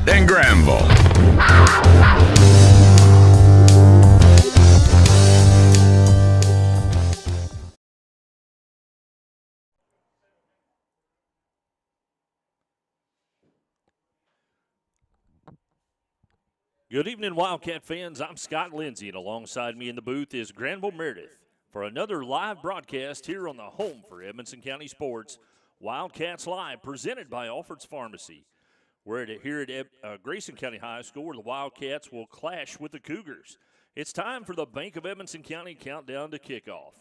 and Granville. Good evening, Wildcat fans. I'm Scott Lindsay, and alongside me in the booth is Granville Meredith for another live broadcast here on the home for Edmonson County Sports, Wildcats Live, presented by Alfred's Pharmacy. We're here at Grayson County High School, where the Wildcats will clash with the Cougars. It's time for the Bank of Edmonson County countdown to kickoff.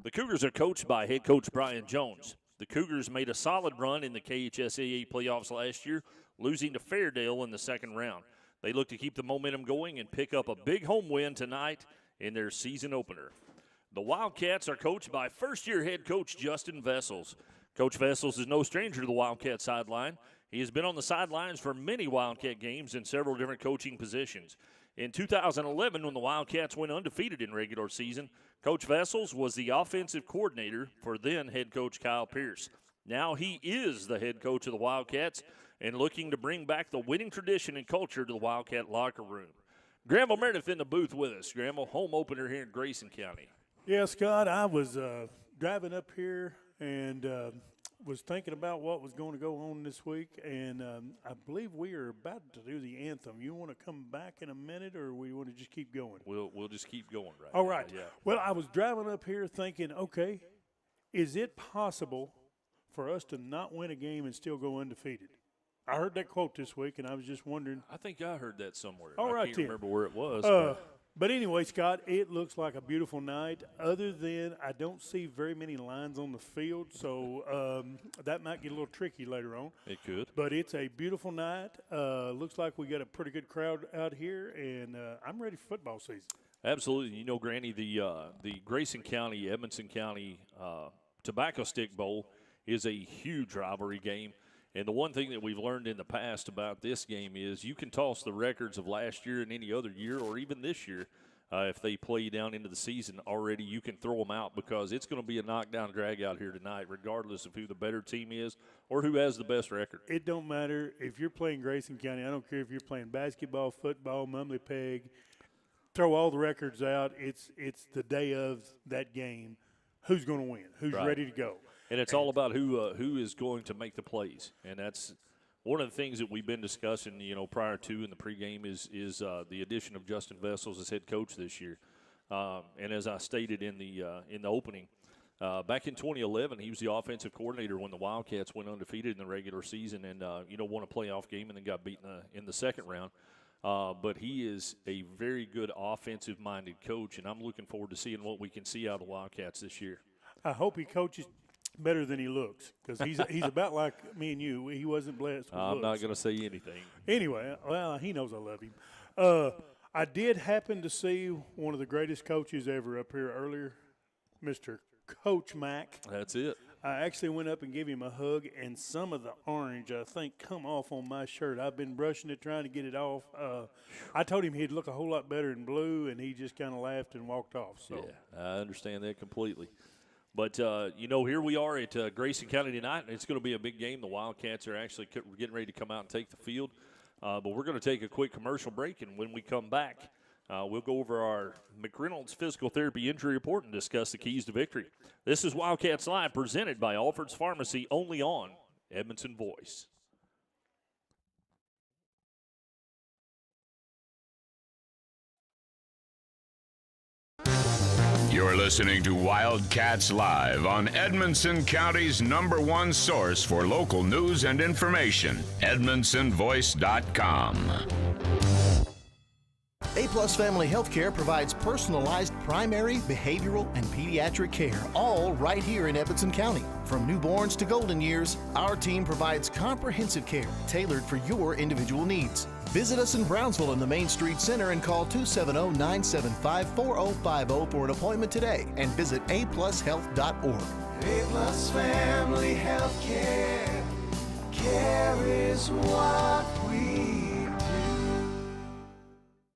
The Cougars are coached by head coach Brian Jones. The Cougars made a solid run in the KHSAA playoffs last year, losing to Fairdale in the second round. They look to keep the momentum going and pick up a big home win tonight in their season opener. The Wildcats are coached by first-year head coach Justin Vessels. Coach Vessels is no stranger to the Wildcat sideline. He has been on the sidelines for many Wildcat games in several different coaching positions. In 2011, when the Wildcats went undefeated in regular season, Coach Vessels was the offensive coordinator for then head coach Kyle Pierce. Now he is the head coach of the Wildcats and looking to bring back the winning tradition and culture to the Wildcat locker room. Granville Meredith in the booth with us. Granville, home opener here in Grayson County. Yeah, Scott, I was driving up here and was thinking about what was going to go on this week, and I believe we are about to do the anthem. You want to come back in a minute, or we want to just keep going? We'll just keep going right All now. right. Yeah. Well, I was driving up here thinking, okay, is it possible for us to not win a game and still go undefeated? I heard that quote this week, and I was just wondering. I think I heard that somewhere. All right, I can't remember where it was. But anyway, Scott, it looks like a beautiful night. Other than I don't see very many lines on the field, so that might get a little tricky later on. It could. But it's a beautiful night. Looks like we got a pretty good crowd out here, and I'm ready for football season. Absolutely. You know, Granny, the Grayson County, Edmonson County Tobacco Stick Bowl is a huge rivalry game. And the one thing that we've learned in the past about this game is you can toss the records of last year and any other year or even this year. If they play down into the season already, you can throw them out because it's going to be a knockdown drag out here tonight, regardless of who the better team is or who has the best record. It don't matter if you're playing Grayson County. I don't care if you're playing basketball, football, mumbly peg. Throw all the records out. It's the day of that game. Who's going to win? Who's ready to go? And it's all about who is going to make the plays, and that's one of the things that we've been discussing. You know, prior to in the pregame is the addition of Justin Vessels as head coach this year. And as I stated in the opening, back in 2011, he was the offensive coordinator when the Wildcats went undefeated in the regular season and won a playoff game and then got beaten in the second round. But he is a very good offensive-minded coach, and I'm looking forward to seeing what we can see out of the Wildcats this year. I hope he coaches better than he looks, because he's about like me and you. He wasn't blessed with I'm looks. not going to say anything. Anyway, well, he knows I love him. I did happen to see one of the greatest coaches ever up here earlier, Mr. Coach Mack. That's it. I actually went up and gave him a hug, and some of the orange, I think, come off on my shirt. I've been brushing it, trying to get it off. I told him he'd look a whole lot better in blue, and he just kind of laughed and walked off. So. Yeah, I understand that completely. But, here we are at Grayson County tonight, and it's going to be a big game. The Wildcats are actually getting ready to come out and take the field. But we're going to take a quick commercial break, and when we come back, we'll go over our McReynolds Physical Therapy Injury Report and discuss the keys to victory. This is Wildcats Live, presented by Alfred's Pharmacy, only on Edmonton Voice. You're listening to Wildcats Live on Edmonson County's #1 source for local news and information, EdmonsonVoice.com. A-Plus Family Healthcare provides personalized primary, behavioral, and pediatric care, all right here in Edmonson County. From newborns to golden years, our team provides comprehensive care tailored for your individual needs. Visit us in Brownsville in the Main Street Center and call 270-975-4050 for an appointment today, and visit aplushealth.org. A-Plus Family Healthcare, care is what we do.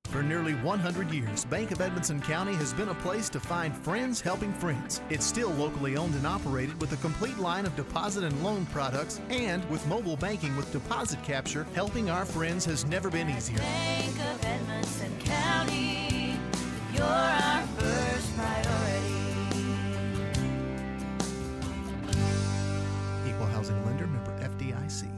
For nearly 100 years, Bank of Edmonson County has been a place to find friends helping friends. It's still locally owned and operated with a complete line of deposit and loan products, and with mobile banking with deposit capture, helping our friends has never been easier. Bank of Edmonson County, you're our first priority. Equal housing lender, member FDIC.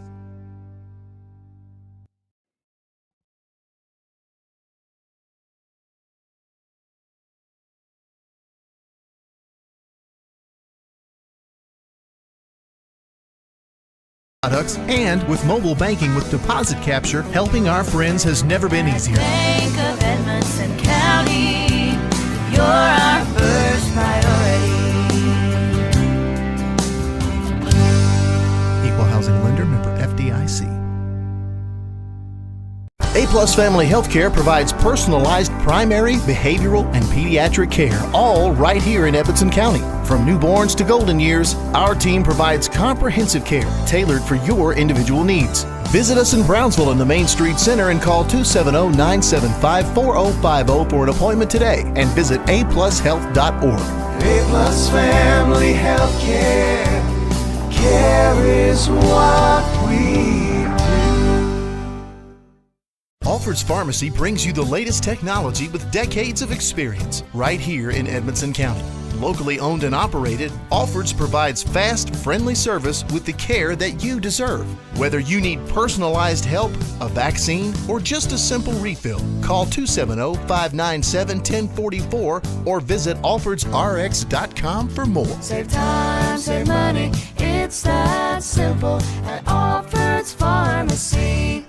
Products, and with mobile banking with deposit capture, helping our friends has never been easier. Bank of Edmonson County, you're our first priority. Equal housing lender, member FDIC. A-Plus Family Healthcare provides personalized primary, behavioral, and pediatric care, all right here in Edmonson County. From newborns to golden years, our team provides comprehensive care tailored for your individual needs. Visit us in Brownsville in the Main Street Center and call 270-975-4050 for an appointment today, and visit aplushealth.org. A-Plus Family Healthcare. Care is what we do. Alfred's Pharmacy brings you the latest technology with decades of experience right here in Edmonson County. Locally owned and operated, Alfred's provides fast, friendly service with the care that you deserve. Whether you need personalized help, a vaccine, or just a simple refill, call 270-597-1044 or visit alfordsrx.com for more. Save time, save money, it's that simple at Alfred's Pharmacy.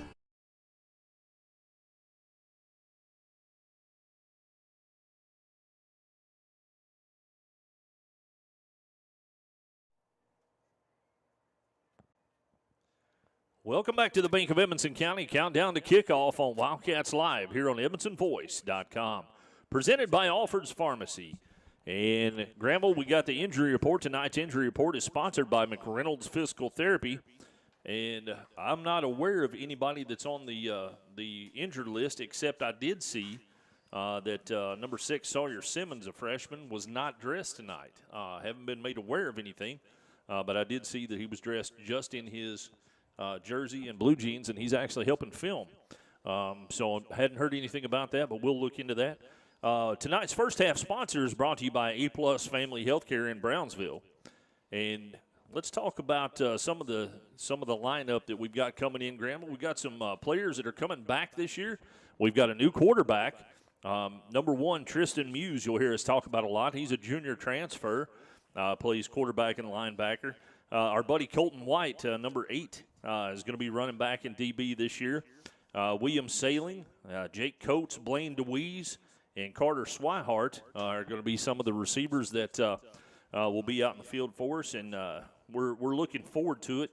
Welcome back to the Bank of Edmonson County countdown to kickoff on Wildcats Live here on EdmonsonVoice.com. Presented by Alfred's Pharmacy. And Granville, we got the injury report. Tonight's injury report is sponsored by McReynolds Physical Therapy. And I'm not aware of anybody that's on the injured list, except I did see that number 6, Sawyer Simmons, a freshman, was not dressed tonight. Haven't been made aware of anything, but I did see that he was dressed just in his jersey and blue jeans, and he's actually helping film. So I hadn't heard anything about that, but we'll look into that. Tonight's first half sponsor is brought to you by A-Plus Family Healthcare in Brownsville. And let's talk about some of the lineup that we've got coming in, Granville. We've got some players that are coming back this year. We've got a new quarterback. Number 1, Tristan Muse, you'll hear us talk about a lot. He's a junior transfer, plays quarterback and linebacker. Our buddy Colton White, number 8, is going to be running back in DB this year. William Saling, Jake Coates, Blaine DeWeese, and Carter Swihart are going to be some of the receivers that will be out in the field for us, and we're looking forward to it.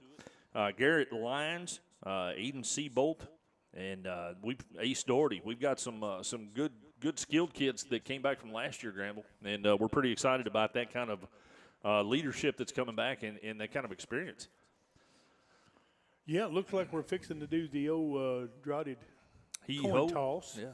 Garrett Lyons, Aiden Seabolt, and Ace Doherty. We've got some good skilled kids that came back from last year, Granville, and we're pretty excited about that kind of leadership that's coming back and that kind of experience. Yeah, it looks like we're fixing to do the old drotted coin toss. Yeah.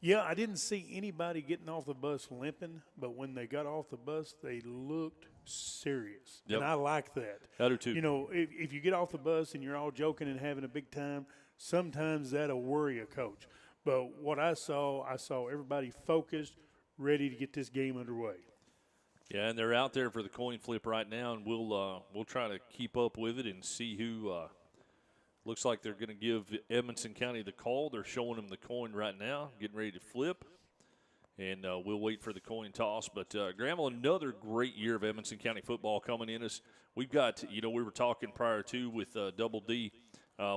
Yeah, I didn't see anybody getting off the bus limping, but when they got off the bus, they looked serious. Yep. And I like that. I do too. You know, if you get off the bus and you're all joking and having a big time, sometimes that'll worry a coach. But what I saw everybody focused, ready to get this game underway. Yeah, and they're out there for the coin flip right now, and we'll try to keep up with it and see who looks like they're going to give Edmonson County the call. They're showing them the coin right now, getting ready to flip, and we'll wait for the coin toss. But, Granville, another great year of Edmonson County football coming in us. We've got, we were talking prior to with Double D,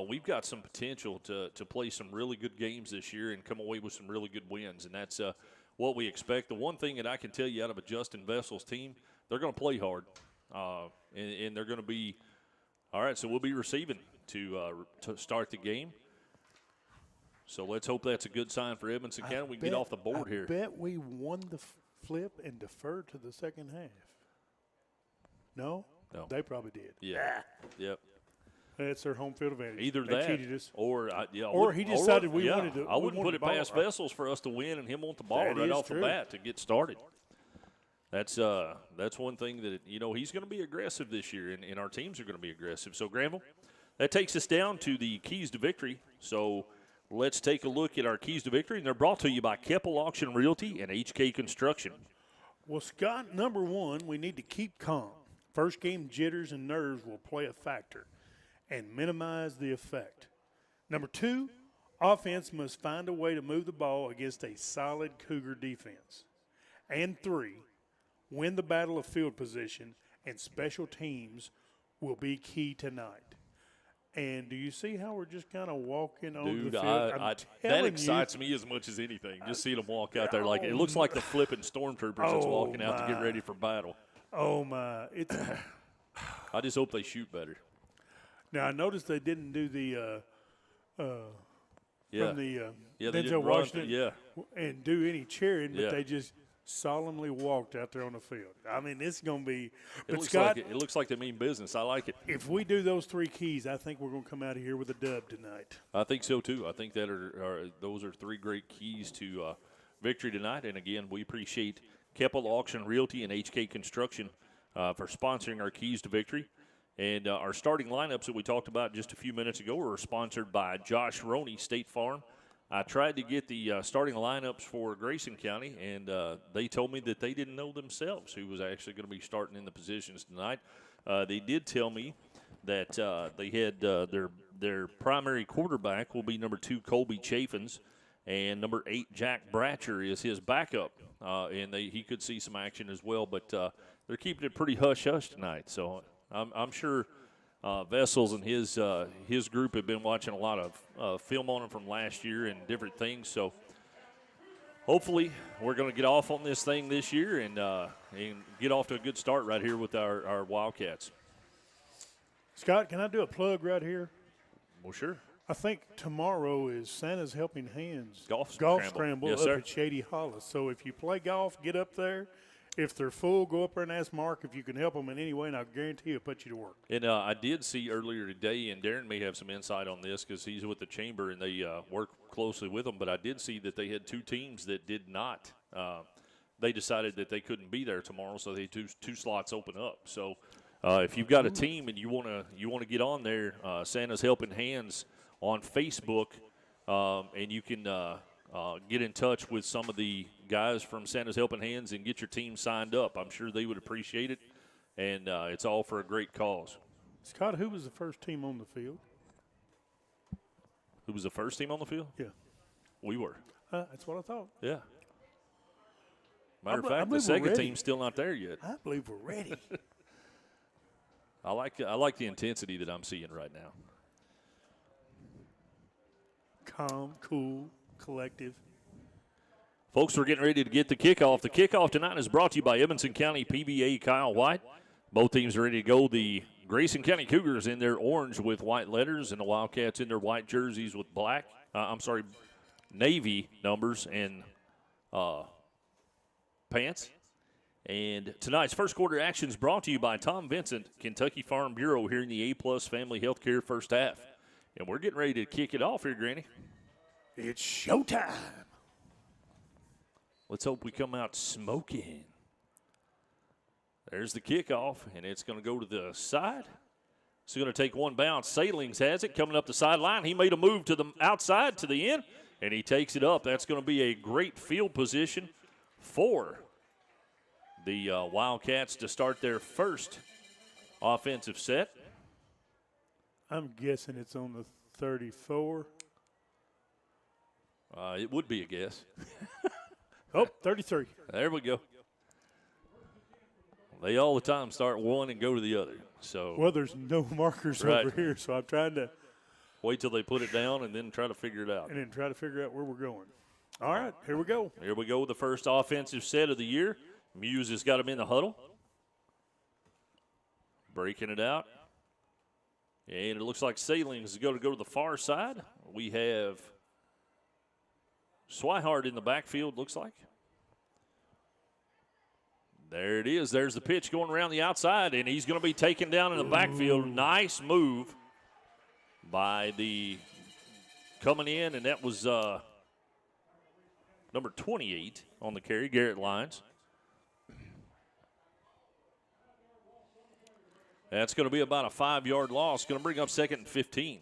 we've got some potential to play some really good games this year and come away with some really good wins, and that's what we expect. The one thing that I can tell you out of a Justin Vessel's team, they're going to play hard, and they're going to be – all right, so we'll be receiving to start the game. So let's hope that's a good sign for Edmonson County. We can get off the board here. I bet we won the flip and deferred to the second half. No? No. They probably did. Yeah. Yep. That's their home field advantage. Either they that, cheated us. or he decided we wanted to. I wouldn't put it past Vessels for us to win and him want the ball right off the bat to get started. That's one thing that he's going to be aggressive this year, and our teams are going to be aggressive. So Granville, that takes us down to the keys to victory. So let's take a look at our keys to victory, and they're brought to you by Keppel Auction Realty and HK Construction. Well, Scott, number one, we need to keep calm. First game jitters and nerves will play a factor and minimize the effect. Number two, offense must find a way to move the ball against a solid Cougar defense. And three, win the battle of field position, and special teams will be key tonight. And do you see how we're just kind of walking on the field? That excites me as much as anything. Just seeing them walk out there like it looks like the flipping stormtroopers that's walking out to get ready for battle. Oh my! I just hope they shoot better. Now I noticed they didn't do the from the Denzel Washington and do any cheering, but they just solemnly walked out there on the field. I mean, it's going to be – but, Scott – it looks like they mean business. I like it. If we do those three keys, I think we're going to come out of here with a dub tonight. I think so, too. I think that those are three great keys to victory tonight. And, again, we appreciate Keppel Auction Realty and HK Construction for sponsoring our keys to victory. And our starting lineups that we talked about just a few minutes ago were sponsored by Josh Roney, State Farm. I tried to get the starting lineups for Grayson County, and they told me that they didn't know themselves who was actually going to be starting in the positions tonight. They did tell me that they had their primary quarterback will be number 2, Colby Chaffins, and number 8, Jack Bratcher, is his backup. And he could see some action as well, but they're keeping it pretty hush-hush tonight. So I'm sure Vessels and his group have been watching a lot of film on him from last year and different things. So hopefully we're going to get off on this thing this year and get off to a good start right here with our Wildcats. Scott, can I do a plug right here? Well, sure. I think tomorrow is Santa's Helping Hands golf scramble yes, up sir. at Shady Hollow. So if you play golf, get up there. If they're full, go up there and ask Mark if you can help them in any way, and I guarantee he'll put you to work. And I did see earlier today, and Darren may have some insight on this because he's with the chamber and they work closely with them, but I did see that they had 2 teams that did not. They decided that they couldn't be there tomorrow, so they had two slots open up. So if you've got a team and you want to get on there, Santa's Helping Hands on Facebook, and you can get in touch with some of the guys from Santa's Helping Hands and get your team signed up. I'm sure they would appreciate it, and it's all for a great cause. Scott, who was the first team on the field? Who was the first team on the field? Yeah. We were. That's what I thought. Yeah. Matter of fact, the second team's still not there yet. I believe we're ready. I like the intensity that I'm seeing right now. Calm, cool, collective. Folks, we're getting ready to get the kickoff. The kickoff tonight is brought to you by Edmonson County PBA Kyle White. Both teams are ready to go. The Grayson County Cougars in their orange with white letters, and the Wildcats in their white jerseys with navy numbers and pants. And tonight's first quarter action is brought to you by Tom Vincent, Kentucky Farm Bureau, here in the A-Plus Family Healthcare first half. And we're getting ready to kick it off here, Granny. It's showtime. Let's hope we come out smoking. There's the kickoff, and it's going to go to the side. It's going to take one bounce. Salings has it coming up the sideline. He made a move to the outside to the end, and he takes it up. That's going to be a great field position for the Wildcats to start their first offensive set. I'm guessing it's on the 34. It would be a guess. Oh, 33. There we go. They all the time start one and go to the other. So well, there's no markers over here, so I'm trying to wait till they put it down and then try to figure it out. And then try to figure out where we're going. All right, here we go. Here we go with the first offensive set of the year. Muse has got him in the huddle. Breaking it out. And it looks like Salings is going to go to the far side. We have Swihart in the backfield, looks like. There it is. There's the pitch going around the outside, and he's going to be taken down in the backfield. Nice move by the coming in, and that was number 28 on the carry, Garrett Lyons. That's going to be about a 5-yard loss. Going to bring up 2nd and 15.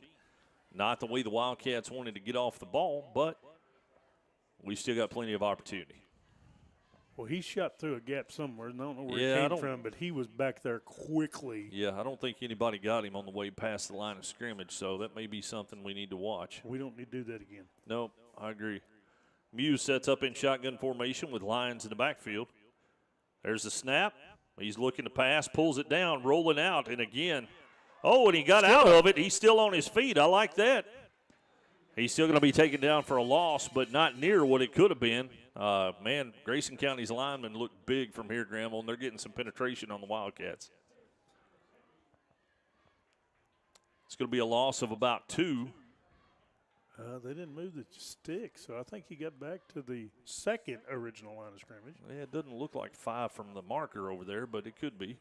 Not the way the Wildcats wanted to get off the ball, but we still got plenty of opportunity. Well, he shot through a gap somewhere. I don't know where it came from, but he was back there quickly. Yeah, I don't think anybody got him on the way past the line of scrimmage, so that may be something we need to watch. We don't need to do that again. Nope, I agree. Muse sets up in shotgun formation with Lyons in the backfield. There's the snap. He's looking to pass, pulls it down, rolling out, and again. Oh, and he got out of it. He's still on his feet. I like that. He's still going to be taken down for a loss, but not near what it could have been. Man, Grayson County's linemen look big from here, Gramble, and they're getting some penetration on the Wildcats. It's going to be a loss of about 2. They didn't move the stick, so I think he got back to the second original line of scrimmage. Yeah, it doesn't look like 5 from the marker over there, but it could be.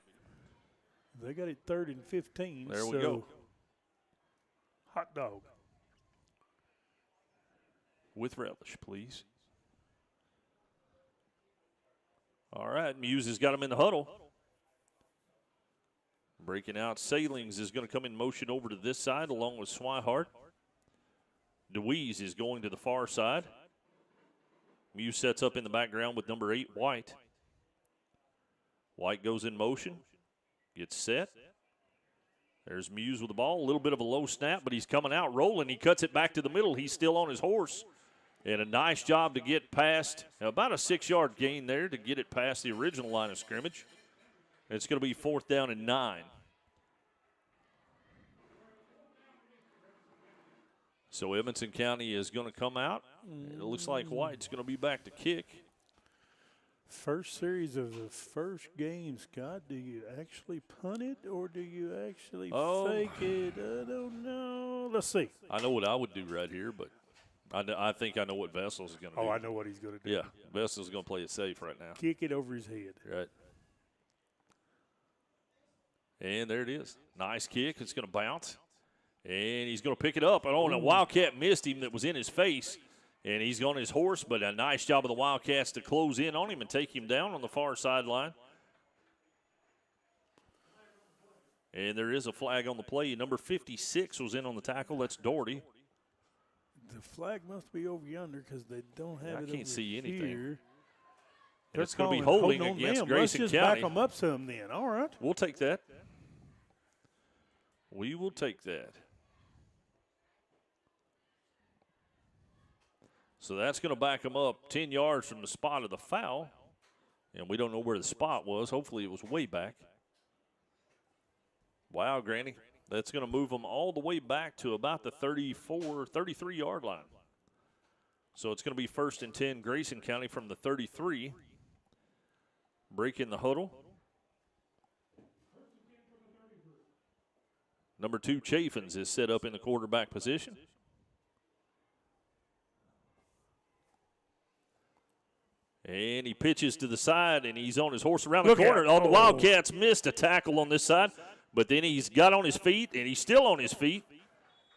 They got it 3rd and 15. There we go. Hot dog. With relish, please. All right, Muse has got him in the huddle. Breaking out, Salings is going to come in motion over to this side along with Swihart. DeWeese is going to the far side. Muse sets up in the background with number 8, White. White goes in motion, gets set. There's Muse with the ball. A little bit of a low snap, but he's coming out rolling. He cuts it back to the middle. He's still on his horse. And a nice job to get past, about a 6-yard gain there to get it past the original line of scrimmage. It's going to be 4th down and 9. So Edmonson County is going to come out. It looks like White's going to be back to kick. First series of the first game, Scott. Do you actually punt it or do you actually fake it? I don't know. Let's see. I know what I would do right here, but I think I know what Vessel's is going to do. Oh, I know what he's going to do. Yeah, Vessel's going to play it safe right now. Kick it over his head. Right. And there it is. Nice kick. It's going to bounce. And he's going to pick it up. And the Wildcat missed him that was in his face. And he's on his horse, but a nice job of the Wildcats to close in on him and take him down on the far sideline. And there is a flag on the play. Number 56 was in on the tackle. That's Doherty. The flag must be over yonder because they don't have it. I can't see anything. Here. It's going to be holding against Grayson Let's just County. back them up some then. All right. We'll take that. We will take that. So that's going to back them up 10 yards from the spot of the foul. And we don't know where the spot was. Hopefully it was way back. Wow, Granny. That's going to move them all the way back to about the 33-yard line. So it's going to be 1st and 10, Grayson County from the 33. Breaking the huddle. Number 2, Chaffins, is set up in the quarterback position. And he pitches to the side, and he's on his horse around the corner. The Wildcats missed a tackle on this side, but then he's got on his feet, and he's still on his feet.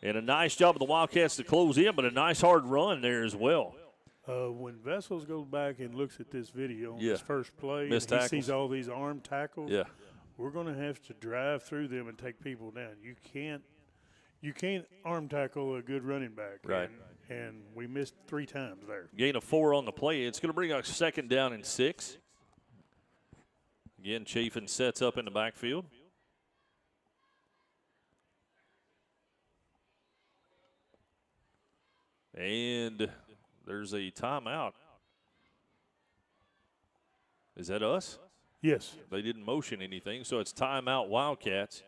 And a nice job of the Wildcats to close in, but a nice hard run there as well. When Vessels goes back and looks at this video on his first play, Missed and he tackles. sees all these arm tackles, Yeah. we're going to have to drive through them and take people down. You can't arm tackle a good running back. Right. And we missed 3 times there. Gain of 4 on the play. It's going to bring us 2nd down and 6. Again, Chafin sets up in the backfield. And there's a timeout. Is that us? Yes. They didn't motion anything, so it's timeout Wildcats.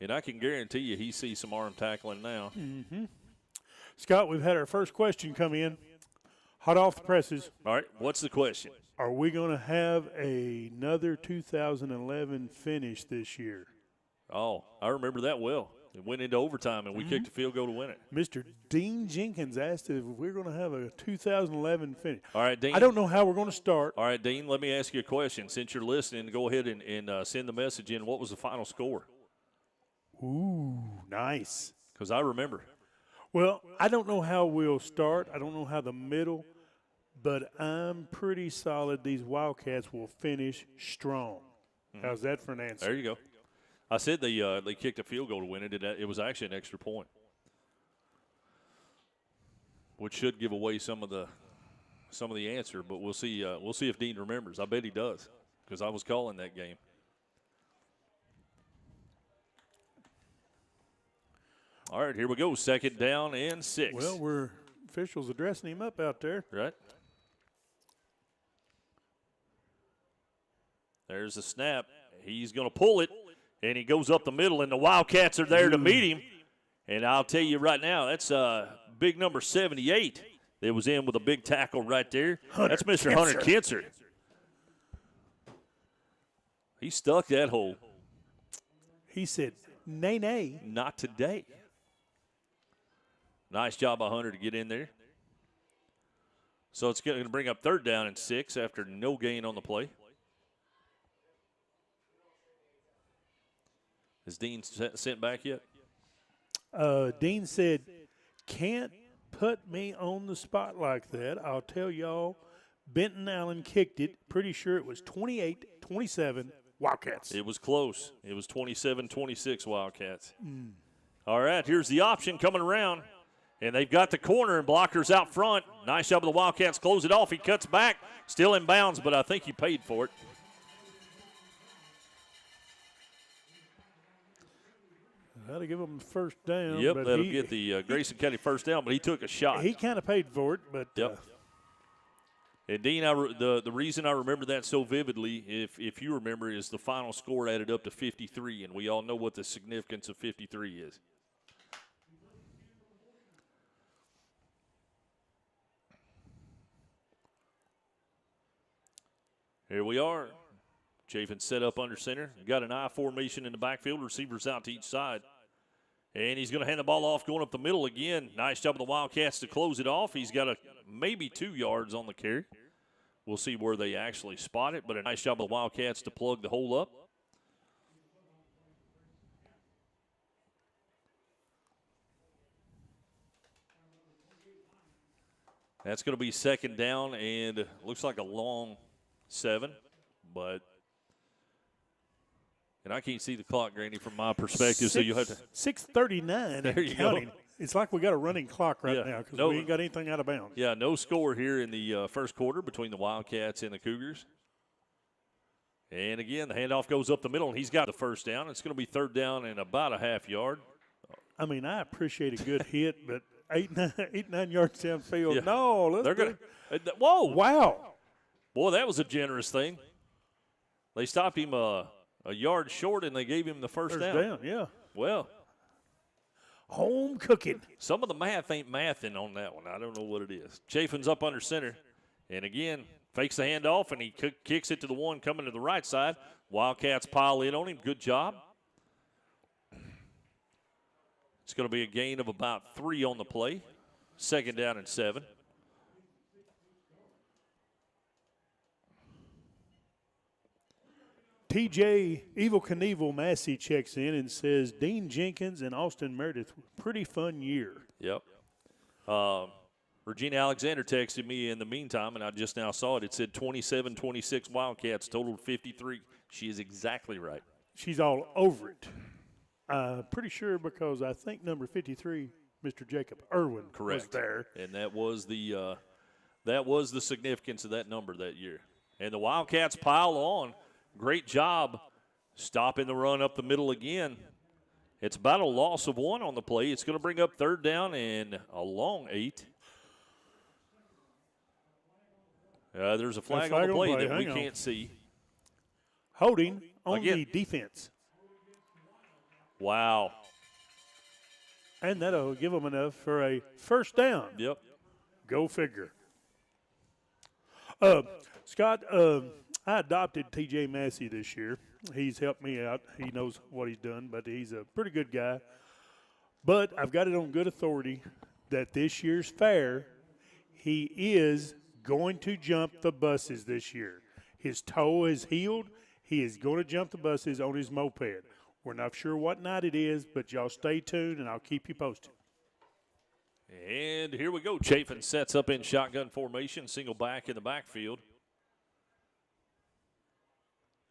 And I can guarantee you he sees some arm tackling now. Mm-hmm. Scott, we've had our first question come in. Hot off the presses. All right, what's the question? Are we going to have another 2011 finish this year? Oh, I remember that well. It went into overtime, and we kicked a field goal to win it. Mr. Dean Jenkins asked if we're going to have a 2011 finish. All right, Dean. I don't know how we're going to start. All right, Dean, let me ask you a question. Since you're listening, go ahead and send the message in. What was the final score? Ooh, nice. Because I remember. Well, I don't know how we'll start. I don't know how the middle, but I'm pretty solid these Wildcats will finish strong. How's that for an answer? There you go. I said they kicked a field goal to win it. It was actually an extra point, which should give away some of the answer. But we'll see. We'll see if Dean remembers. I bet he does, because I was calling that game. All right, here we go. 2nd down and 6. Well, we're officials are dressing him up out there. Right. There's the snap. He's going to pull it, and he goes up the middle, and the Wildcats are there to meet him. And I'll tell you right now, that's big number 78 that was in with a big tackle right there. That's Mr. Hunter Kinser. He stuck that hole. He said, nay, nay. Not today. Nice job by Hunter to get in there. So it's going to bring up 3rd down and 6 after no gain on the play. Is Dean sent back yet? Dean said, can't put me on the spot like that. I'll tell y'all, Benton Allen kicked it. Pretty sure it was 28-27 Wildcats. It was close. It was 27-26 Wildcats. All right, here's the option coming around. And they've got the corner and blockers out front. Nice job of the Wildcats. Close it off. He cuts back. Still in bounds, but I think he paid for it. That'll give him the 1st down. Yep, but that'll get the Grayson County 1st down, but he took a shot. He kind of paid for it, but yep. And Dean, the reason I remember that so vividly, if you remember, is the final score added up to 53, and we all know what the significance of 53 is. Here we are. Chafin set up under center. Got an I formation in the backfield. Receivers out to each side. And he's going to hand the ball off going up the middle again. Nice job of the Wildcats to close it off. He's got maybe 2 yards on the carry. We'll see where they actually spot it, but a nice job of the Wildcats to plug the hole up. That's going to be 2nd down and looks like a long 7, and I can't see the clock, Granny, from my perspective, so you have to. 6:39. There you counting. go. It's like we got a running clock right now because we ain't got anything out of bounds. Yeah, no score here in the 1st quarter between the Wildcats and the Cougars. And again, the handoff goes up the middle, and he's got the 1st down. It's going to be 3rd down and about a half yard. I mean, I appreciate a good hit, but 9 yards downfield. Yeah. No, they're going to. Whoa! Wow. Boy, that was a generous thing. They stopped him a yard short, and they gave him the first down. Yeah. Well, home cooking. some of the math ain't mathing on that one. I don't know what it is. Chafin's up under center, and again, fakes the handoff, and he kicks it to the one coming to the right side. Wildcats pile in on him. Good job. It's going to be a gain of about 3 on the play. 2nd down and 7. TJ Evil Knievel Massey checks in and says, Dean Jenkins and Austin Meredith, pretty fun year. Yep. Regina Alexander texted me in the meantime, and I just now saw it. It said 27-26 Wildcats, totaled 53. She is exactly right. She's all over it. Pretty sure because I think number 53, Mr. Jacob Irwin, was there. And that was the significance of that number that year. And the Wildcats pile on. Great job stopping the run up the middle again. It's about a loss of 1 on the play. It's going to bring up 3rd down and a long 8. There's a flag on the play that we can't see. Holding on the defense. Wow. And that'll give them enough for a 1st down. Yep. Go figure. Scott, I adopted TJ Massey this year. He's helped me out. He knows what he's done, but he's a pretty good guy. But I've got it on good authority that this year's fair, he is going to jump the buses this year. His toe is healed. He is going to jump the buses on his moped. We're not sure what night it is, but y'all stay tuned, and I'll keep you posted. And here we go. Chafin sets up in shotgun formation, single back in the backfield.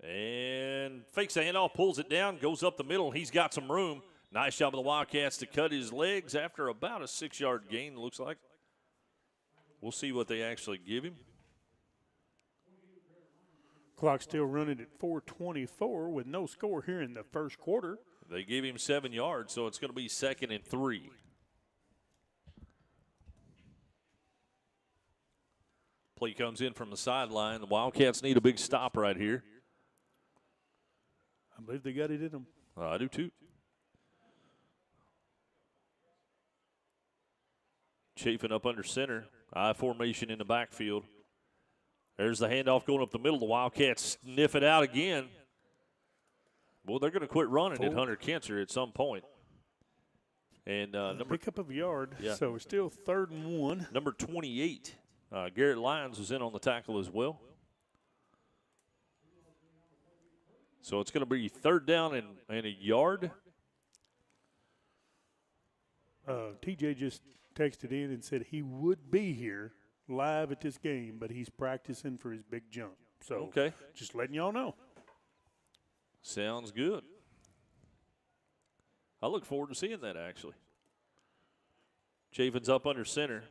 And fakes the handoff, pulls it down, goes up the middle. He's got some room. Nice job of the Wildcats to cut his legs after about a 6-yard gain, looks like. We'll see what they actually give him. Clock still running at 4:24 with no score here in the first quarter. They gave him 7 yards, so it's going to be 2nd and 3. Play comes in from the sideline. The Wildcats need a big stop right here. I believe they got it in them. I do too. Chafin up under center. I formation in the backfield. There's the handoff going up the middle. The Wildcats sniff it out again. Well, they're going to quit running at Hunter Kentzer at some point. And pickup of a yard, yeah. So it's still 3rd and 1. Number 28, Garrett Lyons was in on the tackle as well. So it's going to be 3rd down and a yard. TJ just texted in and said he would be here live at this game, but he's practicing for his big jump. So okay, just letting y'all know. Sounds good. I look forward to seeing that, actually. Chafin's up under center.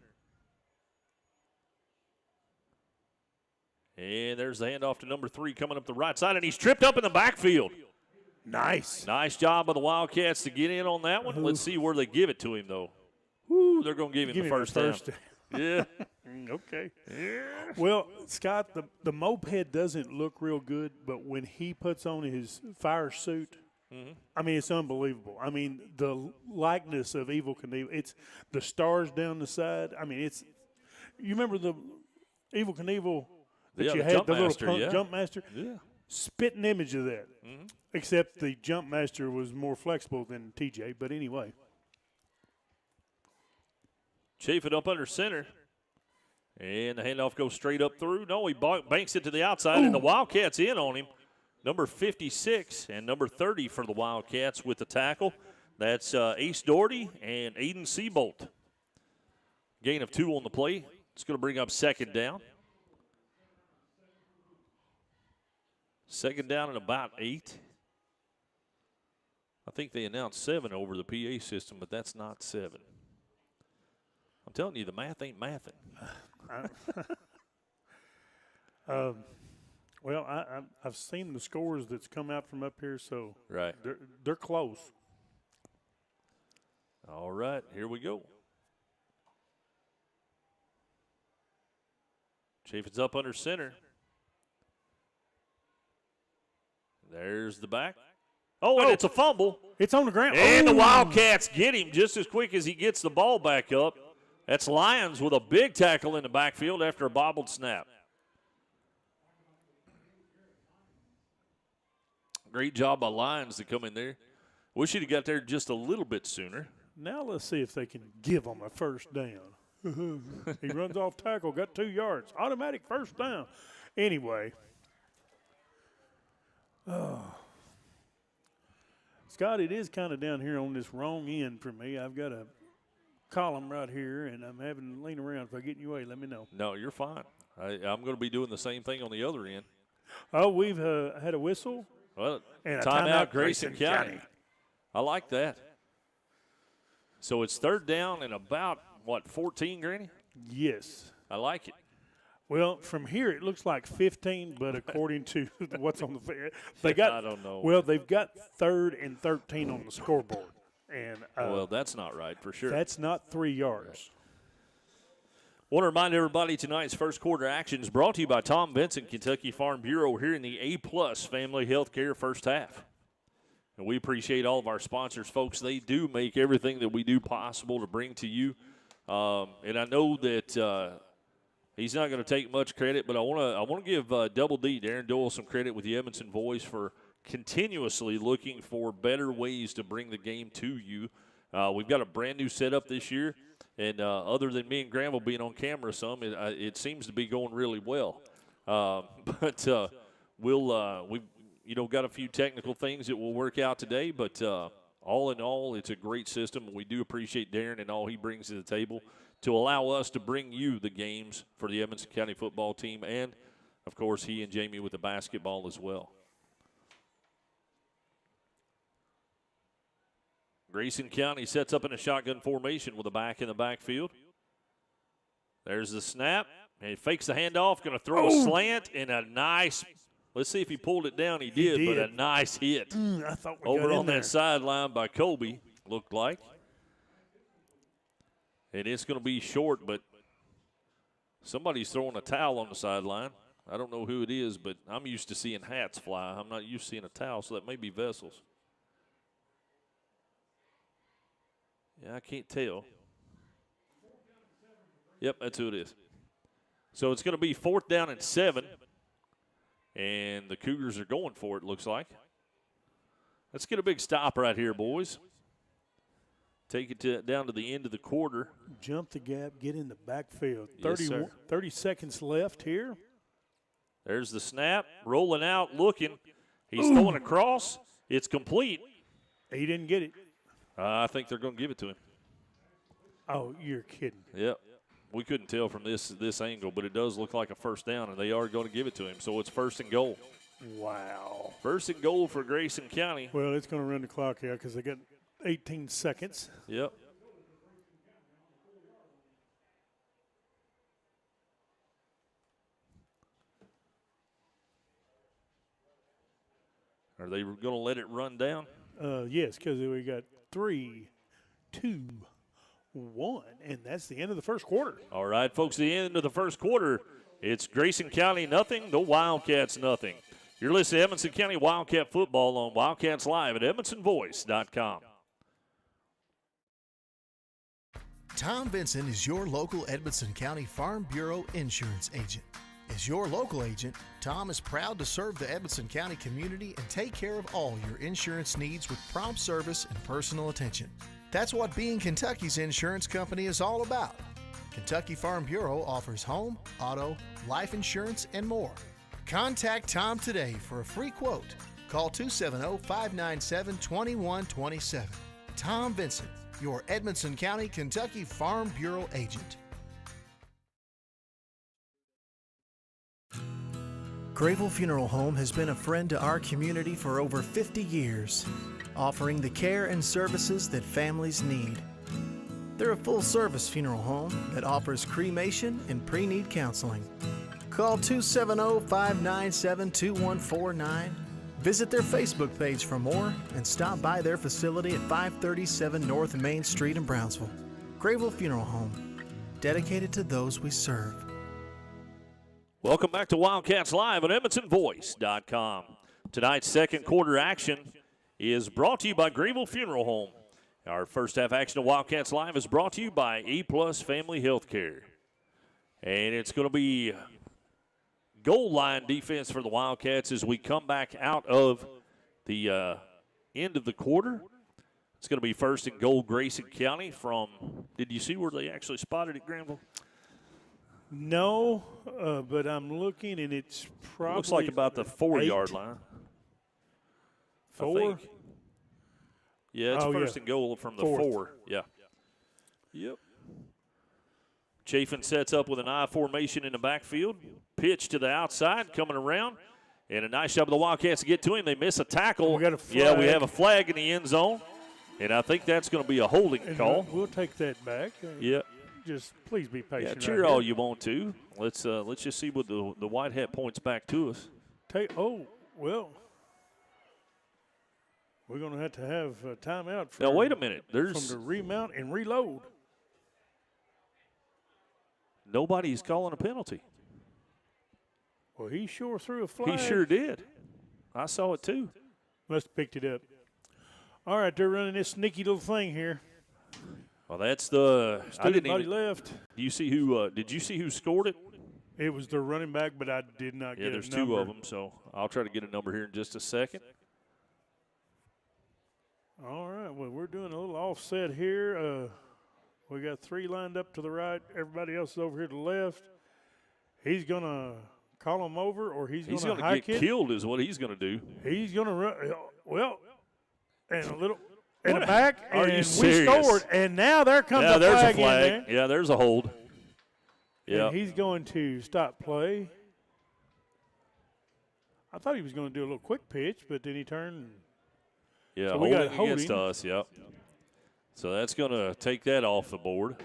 And there's the handoff to number 3 coming up the right side, and he's tripped up in the backfield. Nice. Nice job of the Wildcats to get in on that one. Let's see where they give it to him, though. Woo, they're going to give him the first down. Yeah. Okay. Yeah. Well, Scott, the moped doesn't look real good, but when he puts on his fire suit, I mean, it's unbelievable. I mean, the likeness of Evel Knievel, it's the stars down the side. I mean, it's – you remember the Evel Knievel that you had, the little jump master? Yeah. Spitting image of that, except the jump master was more flexible than TJ, but anyway. Chafin up under center. And the handoff goes straight up through. No, he banks it to the outside, and the Wildcats in on him. Number 56 and number 30 for the Wildcats with the tackle. That's Ace Doherty and Aiden Seabolt. Gain of 2 on the play. It's going to bring up 2nd down. 2nd down and about 8. I think they announced 7 over the PA system, but that's not 7. I'm telling you, the math ain't mathing. Well, I've seen the scores that's come out from up here, so right. They're close. All right, here we go. Chafin's up under center. There's the back. Oh, and it's a fumble. It's on the ground. And the Wildcats get him just as quick as he gets the ball back up. That's Lyons with a big tackle in the backfield after a bobbled snap. Great job by Lyons to come in there. Wish he'd have got there just a little bit sooner. Now let's see if they can give him a first down. He runs off tackle, got 2 yards. Automatic first down. Anyway. Scott, it is kind of down here on this wrong end for me. I've got a column right here, and I'm having to lean around. If I get in your way, let me know. No, you're fine. I'm going to be doing the same thing on the other end. Oh, we've had a whistle. Well, and a timeout, Grayson County. I like that. So it's 3rd down and about, 14, Granny? Yes. I like it. Well, from here it looks like 15, but according to what's on the they got. I don't know. Well, they've got 3rd and 13 on the scoreboard, and well, that's not right for sure. That's not 3 yards. Want to remind everybody tonight's first quarter action is brought to you by Tom Benson, Kentucky Farm Bureau, here in the A-plus Family Healthcare first half. And we appreciate all of our sponsors, folks. They do make everything that we do possible to bring to you. And I know that he's not going to take much credit, but I want to give Double D, Darren Doyle, some credit with the Edmondson Voice for continuously looking for better ways to bring the game to you. We've got a brand-new setup this year. And other than me and Granville being on camera some, it seems to be going really well. But we'll got a few technical things that will work out today, but all in all, it's a great system. We do appreciate Darren and all he brings to the table to allow us to bring you the games for the Edmonson County football team, and, of course, he and Jamie with the basketball as well. Grayson County sets up in a shotgun formation with a back in the backfield. There's the snap. And he fakes the handoff, going to throw a slant and a nice, let's see if he pulled it down. He did. But a nice hit. I thought we over got on that sideline by Colby, looked like. And it's going to be short, but somebody's throwing a towel on the sideline. I don't know who it is, but I'm used to seeing hats fly. I'm not used to seeing a towel, so that may be Vessels. Yeah, I can't tell. Yep, that's who it is. So it's going to be 4th down and 7, and the Cougars are going for it, looks like. Let's get a big stop right here, boys. Take it down to the end of the quarter. Jump the gap, get in the backfield. Yes, 30 seconds left here. There's the snap, rolling out, looking. He's throwing across. It's complete. He didn't get it. I think they're going to give it to him. Oh, you're kidding. Yep. We couldn't tell from this angle, but it does look like a first down, and they are going to give it to him. So it's 1st and goal. Wow. 1st and goal for Grayson County. Well, it's going to run the clock here because they got 18 seconds. Yep. Are they going to let it run down? Yes, because we got 3, 2, 1, and that's the end of the first quarter. All right, folks, the end of the first quarter. It's Grayson County nothing, the Wildcats nothing. You're listening to Edmonson County Wildcat football on Wildcats Live at EdmonsonVoice.com. Tom Vinson is your local Edmonson County Farm Bureau insurance agent. As your local agent, Tom is proud to serve the Edmonson County community and take care of all your insurance needs with prompt service and personal attention. That's what being Kentucky's insurance company is all about. Kentucky Farm Bureau offers home, auto, life insurance, and more. Contact Tom today for a free quote. Call 270-597-2127. Tom Vinson, your Edmonson County, Kentucky Farm Bureau agent. Grayville Funeral Home has been a friend to our community for over 50 years, offering the care and services that families need. They're a full-service funeral home that offers cremation and pre-need counseling. Call 270-597-2149. Visit their Facebook page for more and stop by their facility at 537 North Main Street in Brownsville. Grayville Funeral Home, dedicated to those we serve. Welcome back to Wildcats Live on EdmondsonVoice.com. Tonight's second quarter action is brought to you by Grayville Funeral Home. Our first half action of Wildcats Live is brought to you by A-Plus Family Healthcare. And it's going to be goal line defense for the Wildcats as we come back out of the end of the quarter. It's going to be 1st and goal, Grayson County from, did you see where they actually spotted it, Granville? No, but I'm looking, and it's probably looks like about the 4-yard line. 4? Yeah, it's 1st and goal from the 4. Yeah. Yep. Chafin sets up with an I formation in the backfield. Pitch to the outside, coming around. And a nice job of the Wildcats to get to him. They miss a tackle. We got a flag. Yeah, we have a flag in the end zone. And I think that's going to be a holding call. We'll take that back. Yeah. Just please be patient. Yeah, cheer all you want to. Let's just see what the white hat points back to us. Well, we're going to have a timeout. Now, wait a minute. From the remount and reload. Nobody's calling a penalty. Well, he sure threw a flag. He sure did. I saw it too. Must have picked it up. All right, they're running this sneaky little thing here. Well, that's the. I didn't even. Left. Do you see who? Did you see who scored it? It was the running back, but I did not get a number. Yeah, there's 2 of them, so I'll try to get a number here in just a second. All right, well, we're doing a little offset here. We got 3 lined up to the right. Everybody else is over here to the left. He's going to call him over, or he's He's going to going to hike get it. killed is what he's going to do. He's going to run. Well, and a little in the back, Are and you we serious? scored. And now there comes Yeah, a there's flag a flag. in there. Yeah, there's a hold. Yeah. And he's going to stop play. I thought he was going to do a little quick pitch, but then he turned. Yeah, So we got holding against holding. us, yep. So that's going to take that off the board.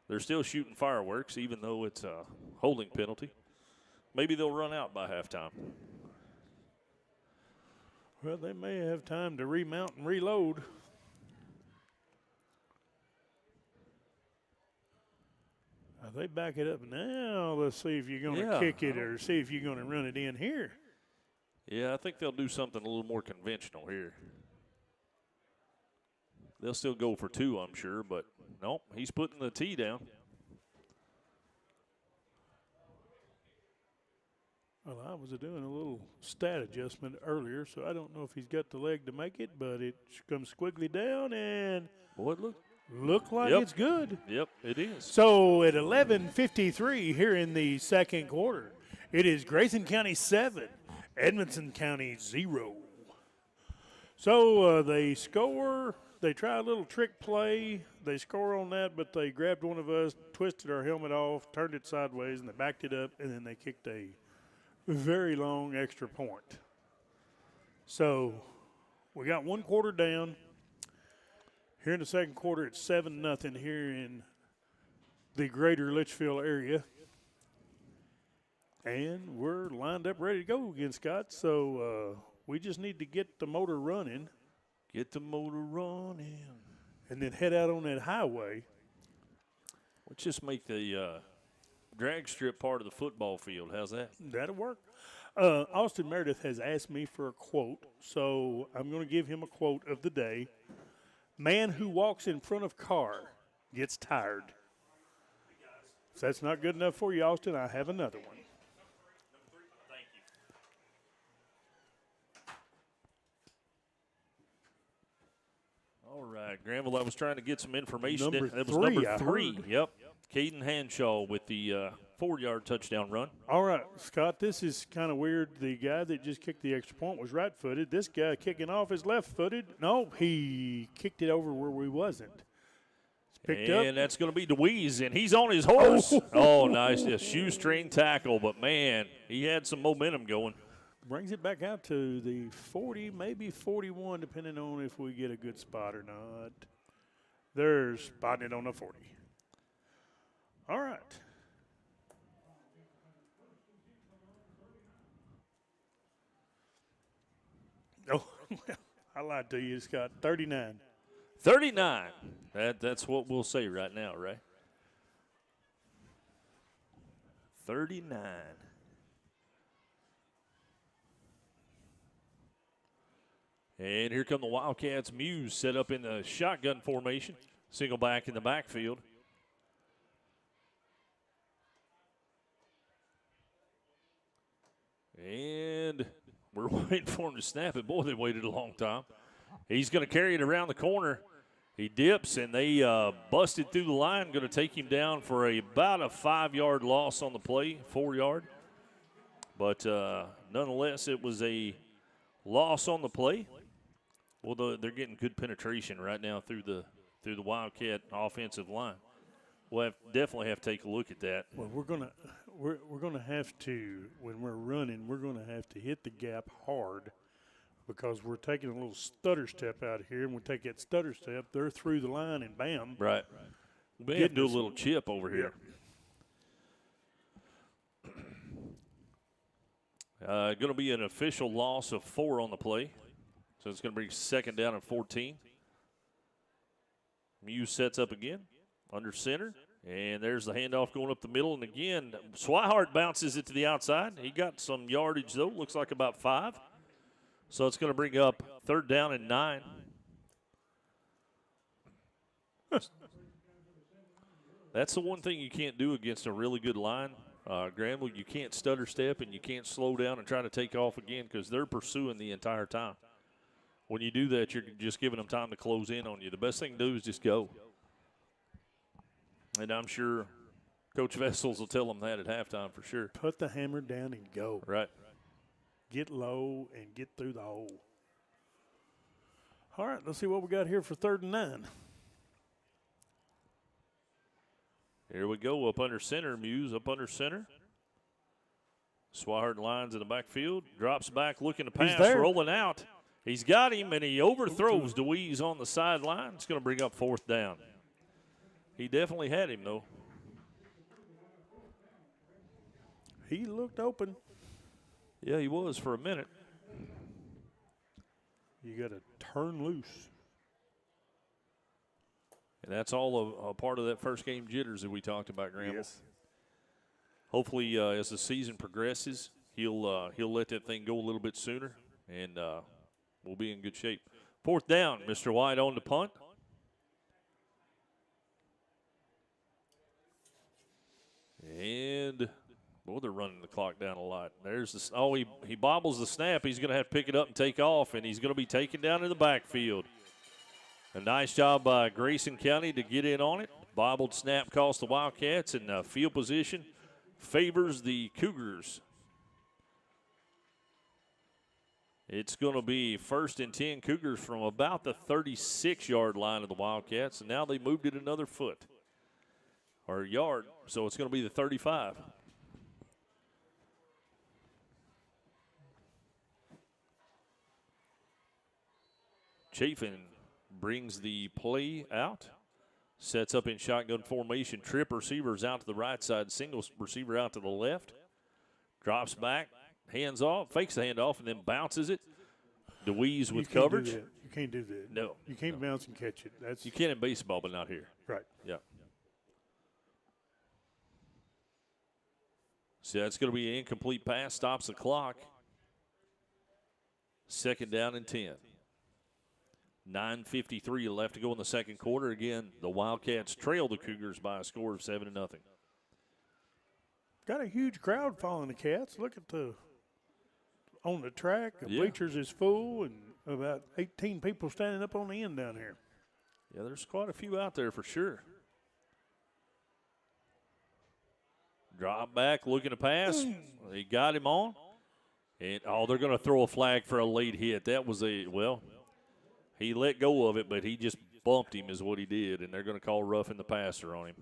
They're still shooting fireworks, even though it's a holding penalty. Maybe they'll run out by halftime. Well, they may have time to remount and reload. They back it up now. Let's see if you're going to kick it or see if you're going to run it in here. Yeah, I think they'll do something a little more conventional here. They'll still go for 2, I'm sure, but nope, he's putting the tee down. Well, I was doing a little stat adjustment earlier, so I don't know if he's got the leg to make it, but it comes squiggly down and Boy, look like Yep. it's good. Yep, it is. So at 11:53 here in the second quarter, it is Grayson County 7, Edmonson County 0. So they score. They try a little trick play. They score on that, but they grabbed one of us, twisted our helmet off, turned it sideways, and they backed it up, and then they kicked a very long extra point. So we got 1 quarter down. Here in the second quarter, it's 7-0 here in the greater Litchfield area. And we're lined up ready to go again, Scott. So we just need to get the motor running. Get the motor running. And then head out on that highway. Let's just make the drag strip part of the football field. How's that? That'll work. Austin Meredith has asked me for a quote, so I'm going to give him a quote of the day. Man who walks in front of car gets tired. If that's not good enough for you, Austin, I have another one. All right, Granville, I was trying to get some information. Number That was three, number I 3. heard. Yep. Caden Hanshaw with the 4-yard touchdown run. All right, Scott, this is kind of weird. The guy that just kicked the extra point was right-footed. This guy kicking off is left-footed. No, he kicked it over where we wasn't. It's picked up. And that's going to be DeWeese, and he's on his horse. Oh, nice. A shoestring tackle, but, man, he had some momentum going. Brings it back out to the 40, maybe 41, depending on if we get a good spot or not. They're spotting it on the 40. All right. Oh, I lied to you, Scott. 39. 39. That's what we'll say right now, right? 39. And here come the Wildcats. Muse set up in the shotgun formation. Single back in the backfield. And we're waiting for him to snap it. Boy, they waited a long time. He's going to carry it around the corner. He dips, and they busted through the line. Going to take him down for about a 5-yard loss on the play, 4-yard. But nonetheless, it was a loss on the play. Well, they're getting good penetration right now through the Wildcat offensive line. We'll definitely have to take a look at that. Well, we're gonna have to, when we're running, we're gonna have to hit the gap hard because we're taking a little stutter step out of here, and we take that stutter step, they're through the line, and bam. Right. We have to do a little chip over here. Going to be an official loss of 4 on the play. So it's going to be 2nd down and 14. Muse sets up again under center. And there's the handoff going up the middle. And again, Swihart bounces it to the outside. He got some yardage, though. Looks like about 5. So it's going to bring up 3rd down and 9. That's the one thing you can't do against a really good line. Granville, you can't stutter step and you can't slow down and try to take off again because they're pursuing the entire time. When you do that, you're just giving them time to close in on you. The best thing to do is just go. And I'm sure Coach Vessels will tell them that at halftime for sure. Put the hammer down and go. Right. Get low and get through the hole. All right, let's see what we got here for 3rd and 9. Here we go, up under center. Muse up under center. Swihart lines in the backfield. Drops back, looking to pass, rolling out. He's got him, and he overthrows DeWeese on the sideline. It's going to bring up 4th down. He definitely had him, though. He looked open. Yeah, he was for a minute. You got to turn loose. And that's all a part of that first game jitters that we talked about, Gramble. Yes. Hopefully, as the season progresses, he'll let that thing go a little bit sooner, and we'll be in good shape. 4th down, Mr. White on the punt. And, boy, they're running the clock down a lot. There's the, he bobbles the snap. He's going to have to pick it up and take off, and he's going to be taken down in the backfield. A nice job by Grayson County to get in on it. Bobbled snap cost the Wildcats, and field position favors the Cougars. It's going to be 1st and 10 Cougars from about the 36-yard line of the Wildcats, and now they moved it another foot or yard, so it's going to be the 35. Chafin brings the play out, sets up in shotgun formation. Trip receivers out to the right side, single receiver out to the left. Drops back, hands off, fakes the handoff, and then bounces it. DeWeese with coverage. You can't do that. No. You can't bounce and catch it. You can in baseball, but not here. Right. Yeah. So that's going to be an incomplete pass, stops the clock. 2nd down and 10. 9:53 left to go in the second quarter. Again, the Wildcats trail the Cougars by a score of 7-0. Got a huge crowd following the Cats. Look at on the track. The bleachers is full, and about 18 people standing up on the end down here. Yeah, there's quite a few out there for sure. Drop back, looking to pass. They got him on. And, they're going to throw a flag for a late hit. That was he let go of it, but he just bumped him is what he did, and they're going to call roughing the passer on him.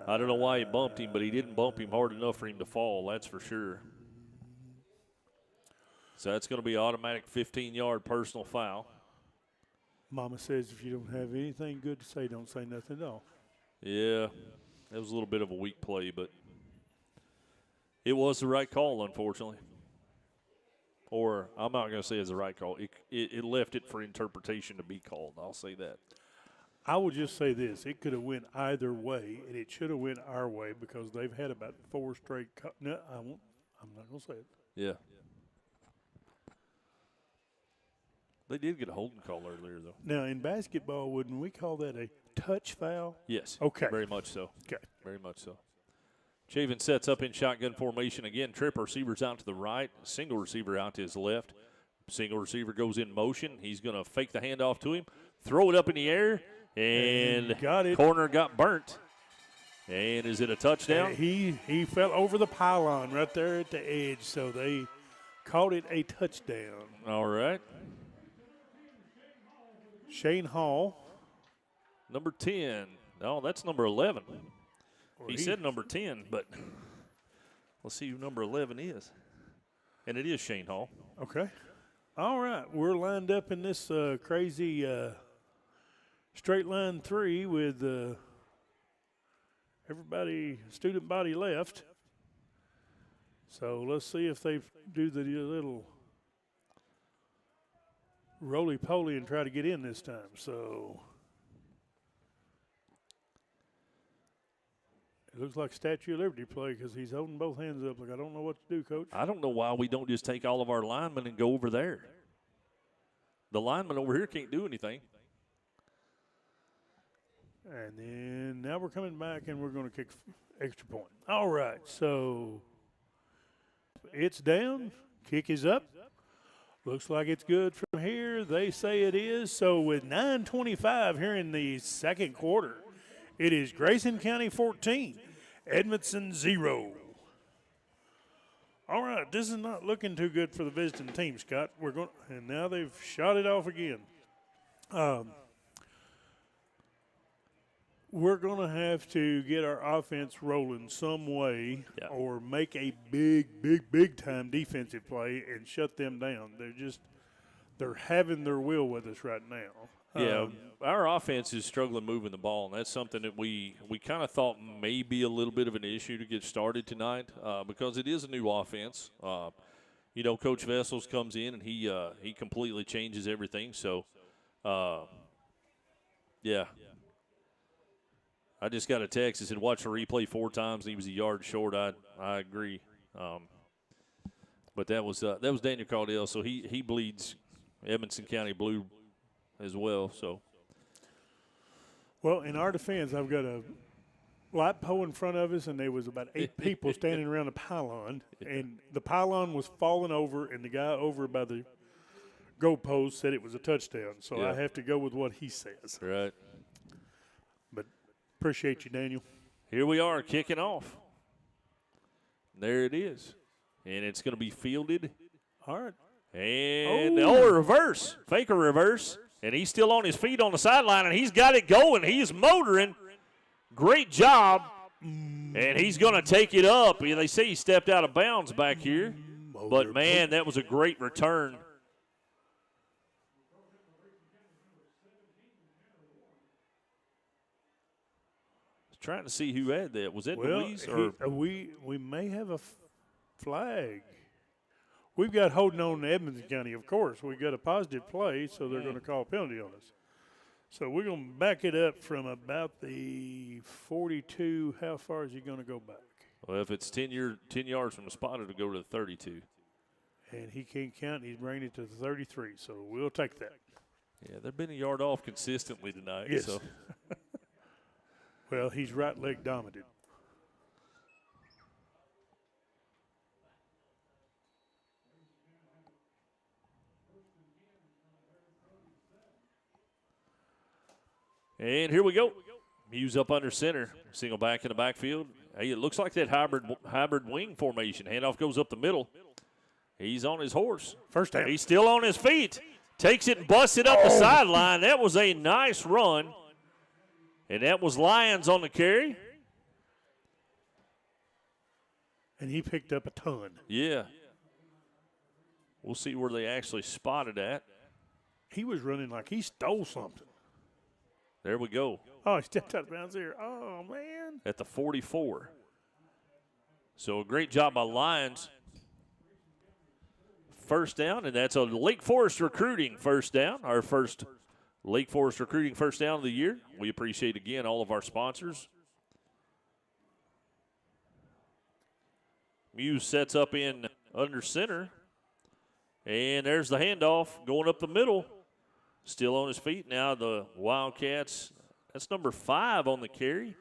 I don't know why he bumped him, but he didn't bump him hard enough for him to fall, that's for sure. So that's going to be automatic 15-yard personal foul. Mama says if you don't have anything good to say, don't say nothing at all. Yeah, that was a little bit of a weak play, but it was the right call, unfortunately. Or I'm not going to say it's the right call. It left it for interpretation to be called. I'll say that. I will just say this. It could have went either way, and it should have went our way because they've had about 4 straight – no, I'm not going to say it. Yeah. They did get a holding call earlier, though. Now, in basketball, wouldn't we call that a touch foul? Yes. Okay. Very much so. Okay. Very much so. Chavin sets up in shotgun formation again. Trip receivers out to the right. Single receiver out to his left. Single receiver goes in motion. He's going to fake the handoff to him. Throw it up in the air. And got it. Corner got burnt. And is it a touchdown? He fell over the pylon right there at the edge, so they called it a touchdown. All right. Shane Hall. Number 10. No, that's number 11. Well, he said number 10, but let's see who number 11 is. And it is Shane Hall. Okay. All right. We're lined up in this crazy straight line 3 with everybody, student body left. So let's see if they do the little roly-poly and try to get in this time. So it looks like Statue of Liberty play because he's holding both hands up like, I don't know what to do, Coach. I don't know why we don't just take all of our linemen and go over there. The lineman over here can't do anything. And then now we're coming back and we're going to kick extra point. All right, so it's down. Kick is up. Looks like it's good from here. They say it is. So with 9:25 here in the second quarter, it is Grayson County 14, Edmondson 0. All right, this is not looking too good for the visiting team, Scott. And now they've shot it off again. We're going to have to get our offense rolling some way or make a big time defensive play and shut them down. They're having their will with us right now. Yeah, our offense is struggling moving the ball, and that's something that we kind of thought may be a little bit of an issue to get started tonight because it is a new offense. Coach Vessels comes in, and he completely changes everything. So, yeah. I just got a text that said, watch the replay 4 times, and he was a yard short. I agree. But that was Daniel Caudill, so he bleeds Edmondson County blue as well. So, well, in our defense, I've got a light pole in front of us, and there was about 8 people standing around the pylon, and the pylon was falling over, and the guy over by the goalpost said it was a touchdown. So I have to go with what he says. Right. But appreciate you, Daniel. Here we are kicking off. There it is, and it's going to be fielded. All right. And a reverse, fake a reverse. And he's still on his feet on the sideline, and he's got it going. He's motoring. Great job. And he's going to take it up. They say he stepped out of bounds back here. But, man, that was a great return. Trying to see who had that. Was that Louise? We may have a flag. We've got holding on to Edmonds County, of course. We've got a positive play, so they're going to call a penalty on us. So we're going to back it up from about the 42. How far is he going to go back? Well, if it's 10 yards from the spot, it'll go to the 32. And he can't count. He's bringing it to the 33, so we'll take that. Yeah, they've been a yard off consistently tonight. Yes. So. Well, he's right leg dominant. And here we go. Muse up under center. Single back in the backfield. Hey, it looks like that hybrid wing formation. Handoff goes up the middle. He's on his horse. First down. He's still on his feet. Takes it and busts it up the sideline. That was a nice run. And that was Lyons on the carry. And he picked up a ton. Yeah. We'll see where they actually spotted at. He was running like he stole something. There we go. Oh, he stepped out of bounds here. Oh, man. At the 44. So a great job by Lyons. First down, and that's a Lake Forest recruiting first down, our first Lake Forest recruiting first down of the year. We appreciate, again, all of our sponsors. Muse sets up in under center. And there's the handoff going up the middle. Still on his feet now, the Wildcats. That's number 5 on the carry.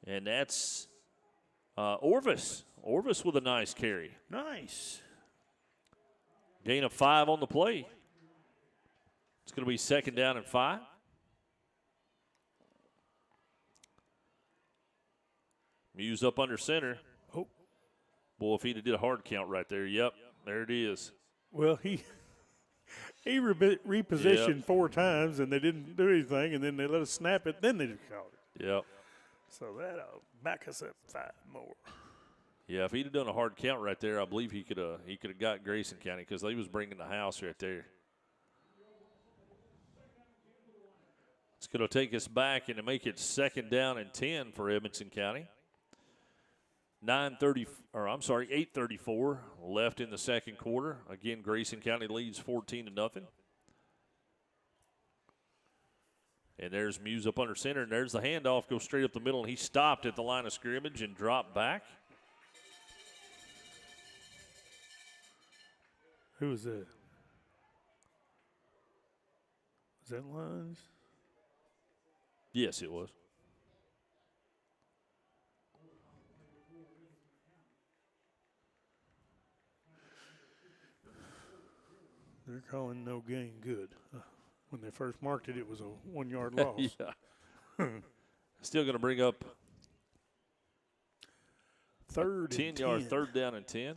And that's Orvis. Orvis with a nice carry. Nice. Gain of 5 on the play. It's going to be second down and 5. Muse up under center. Oh. Boy, if he'd have did a hard count right there. Yep, there it is. Well, he repositioned 4 times, and they didn't do anything, and then they let us snap it, then they just called it. Yep. So that'll back us up 5 more. Yeah, if he'd have done a hard count right there, I believe he could have got Grayson County because they was bringing the house right there. It's going to take us back and to make it second down and 10 for Edmondson County. 8:34 left in the second quarter. Again, Grayson County leads 14-0. And there's Muse up under center, and there's the handoff, goes straight up the middle, and he stopped at the line of scrimmage and dropped back. Who was that? Was that Lyons? Yes, it was. They're calling no gain good. When they first marked it, it was a 1-yard loss. Yeah. Still going to bring up third 10-yard, third down and 10.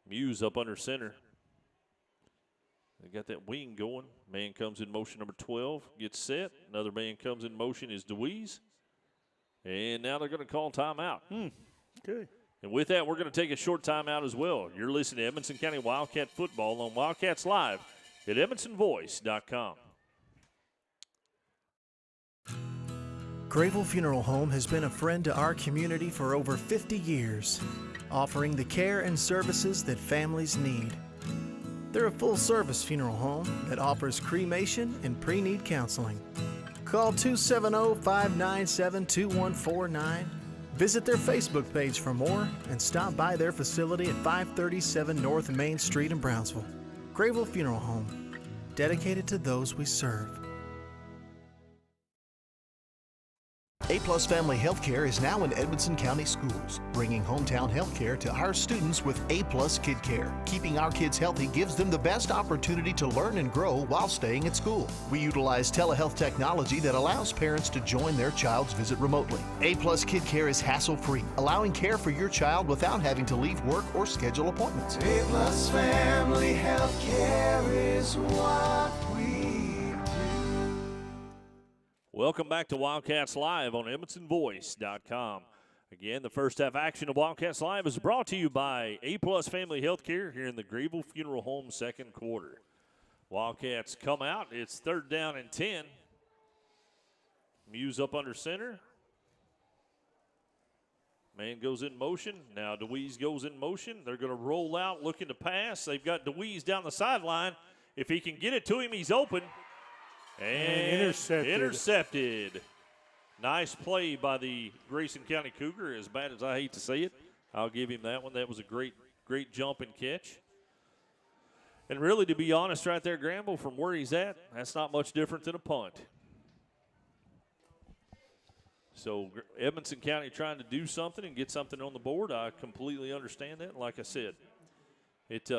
Muse up under center. They got that wing going. Man comes in motion, number 12, gets set. Another man comes in motion is DeWeese. And now they're going to call timeout. Okay. And with that, we're going to take a short timeout as well. You're listening to Edmonson County Wildcat Football on Wildcats Live at EdmonsonVoice.com. Grayville Funeral Home has been a friend to our community for over 50 years, offering the care and services that families need. They're a full-service funeral home that offers cremation and pre-need counseling. Call 270-597-2149. Visit their Facebook page for more and stop by their facility at 537 North Main Street in Brownsville. Grayville Funeral Home, dedicated to those we serve. A-Plus Family Healthcare is now in Edmonson County Schools, bringing hometown healthcare to our students with A-Plus Kid Care. Keeping our kids healthy gives them the best opportunity to learn and grow while staying at school. We utilize telehealth technology that allows parents to join their child's visit remotely. A-Plus Kid Care is hassle-free, allowing care for your child without having to leave work or schedule appointments. A-Plus Family Healthcare is what we do. Welcome back to Wildcats Live on EdmonsonVoice.com. Again, the first half action of Wildcats Live is brought to you by A-Plus Family Healthcare here in the Grayville Funeral Home second quarter. Wildcats come out. It's third down and 10. Muse up under center. Man goes in motion. Now DeWeese goes in motion. They're going to roll out looking to pass. They've got DeWeese down the sideline. If he can get it to him, he's open. And intercepted. Nice play by the Grayson County Cougar, as bad as I hate to say it. I'll give him that one. That was a great jump and catch. And really, to be honest right there, Granville, from where he's at, that's not much different than a punt. So Edmonson County trying to do something and get something on the board. I completely understand that. Like I said, it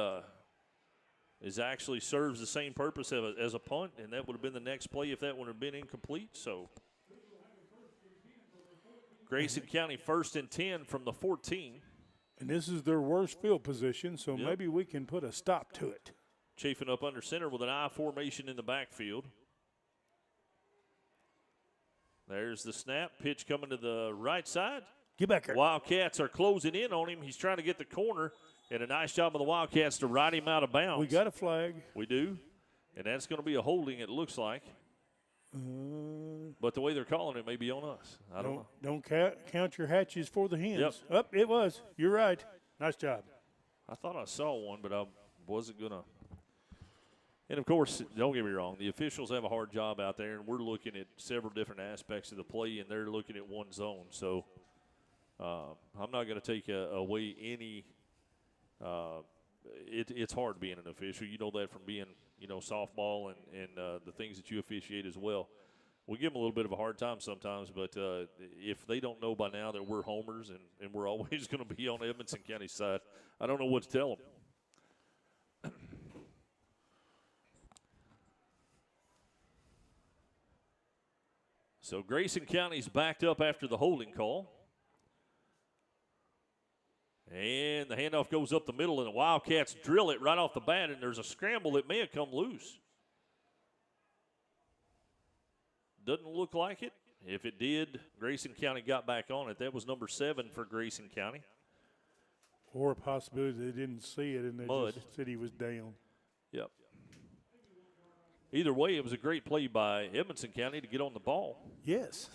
actually serves the same purpose as a punt, and that would have been the next play if that would have been incomplete. So Grayson County 1st and 10 from the 14. And this is their worst field position, so maybe we can put a stop to it. Chafing up under center with an I formation in the backfield. There's the snap. Pitch coming to the right side. Get back here. Wildcats are closing in on him. He's trying to get the corner. And a nice job of the Wildcats to ride him out of bounds. We got a flag. We do. And that's going to be a holding, it looks like. But the way they're calling it may be on us. I don't know. Don't count your hatches for the hens. Yep. Oh, it was. You're right. Nice job. I thought I saw one, but I wasn't going to. And, of course, don't get me wrong, the officials have a hard job out there, and we're looking at several different aspects of the play, and they're looking at one zone. So I'm not going to take away any it's hard being an official. You know that from being, softball and the things that you officiate as well. We give them a little bit of a hard time sometimes, but if they don't know by now that we're homers and we're always going to be on Edmonson County side, I don't know what to tell them. So Grayson County's backed up after the holding call. And the handoff goes up the middle, and the Wildcats drill it right off the bat, and there's a scramble that may have come loose. Doesn't look like it. If it did, Grayson County got back on it. That was number 7 for Grayson County. Or a possibility they didn't see it and they Mud. just said he was down. Yep. Either way, it was a great play by Edmonson County to get on the ball. Yes.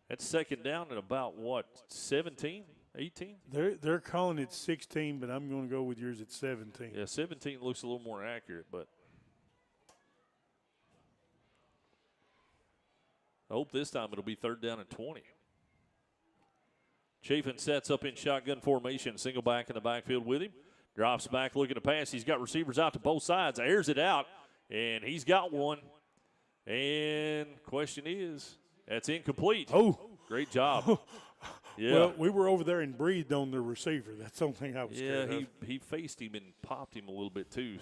That's second down at about, 17, 18? They're calling it 16, but I'm going to go with yours at 17. Yeah, 17 looks a little more accurate, but I hope this time it'll be third down and 20. Chafin sets up in shotgun formation, single back in the backfield with him. Drops back looking to pass. He's got receivers out to both sides, airs it out, and he's got one. And question is, that's incomplete. Oh. Great job. Yeah. Well, we were over there and breathed on the receiver. That's the only thing I was scared of. He faced him and popped him a little bit too.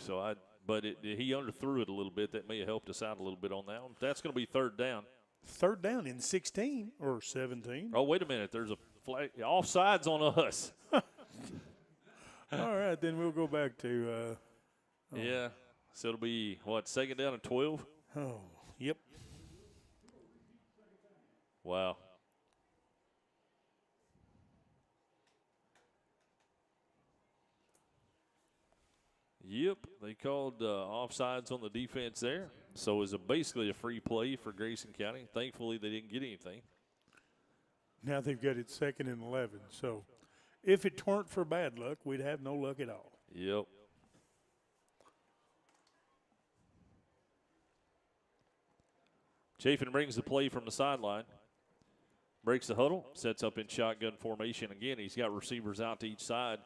but he underthrew it a little bit. That may have helped us out a little bit on that one. That's going to be third down. Third down in 16 or 17. Oh, wait a minute. There's a flag. Offsides on us. All right, then we'll go back to Yeah. So it'll be, what, second down and 12? oh, yep. Wow. Yep, they called offsides on the defense there. So it was basically a free play for Grayson County. Thankfully, they didn't get anything. Now they've got it 2nd and 11. So if it weren't for bad luck, we'd have no luck at all. Yep. Chafin brings the play from the sideline. Breaks the huddle, sets up in shotgun formation. Again, he's got receivers out to each side.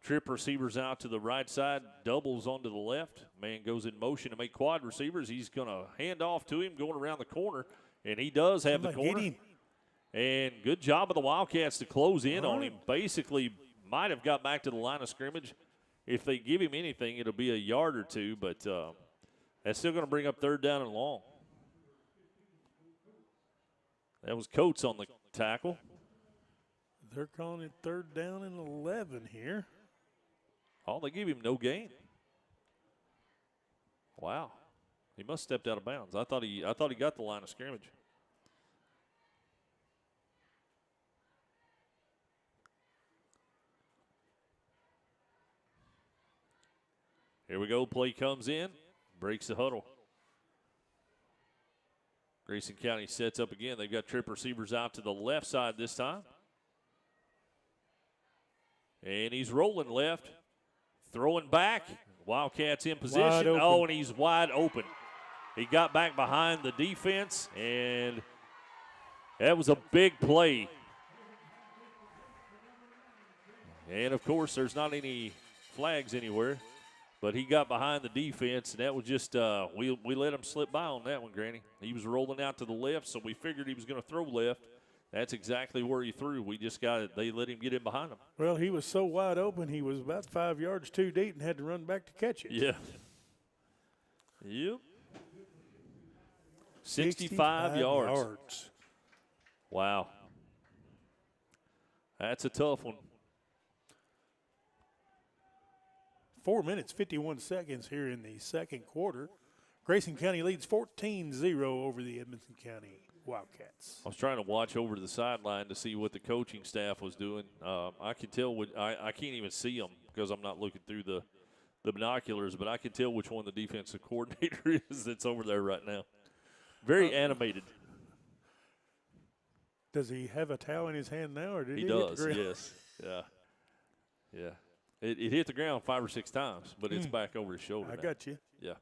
Trip receivers out to the right side, doubles onto the left. Man goes in motion to make quad receivers. He's going to hand off to him going around the corner, and he does have the corner. And good job of the Wildcats to close in on him. Basically might have got back to the line of scrimmage. If they give him anything, it'll be a yard or two, but that's still going to bring up third down and long. That was Coates on the tackle. They're calling it third down and 11 here. Oh, they gave him no gain. Wow. He must have stepped out of bounds. I thought he got the line of scrimmage. Here we go. Play comes in. Breaks the huddle. Grayson County sets up again. They've got trip receivers out to the left side this time. And he's rolling left. Throwing back. Wildcats in position. Oh, and he's wide open. He got back behind the defense, and that was a big play. And, of course, there's not any flags anywhere. But he got behind the defense, and that was just we let him slip by on that one, Granny. He was rolling out to the left, so we figured he was going to throw left. That's exactly where he threw. We just got it. They let him get in behind him. Well, he was so wide open, he was about 5 yards too deep and had to run back to catch it. Yeah. Yep. 65 yards. Wow. That's a tough one. 4 minutes, 51 seconds here in the second quarter. Grayson County leads 14-0 over the Edmonson County Wildcats. I was trying to watch over to the sideline to see what the coaching staff was doing. I can tell I can't even see them because I'm not looking through the binoculars, but I can tell which one the defensive coordinator is that's over there right now. Very animated. Does he have a towel in his hand now, or did he hit does, the ground? yes. Yeah. Yeah. It hit the ground 5 or 6 times, but it's back over his shoulder I now. got you. Yeah.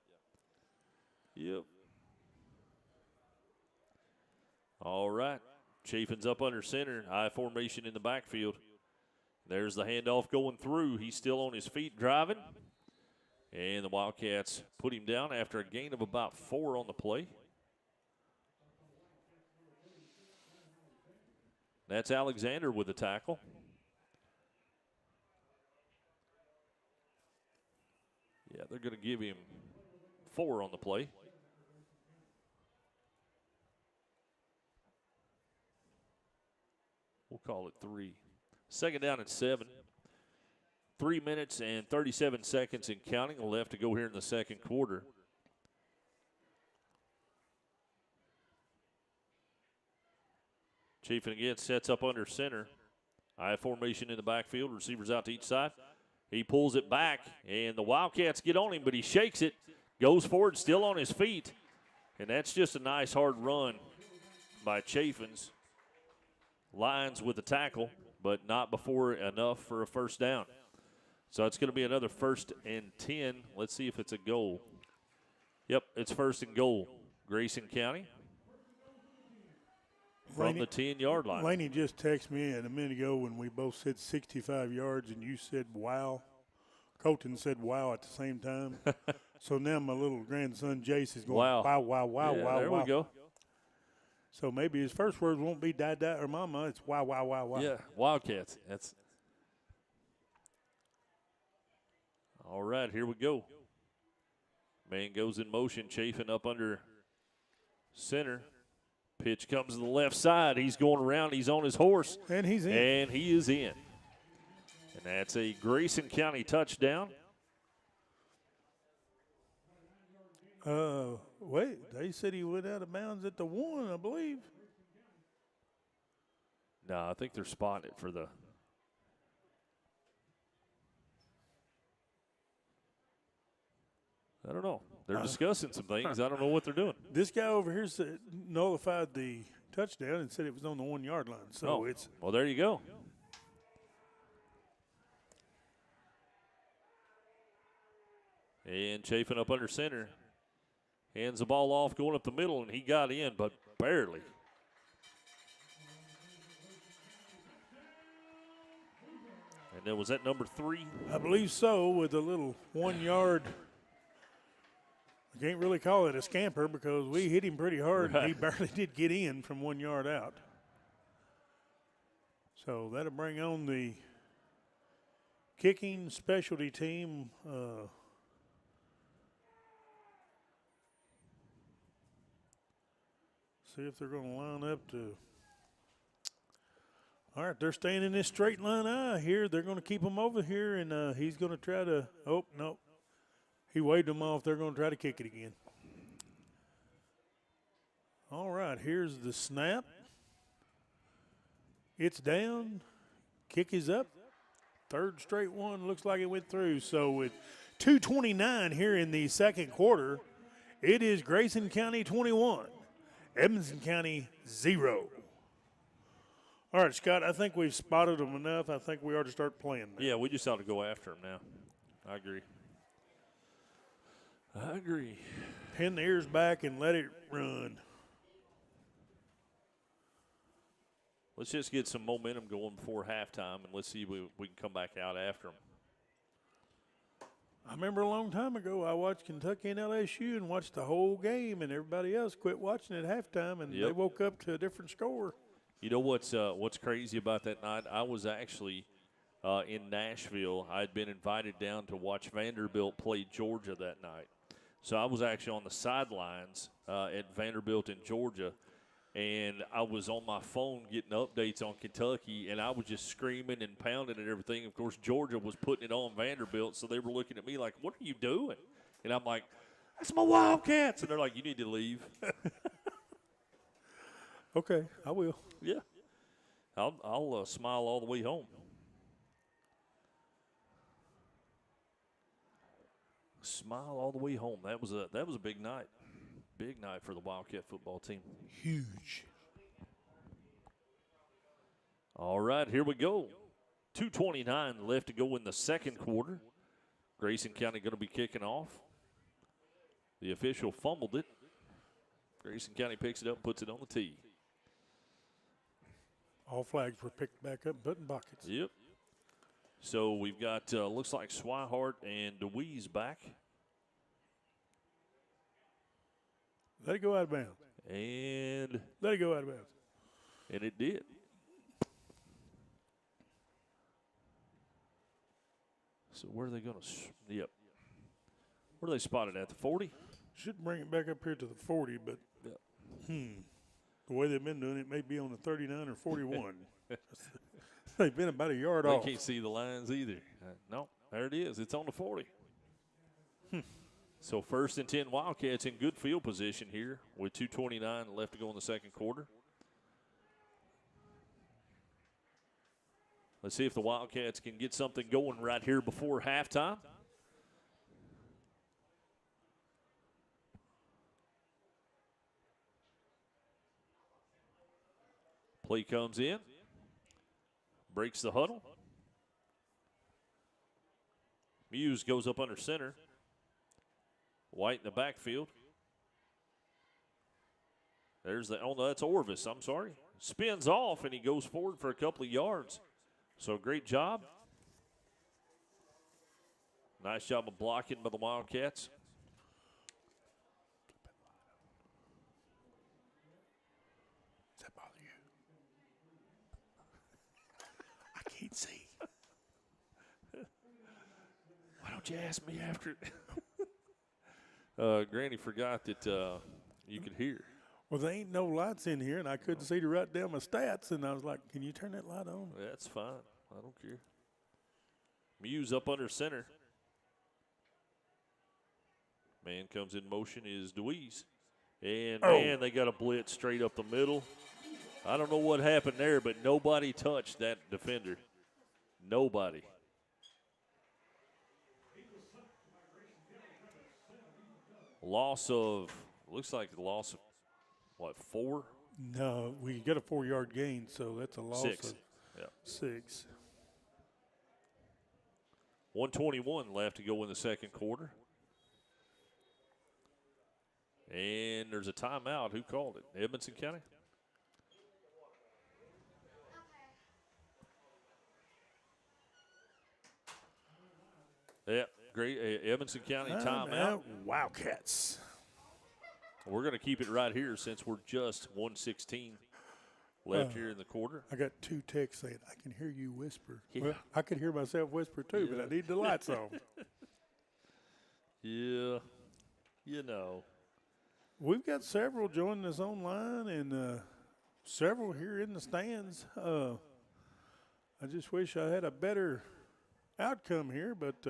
Yep. All right. Chafin's up under center. I formation in the backfield. There's the handoff going through. He's still on his feet driving. And the Wildcats put him down after a gain of about 4 on the play. That's Alexander with the tackle. Yeah, they're going to give him 4 on the play. We'll call it 3. Second down and 7. 3 minutes and 37 seconds and counting left to go here in the second quarter. Chaffin again sets up under center. I formation in the backfield. Receivers out to each side. He pulls it back, and the Wildcats get on him, but he shakes it, goes forward, still on his feet. And that's just a nice hard run by Chafins. Lines with the tackle, but not before enough for a first down. So it's going to be another 1st and 10. Let's see if it's a goal. Yep, it's 1st and goal. Grayson County from the 10-yard line. Laney just texted me a minute ago when we both said 65 yards and you said wow. Colton said wow at the same time. So now my little grandson Jace is going wow, wow, wow, wow, yeah, wow, there wow. we go. So maybe his first words won't be da-da or mama. It's wow, wow, wow, wow. Yeah, Wildcats. That's All right, here we go. Man goes in motion, chafing up under center. Pitch comes to the left side. He's going around. He's on his horse. And he's in. And he is in. And that's a Grayson County touchdown. Wait, they said he went out of bounds at the 1, I believe. No, I think they're spotting it for the. I don't know. They're discussing some things. I don't know what they're doing. This guy over here said, nullified the touchdown and said it was on the 1 yard line. So it's. Well, there you go. And chafing up under center. Hands the ball off, going up the middle, and he got in, but barely. And then was that number 3? I believe so, with a little 1 yard. I can't really call it a scamper because we hit him pretty hard. Right. And he barely did get in from 1 yard out. So that'll bring on the kicking specialty team. See if they're going to line up to. All right, they're staying in this straight line eye here. They're going to keep him over here, and he's going to try to. Oh, no. He waved them off. They're going to try to kick it again. All right, here's the snap. It's down. Kick is up. Third straight one. Looks like it went through. So with 2:29 here in the second quarter, it is Grayson County 21, Edmonson County 0. All right, Scott, I think we've spotted them enough. I think we ought to start playing now. Yeah, we just ought to go after him now. I agree. I agree. Pin the ears back and let it run. Let's just get some momentum going before halftime, and let's see if we can come back out after them. I remember a long time ago, I watched Kentucky and LSU and watched the whole game, and everybody else quit watching at halftime, and they woke up to a different score. You know what's crazy about that night? I was actually in Nashville. I had been invited down to watch Vanderbilt play Georgia that night. So I was actually on the sidelines at Vanderbilt in Georgia, and I was on my phone getting updates on Kentucky, and I was just screaming and pounding and everything. Of course, Georgia was putting it on Vanderbilt, so they were looking at me like, what are you doing? And I'm like, that's my Wildcats. And they're like, you need to leave. Okay, I will. Yeah. I'll smile all the way home. Smile all the way home. That was a big night. Big night for the Wildcat football team. Huge. All right, here we go. 2:29 left to go in the second quarter. Grayson County going to be kicking off. The official fumbled it. Grayson County picks it up, puts it on the tee. All flags were picked back up, put in buckets. Yep. So we've got, looks like Swihart and DeWeese back. Let it go out of bounds. And Let it go out of bounds. And it did. So where are they going to? Yep. Where are they spotted at? The 40? Should bring it back up here to the 40, but Yep. The way they've been doing it may be on the 39 or 41. They've been about a yard They off. can't see the lines either. No, there it is. It's on the 40. So 1st and 10 Wildcats in good field position here with 2:29 left to go in the second quarter. Let's see if the Wildcats can get something going right here before halftime. Play comes in, breaks the huddle. Muse goes up under center. White in the backfield. There's the, oh no, that's Orvis, I'm sorry. Spins off and he goes forward for a couple of yards. So great job. Nice job of blocking by the Wildcats. Does that bother you? I can't see. Why don't don't you ask me after? Granny forgot that you could hear. Well, there ain't no lights in here, and I couldn't see to write down my stats, and I was like, can you turn that light on? That's fine. I don't care. Muse up under center. Man comes in motion is Deweese. And, man, they got a blitz straight up the middle. I don't know what happened there, but nobody touched that defender. Nobody. Looks like a loss of, what, 4? No, we got a 4-yard gain, so that's a loss 6. of Yeah. 6. 1:21 left to go in the second quarter. And there's a timeout. Who called it? Edmonson County? Yeah, great. Edmonson County timeout. Wildcats. We're going to keep it right here since we're just 1:16 left here in the quarter. I got 2 texts saying, I can hear you whisper. Yeah. Well, I could hear myself whisper too, but I need the lights on. Yeah, you know. We've got several joining us online and several here in the stands. I just wish I had a better outcome here, but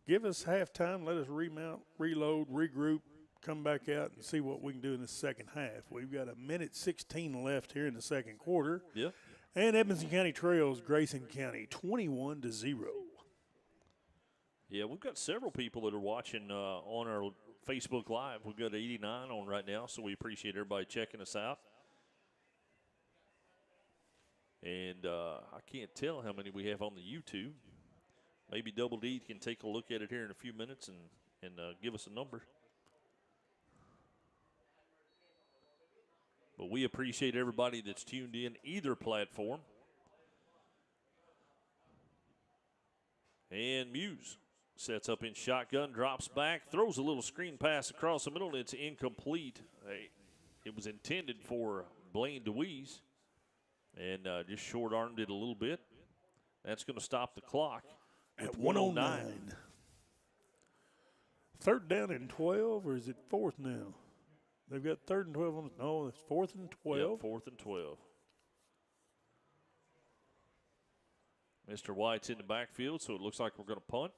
give us halftime. Let us remount, reload, regroup, come back out and see what we can do in the second half. We've got 1:16 left here in the second quarter. Yeah. And Edmonson County trails Grayson County 21-0. Yeah, we've got several people that are watching on our Facebook Live. We've got 89 on right now, so we appreciate everybody checking us out. And I can't tell how many we have on the YouTube. Maybe Double D can take a look at it here in a few minutes and give us a number. But we appreciate everybody that's tuned in either platform. And Muse sets up in shotgun, drops back, throws a little screen pass across the middle, and it's incomplete. It was intended for Blaine Deweese, and just short-armed it a little bit. That's going to stop the clock At 109. Third down and 12, or is it fourth now? They've got 3rd and 12 on. No, it's 4th and 12. Yep, 4th and 12. Mr. White's in the backfield, so it looks like we're going to punt.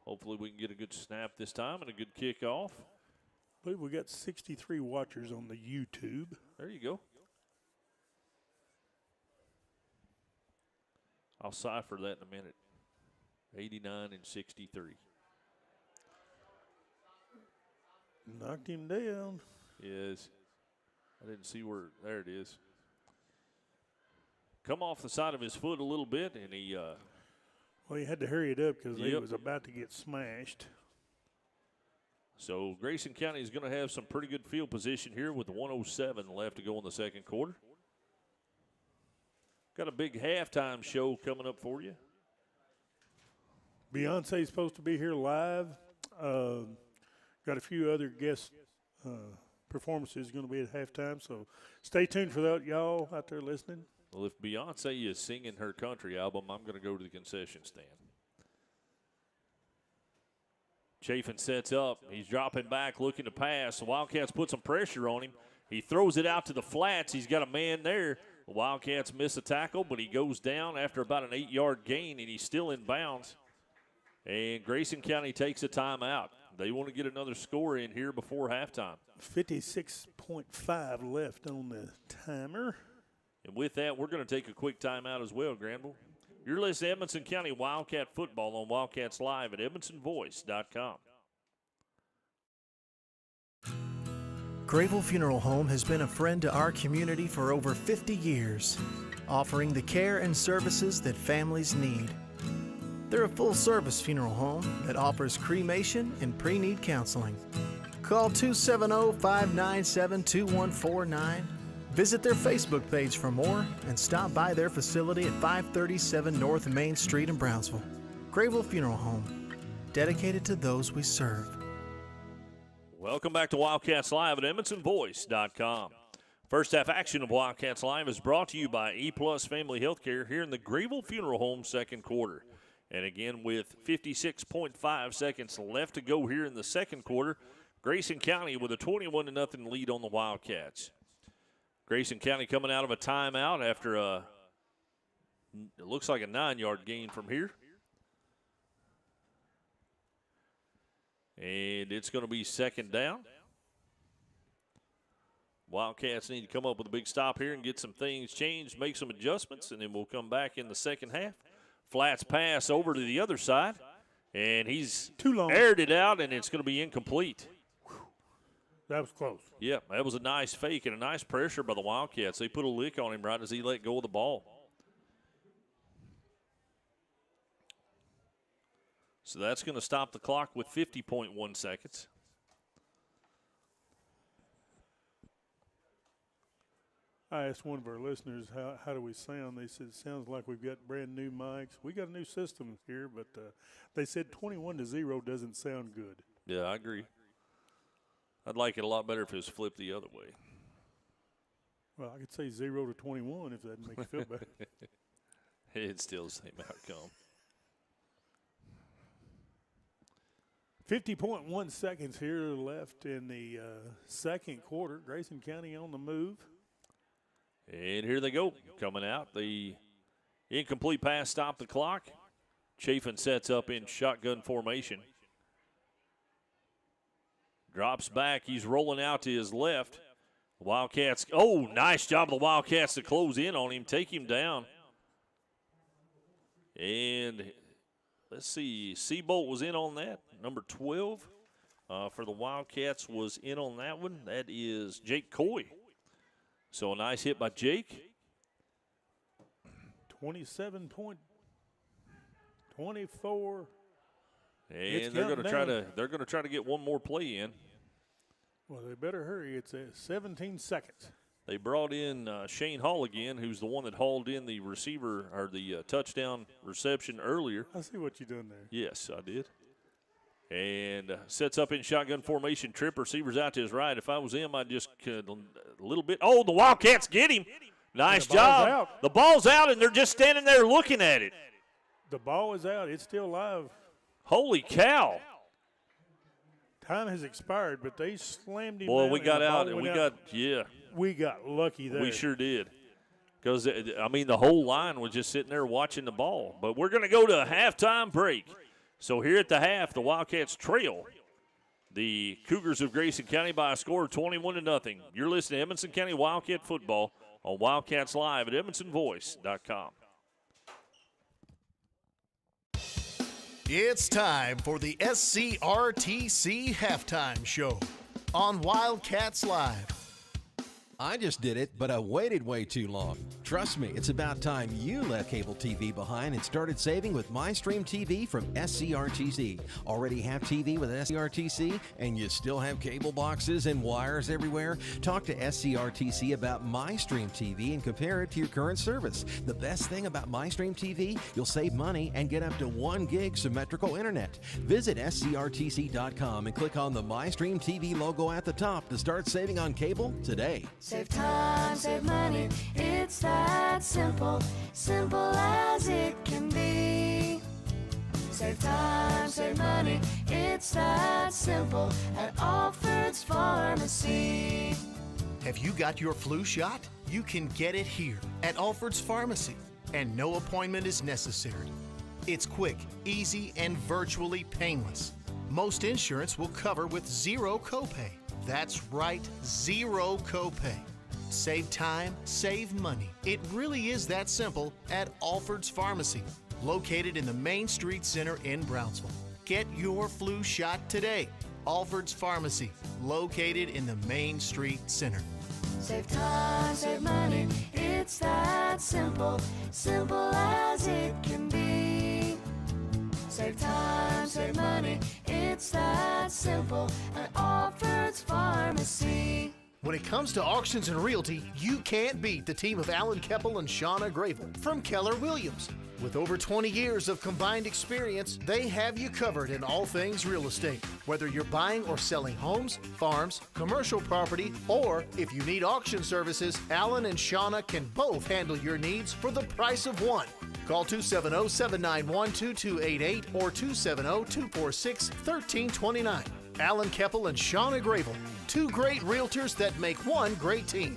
Hopefully we can get a good snap this time and a good kickoff. I believe we got 63 watchers on the YouTube. There you go. I'll cipher that in a minute. 89 and 63. Knocked him down. Yes. I didn't see where. There it is. Come off the side of his foot a little bit, and he. Well, he had to hurry it up because he Yep. was about to get smashed. So Grayson County is going to have some pretty good field position here with 1:07 left to go in the second quarter. Got a big halftime show coming up for you. Beyonce's supposed to be here live. Got a few other guest performances going to be at halftime, so stay tuned for that, y'all out there listening. Well, if Beyonce is singing her country album, I'm going to go to the concession stand. Chafin sets up. He's dropping back, looking to pass. The Wildcats put some pressure on him. He throws it out to the flats. He's got a man there. The Wildcats miss a tackle, but he goes down after about an 8-yard gain, and he's still in bounds. And Grayson County takes a timeout. They want to get another score in here before halftime. 56.5 left on the timer. And with that, we're going to take a quick timeout as well, Granville. You're listening to Edmonson County Wildcat Football on Wildcats Live at EdmonsonVoice.com. Grayville Funeral Home has been a friend to our community for over 50 years, offering the care and services that families need. They're a full-service funeral home that offers cremation and pre-need counseling. Call 270-597-2149. Visit their Facebook page for more and stop by their facility at 537 North Main Street in Brownsville. Grayville Funeral Home, dedicated to those we serve. Welcome back to Wildcats Live at EdmonsonVoice.com. First half action of Wildcats Live is brought to you by E+ Family Healthcare here in the Grayville Funeral Home second quarter. And again, with 56.5 seconds left to go here in the second quarter, Grayson County with a 21-0 lead on the Wildcats. Grayson County coming out of a timeout after it looks like a 9-yard gain from here. And it's going to be second down. Wildcats need to come up with a big stop here and get some things changed, make some adjustments, and then we'll come back in the second half. Flats pass over to the other side, and he's too long. Aired it out, and it's going to be incomplete. That was close. Yeah, that was a nice fake and a nice pressure by the Wildcats. They put a lick on him right as he let go of the ball. So that's going to stop the clock with 50.1 seconds. I asked one of our listeners, how do we sound? They said, it sounds like we've got brand new mics. We got a new system here, but they said 21-0 doesn't sound good. Yeah, I agree. I'd like it a lot better if it was flipped the other way. Well, I could say 0-21 if that makes you feel better. It's still the same outcome. 50.1 seconds here left in the second quarter. Grayson County on the move. And here they go, coming out. The incomplete pass stopped the clock. Chafin sets up in shotgun formation. Drops back. He's rolling out to his left. Wildcats. Oh, nice job of the Wildcats to close in on him, take him down. And let's see, Seabolt was in on that. Number 12 for the Wildcats was in on that one. That is Jake Coy. So a nice hit by Jake. 27.24. And they're going to try to get one more play in. Well, they better hurry. It's 17 seconds. They brought in Shane Hall again, who's the one that hauled in the receiver or the touchdown reception earlier. I see what you're doing there. Yes, I did. And sets up in shotgun formation. Trip receivers out to his right. If I was him, I'd just a little bit. Oh, the Wildcats get him. Nice job. Out. The ball's out, and they're just standing there looking at it. The ball is out. It's still live. Holy cow. Time has expired, but they slammed him. Boy, down we got out, and we got lucky there. We sure did. Because, I mean, the whole line was just sitting there watching the ball. But we're going to go to a halftime break. So here at the half, the Wildcats trail the Cougars of Grayson County by a score of 21-0. You're listening to Edmonson County Wildcat football on Wildcats Live at EdmonsonVoice.com. It's time for the SCRTC Halftime Show on Wildcats Live. I just did it, but I waited way too long. Trust me, it's about time you left cable TV behind and started saving with MyStream TV from SCRTC. Already have TV with SCRTC and you still have cable boxes and wires everywhere? Talk to SCRTC about MyStream TV and compare it to your current service. The best thing about MyStream TV, you'll save money and get up to 1 gig symmetrical internet. Visit scrtc.com and click on the MyStream TV logo at the top to start saving on cable today. Save time, save money, it's that simple, simple as it can be. Save time, save money, it's that simple at Alfred's Pharmacy. Have you got your flu shot? You can get it here at Alfred's Pharmacy, and no appointment is necessary. It's quick, easy, and virtually painless. Most insurance will cover with zero copay. That's right, zero copay. Save time, save money. It really is that simple at Alfred's Pharmacy, located in the Main Street Center in Brownsville. Get your flu shot today. Alfred's Pharmacy, located in the Main Street Center. Save time, save money, it's that simple, simple as it can be. Save time, save money, it's that simple at Alfred's Pharmacy. When it comes to auctions and realty, you can't beat the team of Alan Keppel and Shauna Gravel from Keller Williams. With over 20 years of combined experience, they have you covered in all things real estate. Whether you're buying or selling homes, farms, commercial property, or if you need auction services, Alan and Shauna can both handle your needs for the price of one. Call 270-791-2288 or 270-246-1329. Alan Keppel and Shauna Gravel, two great realtors that make one great team.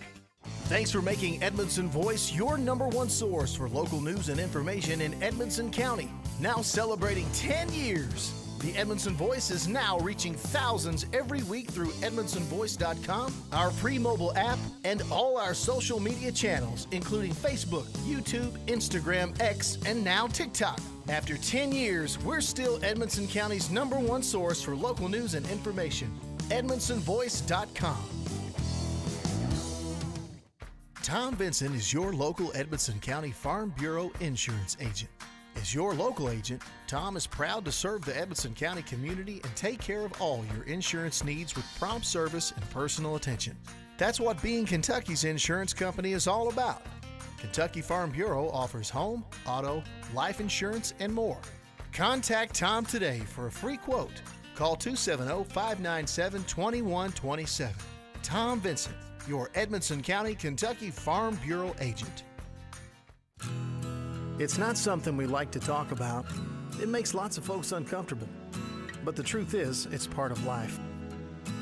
Thanks for making Edmondson Voice your #1 source for local news and information in Edmondson County. Now celebrating 10 years. The Edmondson Voice is now reaching thousands every week through EdmondsonVoice.com, our free mobile app, and all our social media channels, including Facebook, YouTube, Instagram, X, and now TikTok. After 10 years, we're still Edmondson County's #1 source for local news and information. EdmondsonVoice.com. Tom Benson is your local Edmondson County Farm Bureau insurance agent. As your local agent, Tom is proud to serve the Edmondson County community and take care of all your insurance needs with prompt service and personal attention. That's what being Kentucky's insurance company is all about. Kentucky Farm Bureau offers home, auto, life insurance, and more. Contact Tom today for a free quote. Call 270-597-2127. Tom Vincent, your Edmondson County, Kentucky Farm Bureau agent. It's not something we like to talk about. It makes lots of folks uncomfortable. But the truth is, it's part of life.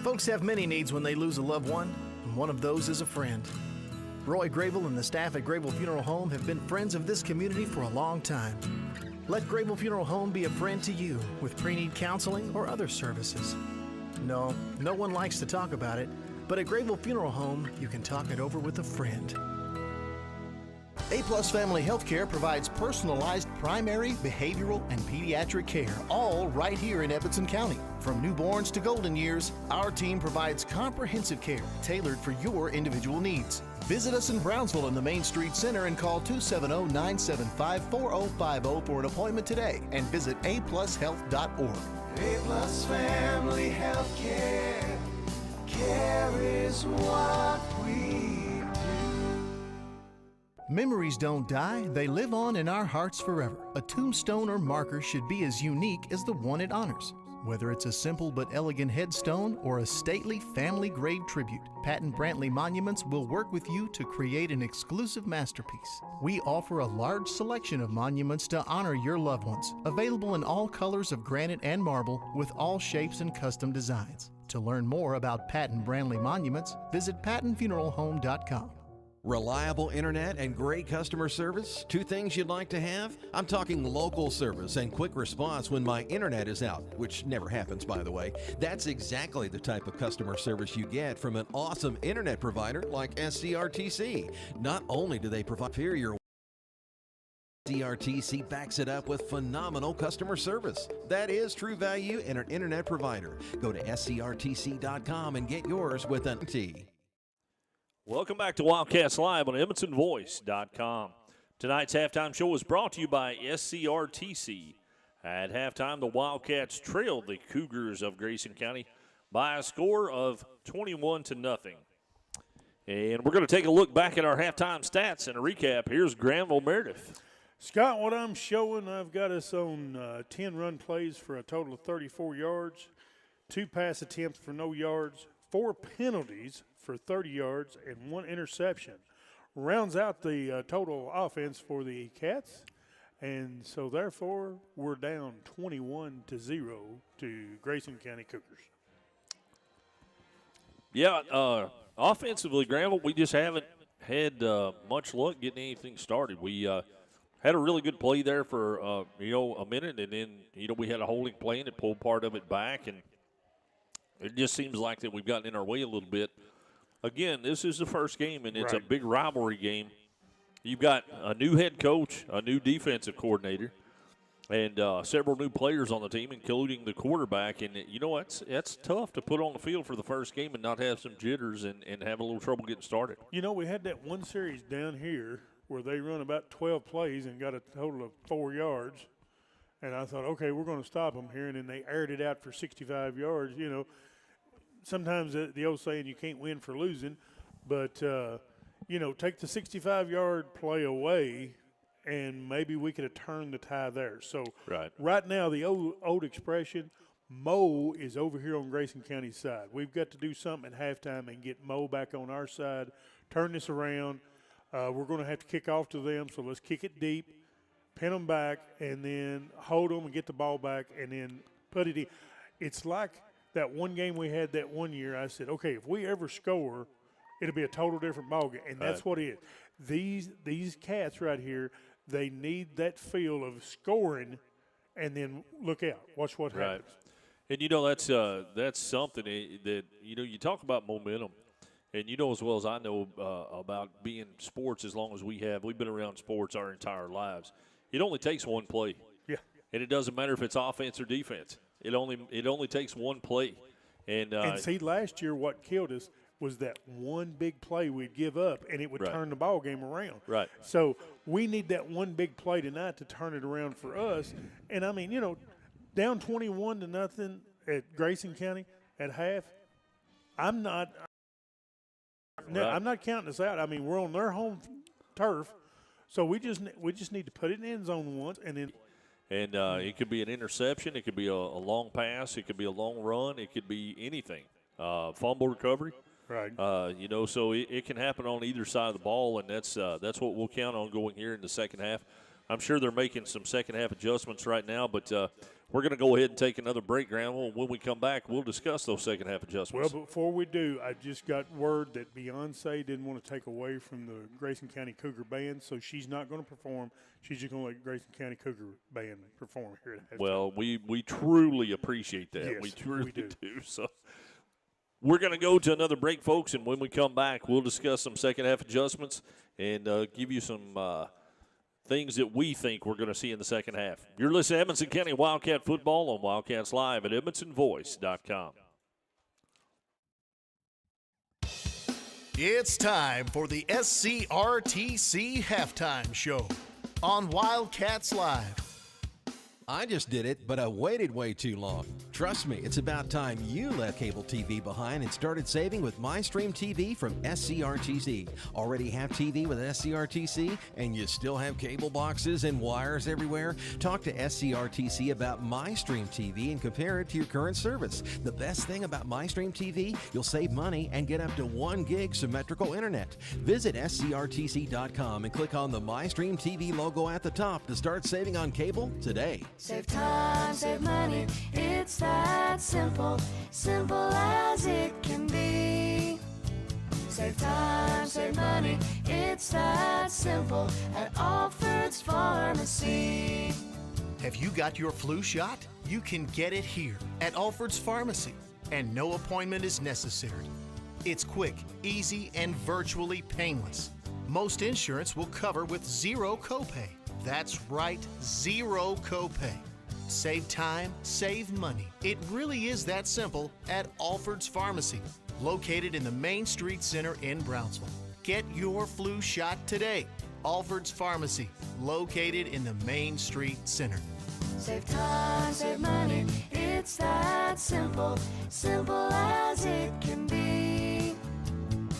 Folks have many needs when they lose a loved one, and one of those is a friend. Roy Gravel and the staff at Gravel Funeral Home have been friends of this community for a long time. Let Gravel Funeral Home be a friend to you with pre-need counseling or other services. No one likes to talk about it, but at Gravel Funeral Home, you can talk it over with a friend. A-Plus Family Healthcare provides personalized primary, behavioral, and pediatric care, all right here in Edmondson County. From newborns to golden years, our team provides comprehensive care tailored for your individual needs. Visit us in Brownsville in the Main Street Center and call 270-975-4050 for an appointment today, and visit aplushealth.org. A-Plus Family Healthcare. Care is what we do. Memories don't die, they live on in our hearts forever. A tombstone or marker should be as unique as the one it honors. Whether it's a simple but elegant headstone or a stately family grave tribute, Patton Brantley Monuments will work with you to create an exclusive masterpiece. We offer a large selection of monuments to honor your loved ones, available in all colors of granite and marble with all shapes and custom designs. To learn more about Patton Brantley Monuments, visit pattonfuneralhome.com. Reliable internet and great customer service, two things you'd like to have? I'm talking local service and quick response when my internet is out, which never happens, by the way. That's exactly the type of customer service you get from an awesome internet provider like SCRTC. Not only do they provide superior, SCRTC backs it up with phenomenal customer service. That is true value in an internet provider. Go to scrtc.com and get yours with an T. Welcome back to Wildcats Live on EdmondsonVoice.com. Tonight's halftime show is brought to you by SCRTC. At halftime, the Wildcats trailed the Cougars of Grayson County by a score of 21-0. And we're going to take a look back at our halftime stats and a recap. Here's Granville Meredith. Scott, what I'm showing, I've got us on 10 run plays for a total of 34 yards, 2 pass attempts for no yards, 4 penalties for 30 yards, and 1 interception. Rounds out the total offense for the Cats, and so therefore we're down 21-0 to Grayson County Cougars. Yeah, offensively, Granville, we just haven't had much luck getting anything started. We had a really good play there for a minute, and then we had a holding play and it pulled part of it back, and it just seems like that we've gotten in our way a little bit. Again, this is the first game, and it's a big rivalry game. You've got a new head coach, a new defensive coordinator, and several new players on the team, including the quarterback. And, that's tough to put on the field for the first game and not have some jitters and have a little trouble getting started. We had that one series down here where they run about 12 plays and got a total of 4 yards. And I thought, okay, we're going to stop them here. And then they aired it out for 65 yards, Sometimes the old saying, you can't win for losing, but, take the 65-yard play away, and maybe we could have turned the tie there. So right now, the old expression, Mo is over here on Grayson County's side. We've got to do something at halftime and get Mo back on our side, turn this around. We're going to have to kick off to them, so let's kick it deep. pin them back, and then hold them and get the ball back, and then put it in. It's like that one game we had that one year. I said, okay, if we ever score, it'll be a total different ball game, and that's what it is. These cats right here, they need that feel of scoring, and then look out, watch what happens. And that's something that you talk about momentum, and as well as I know about being sports as long as we've been around sports our entire lives. It only takes one play. Yeah. And it doesn't matter if it's offense or defense. It only takes one play. And see, last year what killed us was that one big play we'd give up, and it would turn the ball game around. Right. So we need that one big play tonight to turn it around for us. And, I mean, down 21-0 at Grayson County at half, I'm not counting us out. I mean, we're on their home turf, so we just need to put it in the end zone once, and then. And it could be an interception. It could be a long pass. It could be a long run. It could be anything. Fumble recovery. Right. So it can happen on either side of the ball, and that's what we'll count on going here in the second half. I'm sure they're making some second half adjustments right now, but we're going to go ahead and take another break, Granville. When we come back, we'll discuss those second half adjustments. Well, before we do, I just got word that Beyonce didn't want to take away from the Grayson County Cougar Band, so she's not going to perform. She's just going to let Grayson County Cougar Band perform here at halftime. Well, we truly appreciate that. Yes, we truly do. So we're going to go to another break, folks, and when we come back, we'll discuss some second half adjustments and give you some things that we think we're going to see in the second half. You're listening to Edmonson County Wildcat Football on Wildcats Live at EdmonsonVoice.com. It's time for the SCRTC Halftime Show on Wildcats Live. I just did it, but I waited way too long. Trust me, it's about time you left cable TV behind and started saving with MyStream TV from SCRTC. Already have TV with SCRTC and you still have cable boxes and wires everywhere? Talk to SCRTC about MyStream TV and compare it to your current service. The best thing about MyStream TV, you'll save money and get up to 1 gig symmetrical internet. Visit scrtc.com and click on the MyStream TV logo at the top to start saving on cable today. Save time, save money, it's that simple, simple as it can be. Save time, save money, it's that simple at Alfred's Pharmacy. Have you got your flu shot? You can get it here at Alfred's Pharmacy, and no appointment is necessary. It's quick, easy, and virtually painless. Most insurance will cover with zero copay. That's right, zero copay. Save time, save money. It really is that simple at Alfred's Pharmacy, located in the Main Street Center in Brownsville. Get your flu shot today. Alfred's Pharmacy, located in the Main Street Center. Save time, save money, it's that simple, simple as it can be.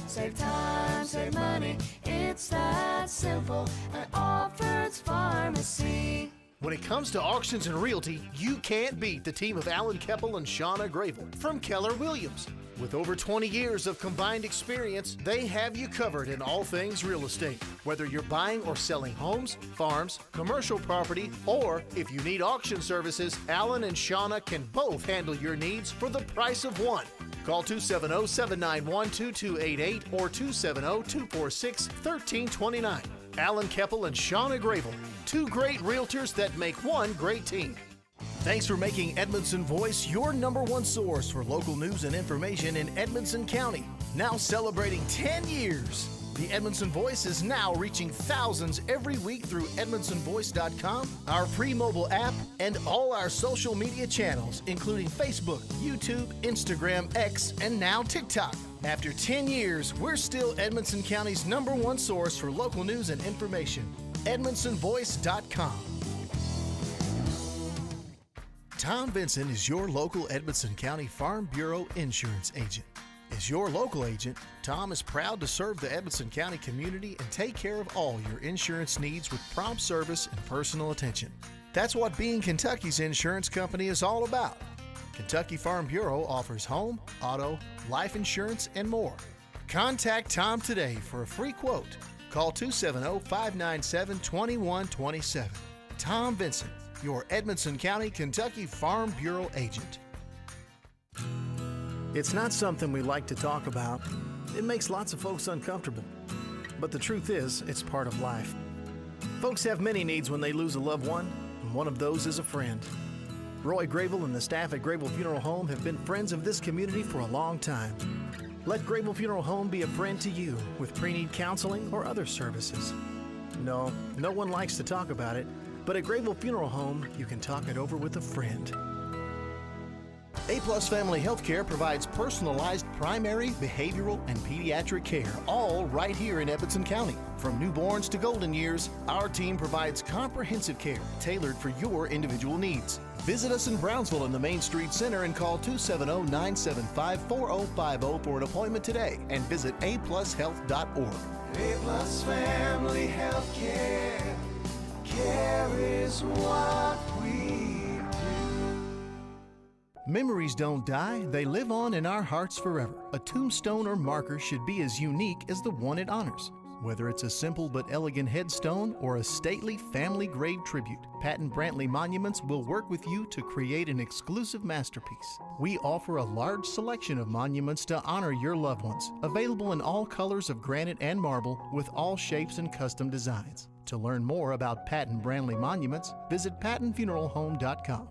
Save time, save money, it's that simple at Alfred's Pharmacy. When it comes to auctions and realty, you can't beat the team of Alan Keppel and Shauna Gravel from Keller Williams. With over 20 years of combined experience, they have you covered in all things real estate. Whether you're buying or selling homes, farms, commercial property, or if you need auction services, Alan and Shauna can both handle your needs for the price of one. Call 270-791-2288 or 270-246-1329. Alan Keppel and Shauna Gravel, two great realtors that make one great team. Thanks for making Edmondson Voice your #1 source for local news and information in Edmonson County. Now celebrating 10 years. The Edmondson Voice is now reaching thousands every week through EdmondsonVoice.com, our free mobile app, and all our social media channels, including Facebook, YouTube, Instagram, X, and now TikTok. After 10 years, we're still Edmonson County's #1 source for local news and information. EdmondsonVoice.com. Tom Vinson is your local Edmonson County Farm Bureau insurance agent. As your local agent, Tom is proud to serve the Edmonson County community and take care of all your insurance needs with prompt service and personal attention. That's what being Kentucky's insurance company is all about. Kentucky Farm Bureau offers home, auto, life insurance, and more. Contact Tom today for a free quote. Call 270-597-2127. Tom Vincent, your Edmonson County, Kentucky Farm Bureau agent. It's not something we like to talk about. It makes lots of folks uncomfortable. But the truth is, it's part of life. Folks have many needs when they lose a loved one, and one of those is a friend. Roy Grable and the staff at Grable Funeral Home have been friends of this community for a long time. Let Grable Funeral Home be a friend to you with pre-need counseling or other services. No one likes to talk about it, but at Grable Funeral Home, you can talk it over with a friend. A-Plus Family Healthcare provides personalized primary, behavioral, and pediatric care, all right here in Edmonson County. From newborns to golden years, our team provides comprehensive care tailored for your individual needs. Visit us in Brownsville in the Main Street Center and call 270-975-4050 for an appointment today, and visit aplushealth.org. A-Plus Family Healthcare. Care is what we Memories don't die, they live on in our hearts forever. A tombstone or marker should be as unique as the one it honors. Whether it's a simple but elegant headstone or a stately family grave tribute, Patton Brantley Monuments will work with you to create an exclusive masterpiece. We offer a large selection of monuments to honor your loved ones, available in all colors of granite and marble with all shapes and custom designs. To learn more about Patton Brantley Monuments, visit pattonfuneralhome.com.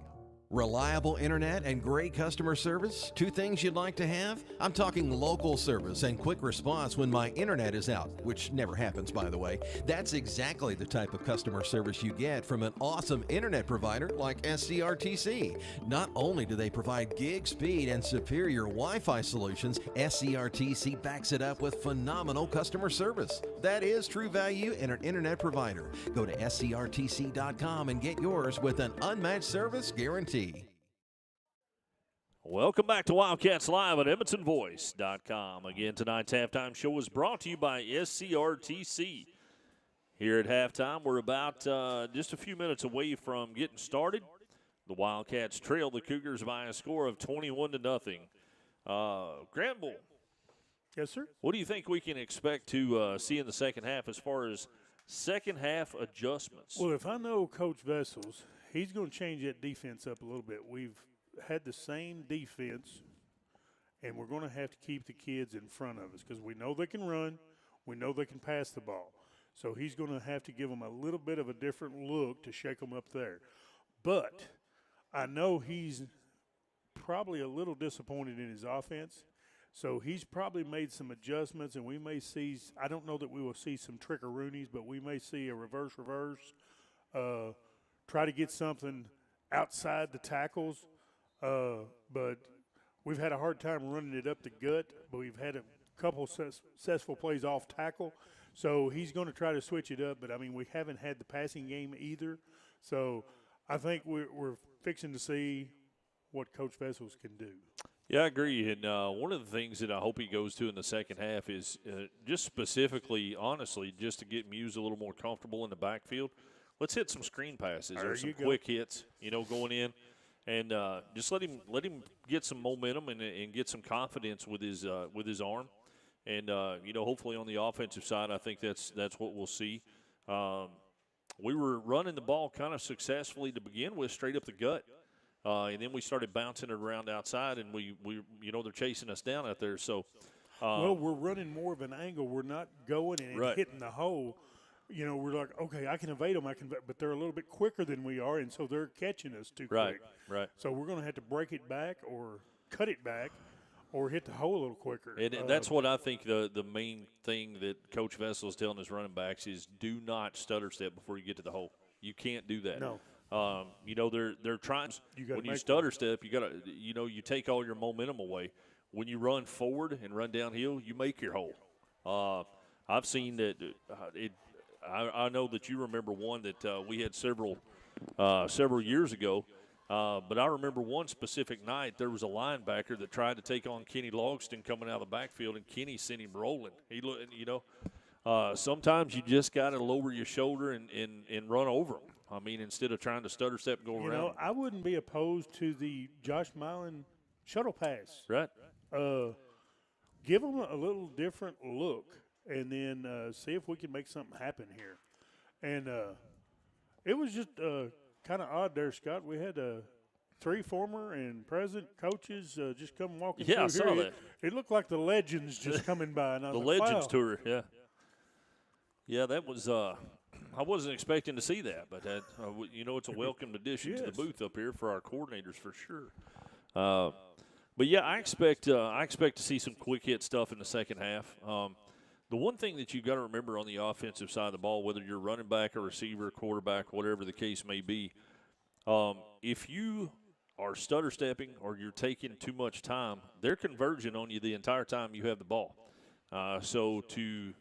Reliable internet and great customer service? Two things you'd like to have? I'm talking local service and quick response when my internet is out, which never happens, by the way. That's exactly the type of customer service you get from an awesome internet provider like SCRTC. Not only do they provide gig speed and superior Wi-Fi solutions, SCRTC backs it up with phenomenal customer service. That is true value in an internet provider. Go to scrtc.com and get yours with an unmatched service guarantee. Welcome back to Wildcats Live at EdmontonVoice.com. Again, tonight's halftime show is brought to you by SCRTC. Here at halftime, we're about just a few minutes away from getting started. The Wildcats trail the Cougars by a score of 21-0. Granville. Yes, sir. What do you think we can expect to see in the second half as far as second half adjustments? Well, if I know Coach Vessels, he's going to change that defense up a little bit. We've had the same defense, and we're going to have to keep the kids in front of us because we know they can run, we know they can pass the ball. So he's going to have to give them a little bit of a different look to shake them up there. But I know he's probably a little disappointed in his offense. So he's probably made some adjustments, and we may see – I don't know that we will see some trick-a-roonies, but we may see a reverse, try to get something outside the tackles. But we've had a hard time running it up the gut, but we've had a couple successful plays off tackle. So he's going to try to switch it up, but, I mean, we haven't had the passing game either. So I think we're fixing to see what Coach Vessels can do. Yeah, I agree. And one of the things that I hope he goes to in the second half is just specifically, honestly, just to get Muse a little more comfortable in the backfield. Let's hit some screen passes or some quick hits, going in. And just let him get some momentum and get some confidence with his arm, and hopefully on the offensive side, I think that's what we'll see. We were running the ball kind of successfully to begin with, straight up the gut, and then we started bouncing it around outside, and we they're chasing us down out there. So, well, we're running more of an angle. We're not going and hitting the hole. We're like, okay, I can evade them, but they're a little bit quicker than we are, and so they're catching us too quick. Right. So we're going to have to break it back or cut it back or hit the hole a little quicker. And that's what I think the main thing that Coach Vessel is telling his running backs is do not stutter step before you get to the hole. You can't do that. No. They're trying. When you stutter step, you got to, you take all your momentum away. When you run forward and run downhill, you make your hole. I've seen that I know that you remember one that we had several years ago, but I remember one specific night there was a linebacker that tried to take on Kenny Logston coming out of the backfield, and Kenny sent him rolling. Sometimes you just got to lower your shoulder and run over him. I mean, instead of trying to stutter step and go around. I wouldn't be opposed to the Josh Milan shuttle pass. Right. Give them a little different look. And then see if we can make something happen here. And It was just kind of odd there, Scott. We had 3 former and present coaches just come walking through I saw here. that. It looked like the legends just coming by. And I The was like, Legends wow. Tour, yeah. Yeah, that was I wasn't expecting to see that, but that, it's a welcomed addition to the Yes. booth up here for our coordinators for sure. But yeah, I expect to see some quick hit stuff in the second half. The one thing that you got to remember on the offensive side of the ball, whether you're running back or receiver, quarterback, whatever the case may be, if you are stutter stepping or you're taking too much time, they're converging on you the entire time you have the ball. So to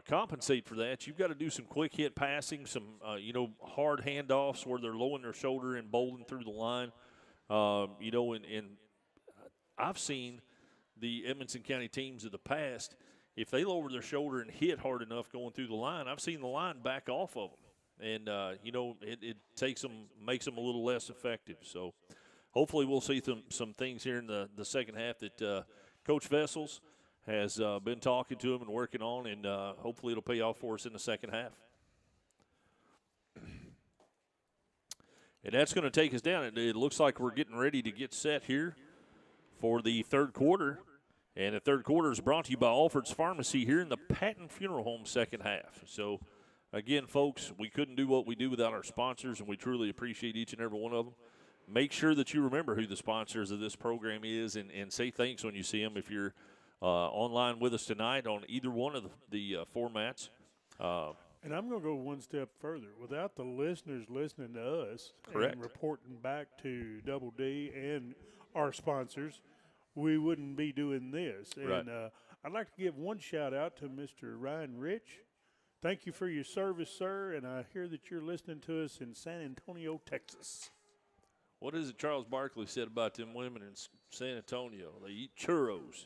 compensate for that, you've got to do some quick hit passing, some hard handoffs where they're lowering their shoulder and bowling through the line. And I've seen the Edmonson County teams of the past, if they lower their shoulder and hit hard enough going through the line, I've seen the line back off of them. And, it takes them, makes them a little less effective. So hopefully we'll see some things here in the second half that Coach Vessels has been talking to him and working on, and hopefully it'll pay off for us in the second half. And that's going to take us down. It looks like we're getting ready to get set here for the third quarter. And the third quarter is brought to you by Alfred's Pharmacy here in the Patton Funeral Home second half. So, again, folks, we couldn't do what we do without our sponsors, and we truly appreciate each and every one of them. Make sure that you remember who the sponsors of this program is and say thanks when you see them. If you're online with us tonight on either one of the formats. And I'm going to go one step further. Without the listeners listening to us Correct. and reporting back to Double D and our sponsors, we wouldn't be doing this. Right. And I'd like to give one shout-out to Mr. Ryan Rich. Thank you for your service, sir, and I hear that you're listening to us in San Antonio, Texas. What is it Charles Barkley said about them women in San Antonio? They eat churros.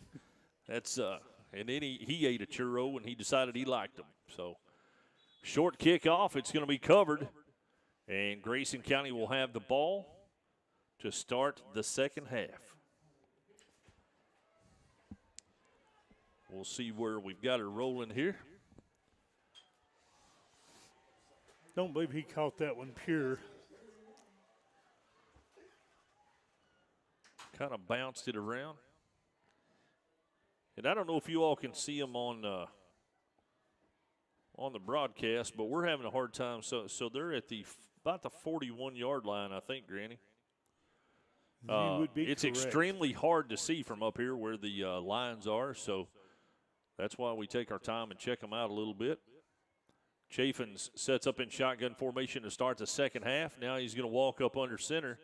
That's and then he ate a churro and he decided he liked them. So short kickoff, it's going to be covered, and Grayson County will have the ball to start the second half. We'll see where we've got her rolling here. Don't believe he caught that one pure. Kind of bounced it around. And I don't know if you all can see them on the broadcast, but we're having a hard time. So they're at about the 41-yard line, I think, Granny. You would be it's correct. extremely hard to see from up here where the lines are, so that's why we take our time and check them out a little bit. Chaffins sets up in shotgun formation to start the second half. Now he's going to walk up under center.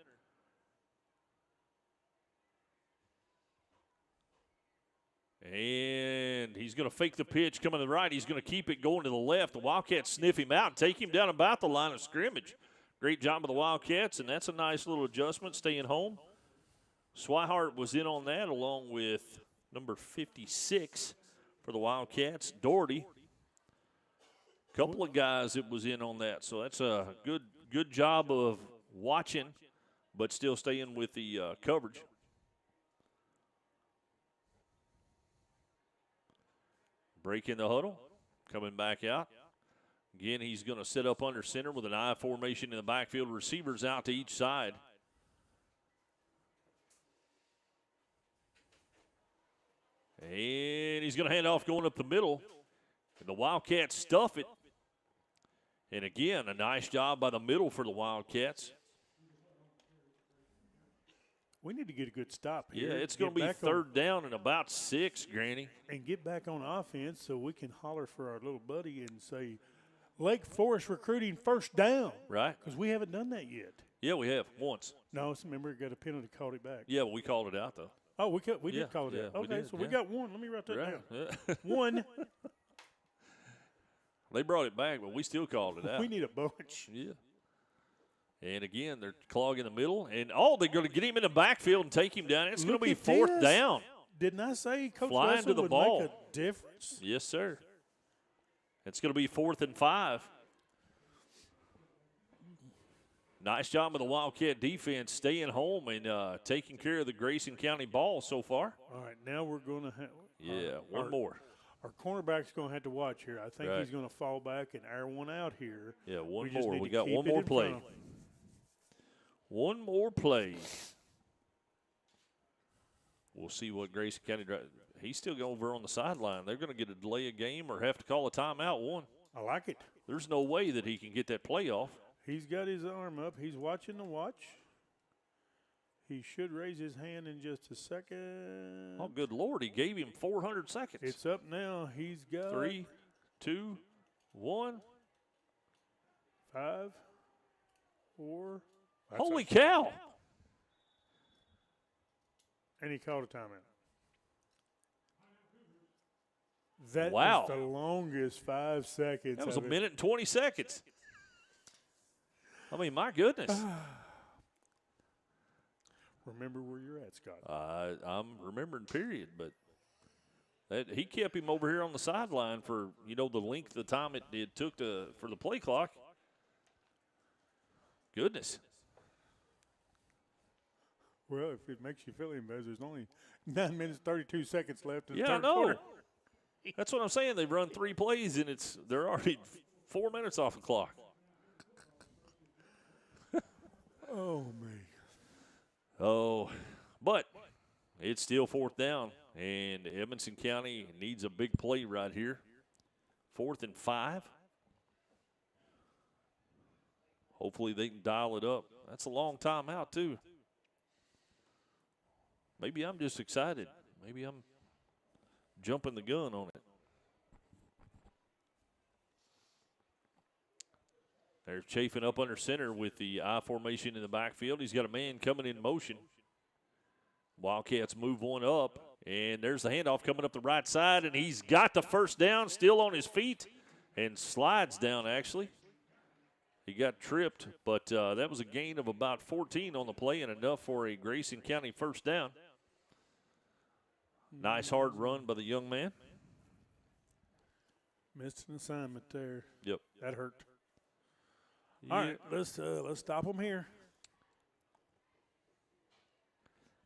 And he's going to fake the pitch coming to the right. He's going to keep it going to the left. The Wildcats sniff him out and take him down about the line of scrimmage. Great job of the Wildcats, and that's a nice little adjustment, staying home. Swihart was in on that along with number 56 for the Wildcats, Doherty. Couple of guys that was in on that, so that's a good job of watching, but still staying with the coverage. Breaking the huddle, coming back out. Again, he's going to set up under center with an I formation in the backfield. Receivers out to each side. And he's going to hand off going up the middle. And the Wildcats stuff it. And again, a nice job by the middle for the Wildcats. We need to get a good stop here. Yeah, it's going to be third down and about 6, Granny. And get back on offense so we can holler for our little buddy and say, Lake Forest recruiting first down. Right. Because we haven't done that yet. Yeah, we have once. No, remember, got a penalty, called it back. Yeah, but we called it out, though. Oh, we did call it yeah, out. we Okay, did, so we yeah. got one. Let me write that Right. down. Yeah. One. They brought it back, but we still called it out. We need a bunch. Yeah. And again, they're clogging the middle. And, they're going to get him in the backfield and take him down. It's going to be fourth down. Didn't I say Coach Flying Russell to the would ball. make a difference? Yes, sir. It's going to be 4th and 5. Nice job of the Wildcat defense staying home and taking care of the Grayson County ball so far. All right, now we're going to have Yeah, one more. Our cornerback's going to have to watch here. I think Right. he's going to fall back and air one out here. Yeah, one just more. need We to got keep one it more in play. front of him. One more play. We'll see what Grayson County – he's still over on the sideline. They're going to get a delay of game or have to call a timeout one. I like it. There's no way that he can get that play off. He's got his arm up. He's watching the watch. He should raise his hand in just a second. Oh, good Lord. He gave him 400 seconds. It's up now. He's got 3, 2, 1. 5, 4. Holy cow. And he called a timeout. That Wow. is the longest 5 seconds. That was a of it. minute and 20 seconds. I mean, my goodness. Remember where you're at, Scott. I'm remembering, period. But he kept him over here on the sideline for, the length of the time it took for the play clock. Goodness. Well, if it makes you feel any better, there's only 9 minutes, 32 seconds left in the Yeah, I third know. quarter. That's what I'm saying. They've run 3 plays, and they're already 4 minutes off the clock. Oh, man. Oh, but it's still 4th down, and Edmonson County needs a big play right here. 4th and 5. Hopefully they can dial it up. That's a long time out, too. Maybe I'm just excited. Maybe I'm jumping the gun on it. There's Chafin up under center with the I formation in the backfield. He's got a man coming in motion. Wildcats move one up, and there's the handoff coming up the right side, and he's got the first down, still on his feet, and slides down, actually. He got tripped, but that was a gain of about 14 on the play and enough for a Grayson County first down. Nice hard run by the young man. Missed an assignment there. Yep. That hurt. All right, let's stop them here.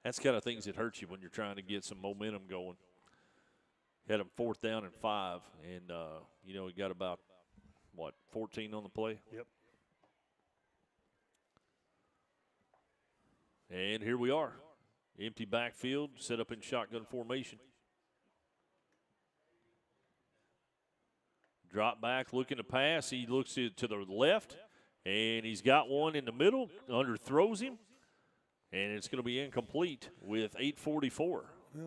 That's kind of things that hurt you when you're trying to get some momentum going. Had him 4th down and 5, and, he got about, 14 on the play? Yep. And here we are. Empty backfield, set up in shotgun formation. Drop back, looking to pass. He looks to the left, and he's got one in the middle. Underthrows him, and it's going to be incomplete with 8:44. Well,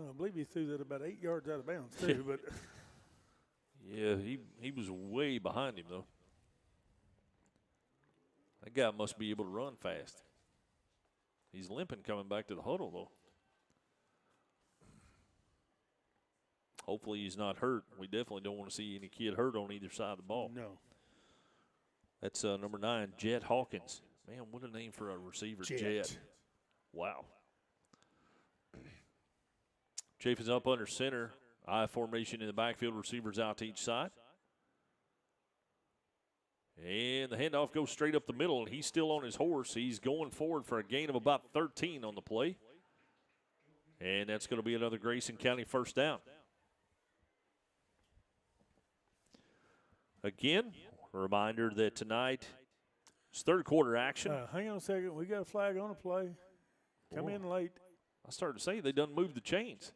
I believe he threw that about 8 yards out of bounds, too. But Yeah, he was way behind him, though. That guy must be able to run fast. He's limping coming back to the huddle, though. Hopefully he's not hurt. We definitely don't want to see any kid hurt on either side of the ball. no. That's number 9, Jet Hawkins. Man, what a name for a receiver, Jet. Wow. Chafin's up under center. I formation in the backfield. Receivers out to each side. And the handoff goes straight up the middle, and he's still on his horse. He's going forward for a gain of about 13 on the play. And that's going to be another Grayson County first down. Again, a reminder that tonight is third quarter action. Hang on a second. We got a flag on the play. Come in late. I started to say they done moved the chains.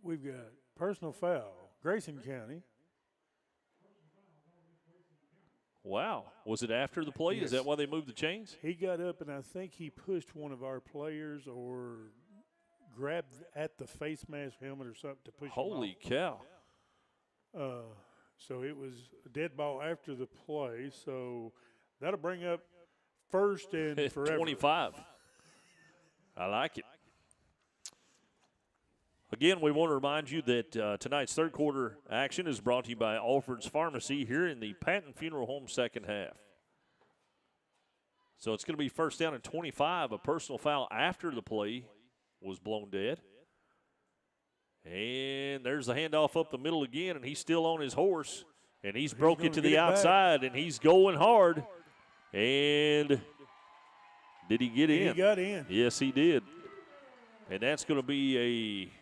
We've got personal foul. Grayson County. Wow. Was it after the play? Yes. Is that why they moved the chains? He got up, and I think he pushed one of our players or grabbed at the face mask helmet or something to push Holy him cow. off. So it was a dead ball after the play. So that'll bring up first and forever. 25. I like it. Again, we want to remind you that tonight's third quarter action is brought to you by Alfred's Pharmacy here in the Patton Funeral Home second half. So it's going to be first down and 25. A personal foul after the play was blown dead. And there's the handoff up the middle again, and he's still on his horse. And he's broke it to the outside, and he's going hard. And did he get in? He got in. Yes, he did. And that's going to be a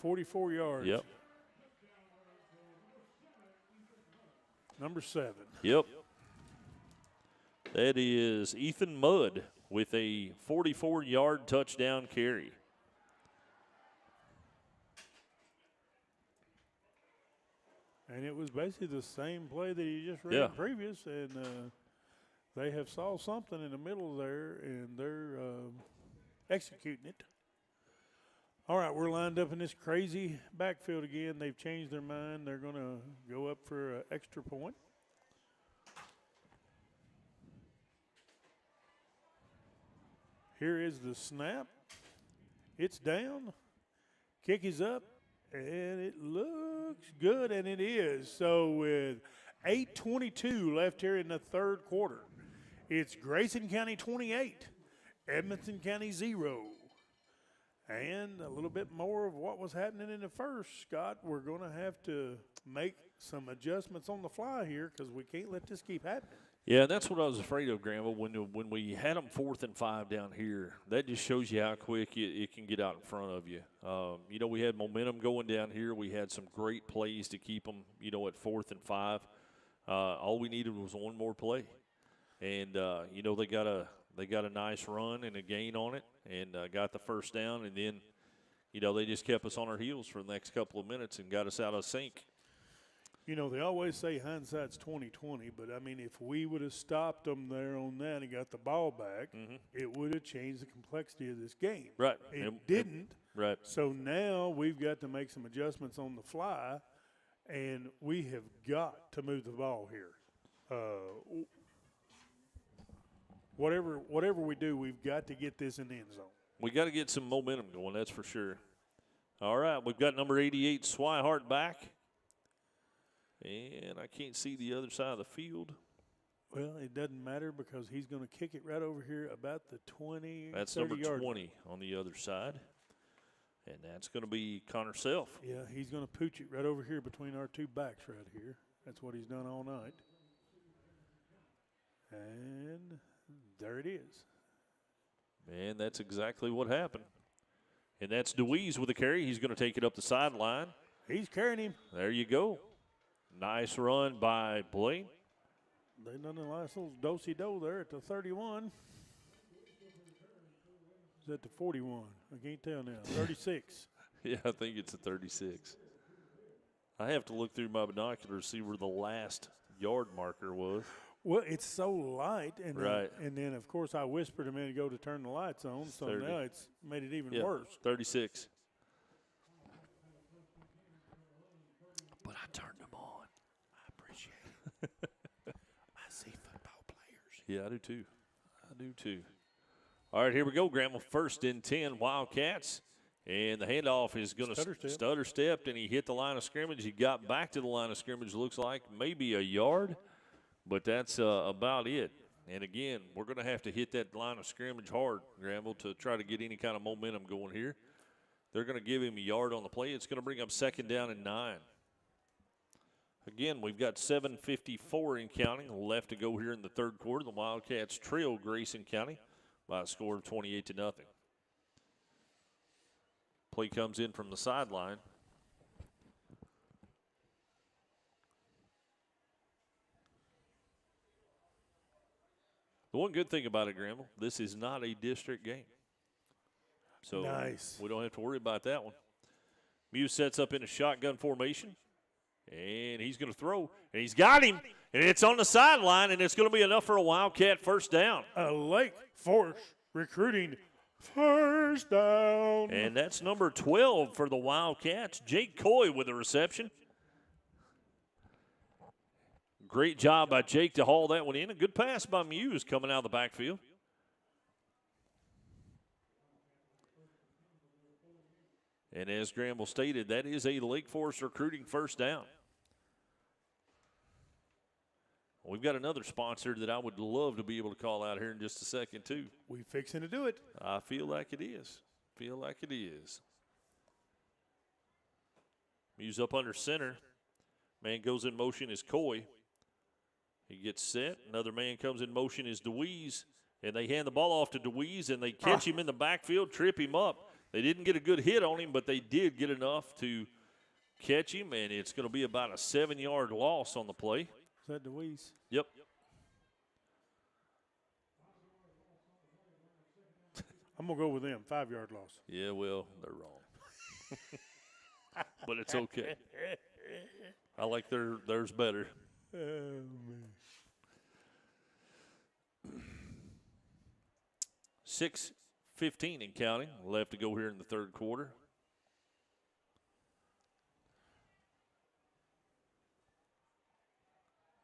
44 yards. Yep. Number 7. Yep. That is Ethan Mudd with a 44-yard touchdown carry. And it was basically the same play that he just ran previous, and they have saw something in the middle there, and they're executing it. All right, we're lined up in this crazy backfield again. They've changed their mind. They're going to go up for an extra point. Here is the snap. It's down. Kick is up, and it looks good, and it is. So with 8:22 left here in the third quarter, it's Grayson County 28, Edmonson County 0. And a little bit more of what was happening in the first, Scott. We're going to have to make some adjustments on the fly here because we can't let this keep happening. Yeah, that's what I was afraid of, Granville. When we had them 4th and 5 down here, that just shows you how quick it can get out in front of you. We had momentum going down here. We had some great plays to keep them, at 4th and 5. All we needed was one more play. And, they got a nice run and a gain on it and got the first down. And then, they just kept us on our heels for the next couple of minutes and got us out of sync. They always say hindsight's 20/20, but, I mean, if we would have stopped them there on that and got the ball back, it would have changed the complexity of this game. Right. It didn't. Right. So now we've got to make some adjustments on the fly, and we have got to move the ball here. Whatever we do, we've got to get this in the end zone. We got to get some momentum going, that's for sure. All right, we've got number 88, Swihart, back. And I can't see the other side of the field. Well, it doesn't matter because he's going to kick it right over here about the 20, that's 30 number yard 20 on the other side. And that's going to be Connor Self. Yeah, he's going to pooch it right over here between our two backs right here. That's what he's done all night. And there it is. And that's exactly what happened. And that's DeWeese with the carry. He's going to take it up the sideline. He's carrying him. There you go. Nice run by Blaine. They done a nice little do-si-do there at the 31. Is that the 41? I can't tell now. 36. Yeah, I think it's a 36. I have to look through my binoculars to see where the last yard marker was. Well, it's so light, and right. Then of course I whispered a minute ago to turn the lights on, so 30. now it's made it even worse. 36. But I turned them on. I appreciate it. I see football players. Yeah, I do too. All right, here we go, Grandma. 1st and 10, Wildcats. And the handoff is going to stutter stepped, and he hit the line of scrimmage. He got back to the line of scrimmage, looks like maybe a yard. But that's about it. And, again, we're going to have to hit that line of scrimmage hard, Granville, to try to get any kind of momentum going here. They're going to give him a yard on the play. It's going to bring up 2nd down and 9. Again, we've got 7:54 in counting left to go here in the third quarter. The Wildcats trail Grayson County by a score of 28-0. Play comes in from the sideline. The one good thing about it, Granville, this is not a district game. So nice. We don't have to worry about that one. Muse sets up in a shotgun formation, and he's going to throw, and he's got him, and it's on the sideline, and it's going to be enough for a Wildcat 1st down. A Lake Forest recruiting 1st down. And that's number 12 for the Wildcats, Jake Coy with the reception. Great job by Jake to haul that one in. A good pass by Muse coming out of the backfield. And as Granville stated, that is a Lake Forest recruiting 1st down. We've got another sponsor that I would love to be able to call out here in just a second, too. We fixing to do it. I feel like it is. Muse up under center. Man goes in motion is Coy. He gets set. Another man comes in motion is DeWeese. And they hand the ball off to DeWeese, and they catch him in the backfield, trip him up. They didn't get a good hit on him, but they did get enough to catch him, and it's going to be about a 7-yard loss on the play. Is that DeWeese? Yep. I'm going to go with them, 5-yard loss. Yeah, well, they're wrong. But it's okay. I like theirs better. Oh, man. 6:15 and counting left to go here in the third quarter.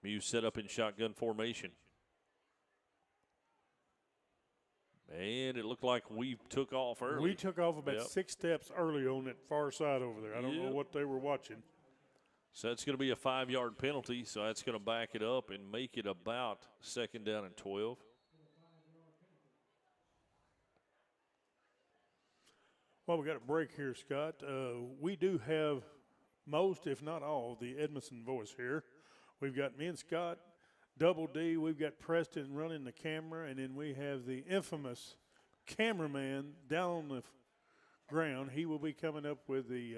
Muse set up in shotgun formation. And it looked like we took off early. We took off about 6 steps early on that far side over there. I don't know what they were watching. So that's going to be a 5-yard penalty, so that's going to back it up and make it about 2nd down and 12. Well, we got a break here, Scott. We do have most, if not all, the Edmondson voice here. We've got me and Scott, Double D. We've got Preston running the camera, and then we have the infamous cameraman down on the ground. He will be coming up with the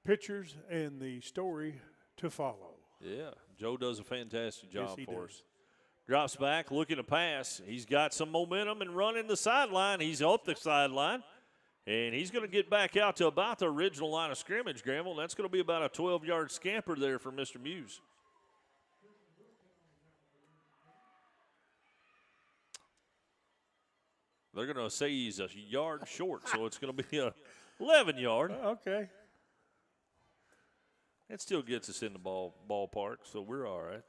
pictures and the story to follow. Yeah, Joe does a fantastic job he for does. us. Drops back, looking to pass. He's got some momentum and running the sideline. He's up the sideline, and he's going to get back out to about the original line of scrimmage, Granville. That's going to be about a 12-yard scamper there for Mr. Muse. They're going to say he's a yard short, so it's going to be a 11-yard. Okay. It still gets us in the ballpark, so we're all right.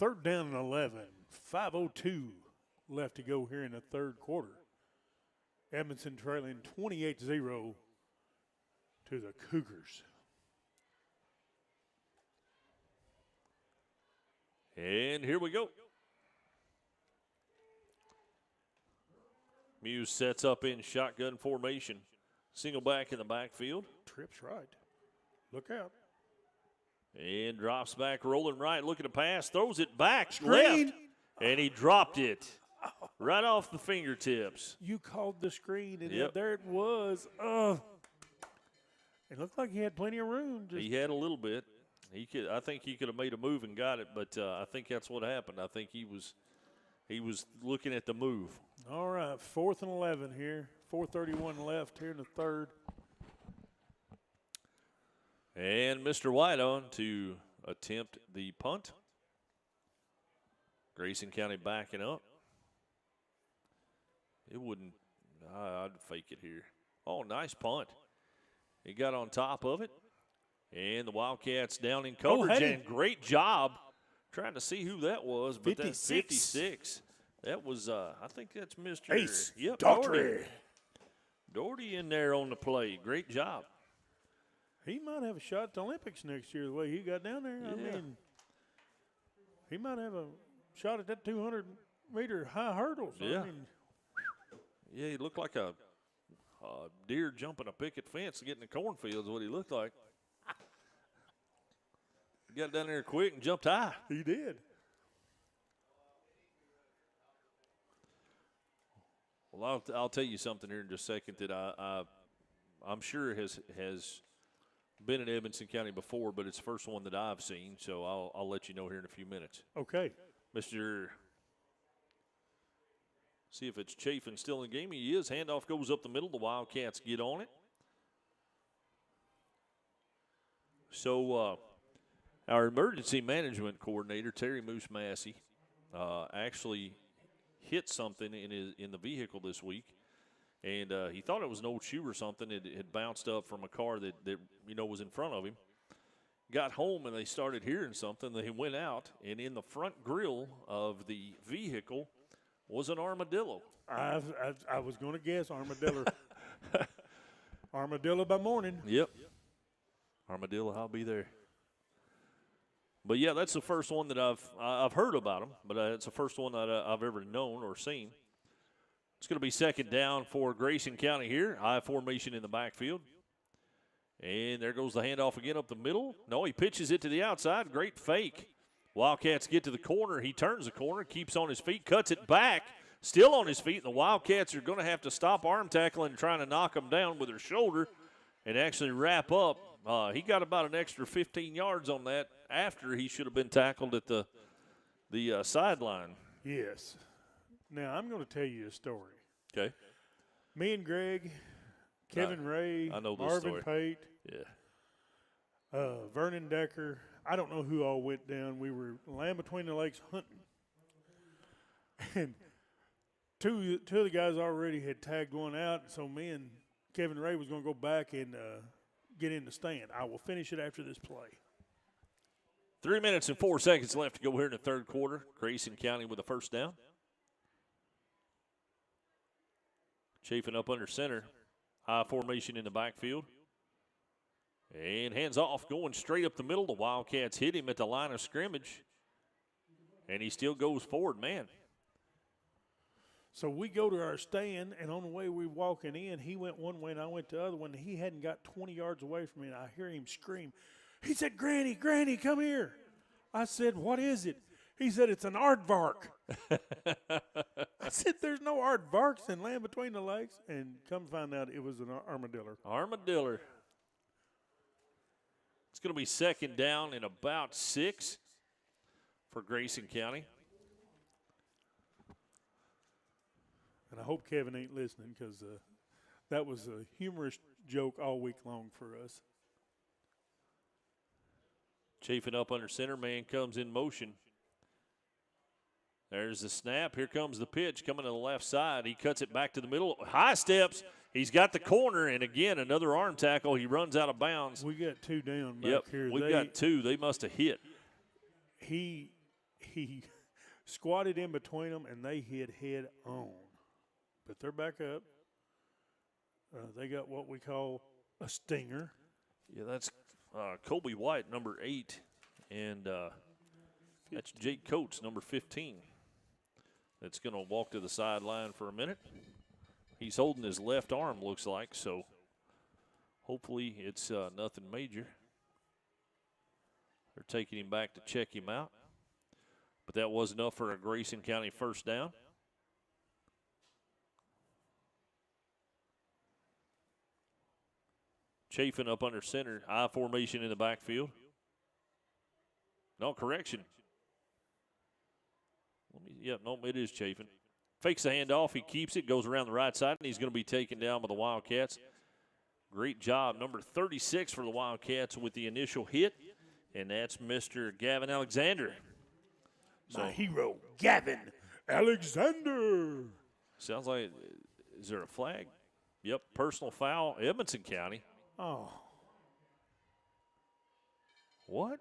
3rd down and 11. 5:02 left to go here in the third quarter. Edmondson trailing 28-0 to the Cougars. And here we go. Muse sets up in shotgun formation. Single back in the backfield. Trips right. Look out. And drops back, rolling right, looking to pass. Throws it back, Screen. left. And he dropped it right off the fingertips. You called the screen, and Yep. there it was. It looked like he had plenty of room. He had a little bit. I think he could have made a move and got it, but I think that's what happened. I think he was looking at the move. All right, 4th and 11 here. 4:31 left here in the third. And Mr. White on to attempt the punt. Grayson County backing up. It wouldn't. I'd fake it here. Oh, nice punt. He got on top of it. And the Wildcats down in coverage. And great job trying to see who that was. But 56. that's 56. That was, I think that's Mr. Ace Yep, Daugherty. Doherty in there on the play. Great job. He might have a shot at the Olympics next year the way he got down there. I mean, he might have a shot at that 200-meter high hurdle. So Yeah. I mean, Yeah, he looked like a deer jumping a picket fence to get in the cornfields, what he looked like. He got down there quick and jumped high. he did. Well, I'll tell you something here in just a second that I'm sure has been in Edmonson County before, but it's the first one that I've seen, so I'll let you know here in a few minutes. Okay. See if it's Chafin still in the game. He is. Handoff goes up the middle. The Wildcats get on it. So our emergency management coordinator, Terry Moose Massey, actually hit something in the vehicle this week, and he thought it was an old shoe or something. It had bounced up from a car that was in front of him. Got home and they started hearing something. They went out, and in the front grill of the vehicle was an armadillo. I was going to guess armadillo. Armadillo by morning. Yep. Armadillo, I'll be there. But yeah, that's the first one that I've heard about him, but it's the first one that I've ever known or seen. It's going to be 2nd down for Grayson County here. I formation in the backfield. And there goes the handoff again up the middle. No, he pitches it to the outside. Great fake. Wildcats get to the corner. He turns the corner, keeps on his feet, cuts it back. still on his feet, and the Wildcats are going to have to stop arm tackling and trying to knock him down with their shoulder and actually wrap up. He got about an extra 15 yards on that after he should have been tackled at the sideline. Yes. Now, I'm going to tell you a story. Okay. Me and Greg, Kevin Ray, I know this Marvin story. Pate, Yeah. Vernon Decker. I don't know who all went down. We were land between the lakes hunting. And two of the guys already had tagged one out, so me and Kevin Ray was going to go back and get in the stand. I will finish it after this play. 3 minutes and 4 seconds left to go here in the third quarter. Grayson County with a first down. Chafing up under center. High formation in the backfield. And hands off, going straight up the middle. The Wildcats hit him at the line of scrimmage. And he still goes forward, man. So we go to our stand, and on the way we walking in, he went one way and I went the other one. He hadn't got 20 yards away from me, and I hear him scream. He said, Granny, Granny, come here. I said, what is it? He said, it's an aardvark. I said, there's no aardvarks in land between the lakes. And come find out it was an armadillo. Armadillo. It's going to be second down in about 6 for Grayson County. And I hope Kevin ain't listening because that was a humorous joke all week long for us. Chafing up under center, man comes in motion. There's the snap. Here comes the pitch coming to the left side. He cuts it back to the middle. High steps. He's got the corner, and again, another arm tackle. He runs out of bounds. We got 2 down back here. We've got 2. They must have hit. He squatted in between them, and they hit head on. But they're back up. They got what we call a stinger. Yeah, that's Colby White, number 8, and that's Jake Coates, number 15. That's going to walk to the sideline for a minute. He's holding his left arm, looks like, so hopefully it's nothing major. They're taking him back to check him out. But that was enough for a Grayson County first down. Chafing up under center. I formation in the backfield. No, correction. It is Chafing. Fakes the handoff. He keeps it, goes around the right side, and he's going to be taken down by the Wildcats. Great job. Number 36 for the Wildcats with the initial hit, and that's Mr. Gavin Alexander. My hero, Gavin Alexander. Sounds like, is there a flag? Yep, personal foul, Edmonson County. Oh. What?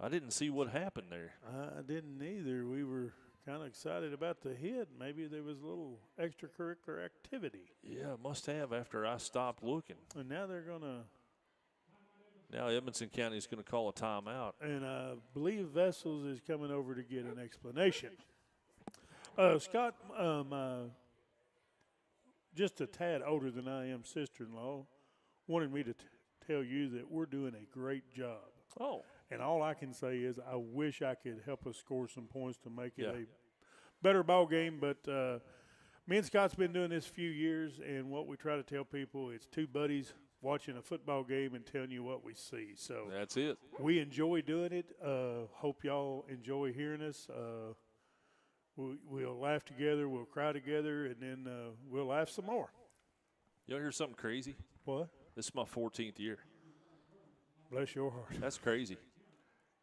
I didn't see what happened there. I didn't either. We were kind of excited about the hit. Maybe there was a little extracurricular activity. Yeah, must have after I stopped looking. And now they're going to. Now Edmonson County is going to call a timeout. And I believe Vessels is coming over to get an explanation. Scott, just a tad older than I am, sister-in-law, wanted me to tell you that we're doing a great job. Oh. And all I can say is I wish I could help us score some points to make it a better ball game. But me and Scott's been doing this a few years, and what we try to tell people, it's 2 buddies watching a football game and telling you what we see. So that's it. We enjoy doing it. Hope y'all enjoy hearing us. We'll laugh together, we'll cry together, and then we'll laugh some more. You want to hear something crazy? What? This is my 14th year. Bless your heart. That's crazy.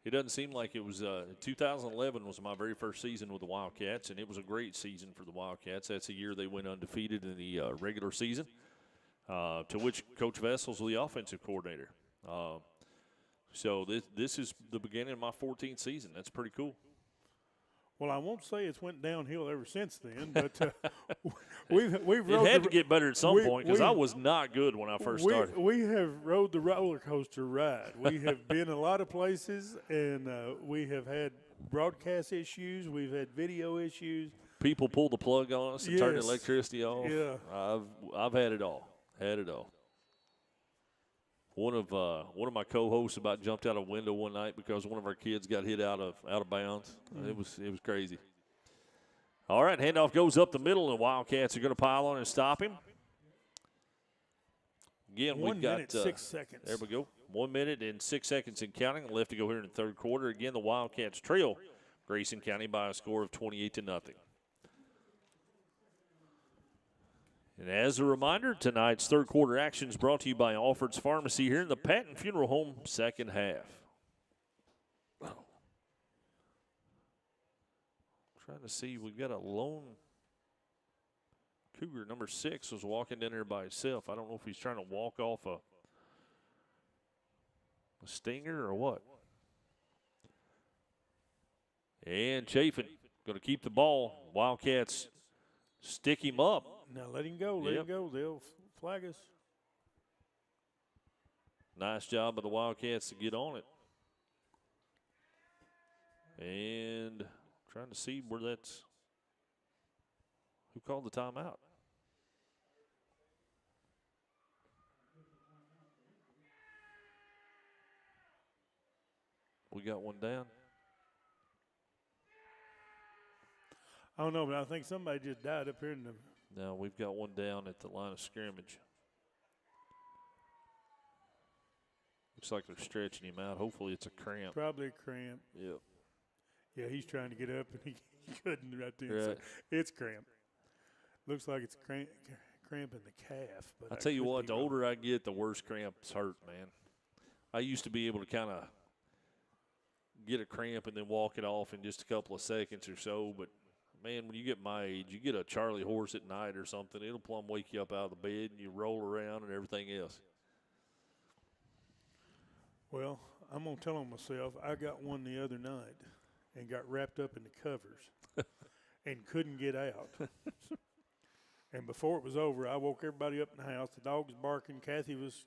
It doesn't seem like it was 2011 was my very first season with the Wildcats, and it was a great season for the Wildcats. That's the year they went undefeated in the regular season, to which Coach Vessels was the offensive coordinator. So this is the beginning of my 14th season. That's pretty cool. Well, I won't say it's went downhill ever since then, but we've it had to get better at some point because I was not good when I first started. We have rode the roller coaster ride. We have been a lot of places, and we have had broadcast issues. We've had video issues. People pull the plug on us and turn the electricity off. Yeah, I've had it all. One of my co-hosts about jumped out a window one night because one of our kids got hit out of bounds. It was crazy. All right, handoff goes up the middle, and Wildcats are going to pile on and stop him. Again, we've got 1 minute, 6 seconds. There we go. 1 minute and 6 seconds and counting left to go here in the third quarter. Again, the Wildcats trail Grayson County by a score of 28-0. And as a reminder, tonight's third quarter action is brought to you by Alfred's Pharmacy here in the Patton Funeral Home second half. Trying to see, we've got a lone Cougar. Number 6 was walking down there by himself. I don't know if he's trying to walk off a stinger or what. And Chafin going to keep the ball. Wildcats stick him up. Now let him go. Let him go. They'll flag us. Nice job by the Wildcats to get on it. And trying to see where that's – who called the timeout? We got one down. I don't know, but I think somebody just died up here in the – No, we've got one down at the line of scrimmage. Looks like they're stretching him out. Hopefully it's a cramp. Probably a cramp. Yep. Yeah, he's trying to get up, and he couldn't right there. Right. So it's cramp. Looks like it's cramp in the calf. But I tell you what, the older I get, the worse cramps hurt, man. I used to be able to kind of get a cramp and then walk it off in just a couple of seconds or so, but man, when you get my age, you get a Charlie horse at night or something, it'll plumb wake you up out of the bed and you roll around and everything else. Well, I'm going to tell on myself, I got one the other night and got wrapped up in the covers and couldn't get out. And before it was over, I woke everybody up in the house. The dog was barking. Kathy was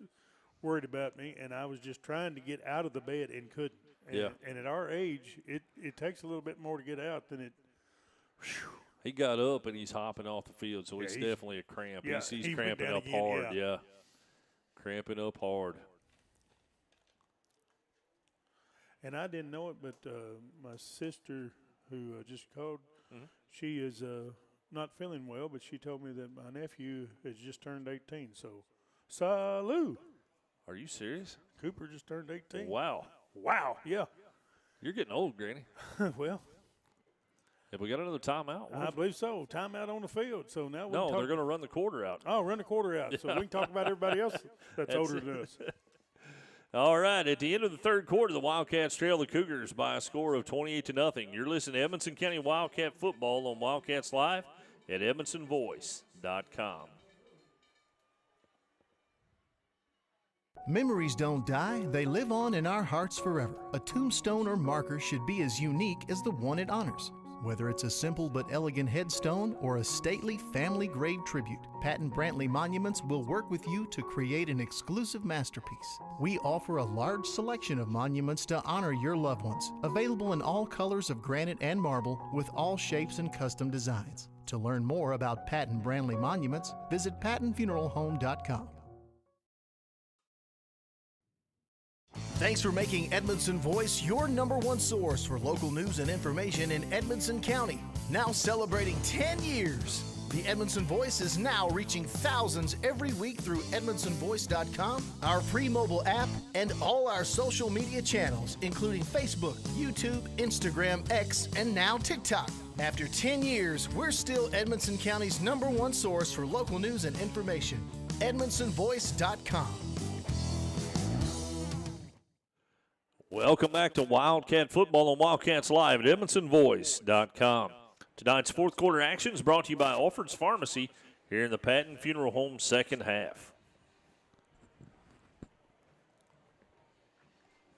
worried about me, and I was just trying to get out of the bed and couldn't. And, Yeah. And at our age, it takes a little bit more to get out than it. Whew. He got up and he's hopping off the field, so Yeah, it's he's- definitely a cramp. Yeah, he's he went cramping down up again, hard, yeah. Cramping up hard. And I didn't know it, but my sister, who just called, Mhm. she is not feeling well, but she told me that my nephew has just turned 18. So, salute. Are you serious? Cooper just turned 18. Wow. Wow. Yeah. You're getting old, Granny. Well, Have we got another timeout? I believe so. Timeout on the field. So now we No, can they're talk. going to run the quarter out. Oh, run the quarter out. So we can talk about everybody else that's older than us. All right, at the end of the third quarter, the Wildcats trail the Cougars by a score of 28-0. You're listening to Edmonson County Wildcat football on Wildcats Live at EdmonsonVoice.com. Memories don't die, they live on in our hearts forever. A tombstone or marker should be as unique as the one it honors. Whether it's a simple but elegant headstone or a stately family grave tribute, Patton Brantley Monuments will work with you to create an exclusive masterpiece. We offer a large selection of monuments to honor your loved ones, available in all colors of granite and marble with all shapes and custom designs. To learn more about Patton Brantley Monuments, visit pattonfuneralhome.com. Thanks for making Edmondson Voice your #1 source for local news and information in Edmonson County. Now celebrating 10 years. The Edmondson Voice is now reaching thousands every week through EdmondsonVoice.com, our pre-mobile app, and all our social media channels, including Facebook, YouTube, Instagram, X, and now TikTok. After 10 years, we're still Edmonson County's #1 source for local news and information. EdmondsonVoice.com. Welcome back to Wildcat Football on Wildcats Live at EdmondsonVoice.com. Tonight's fourth quarter action is brought to you by Alfred's Pharmacy here in the Patton Funeral Home second half.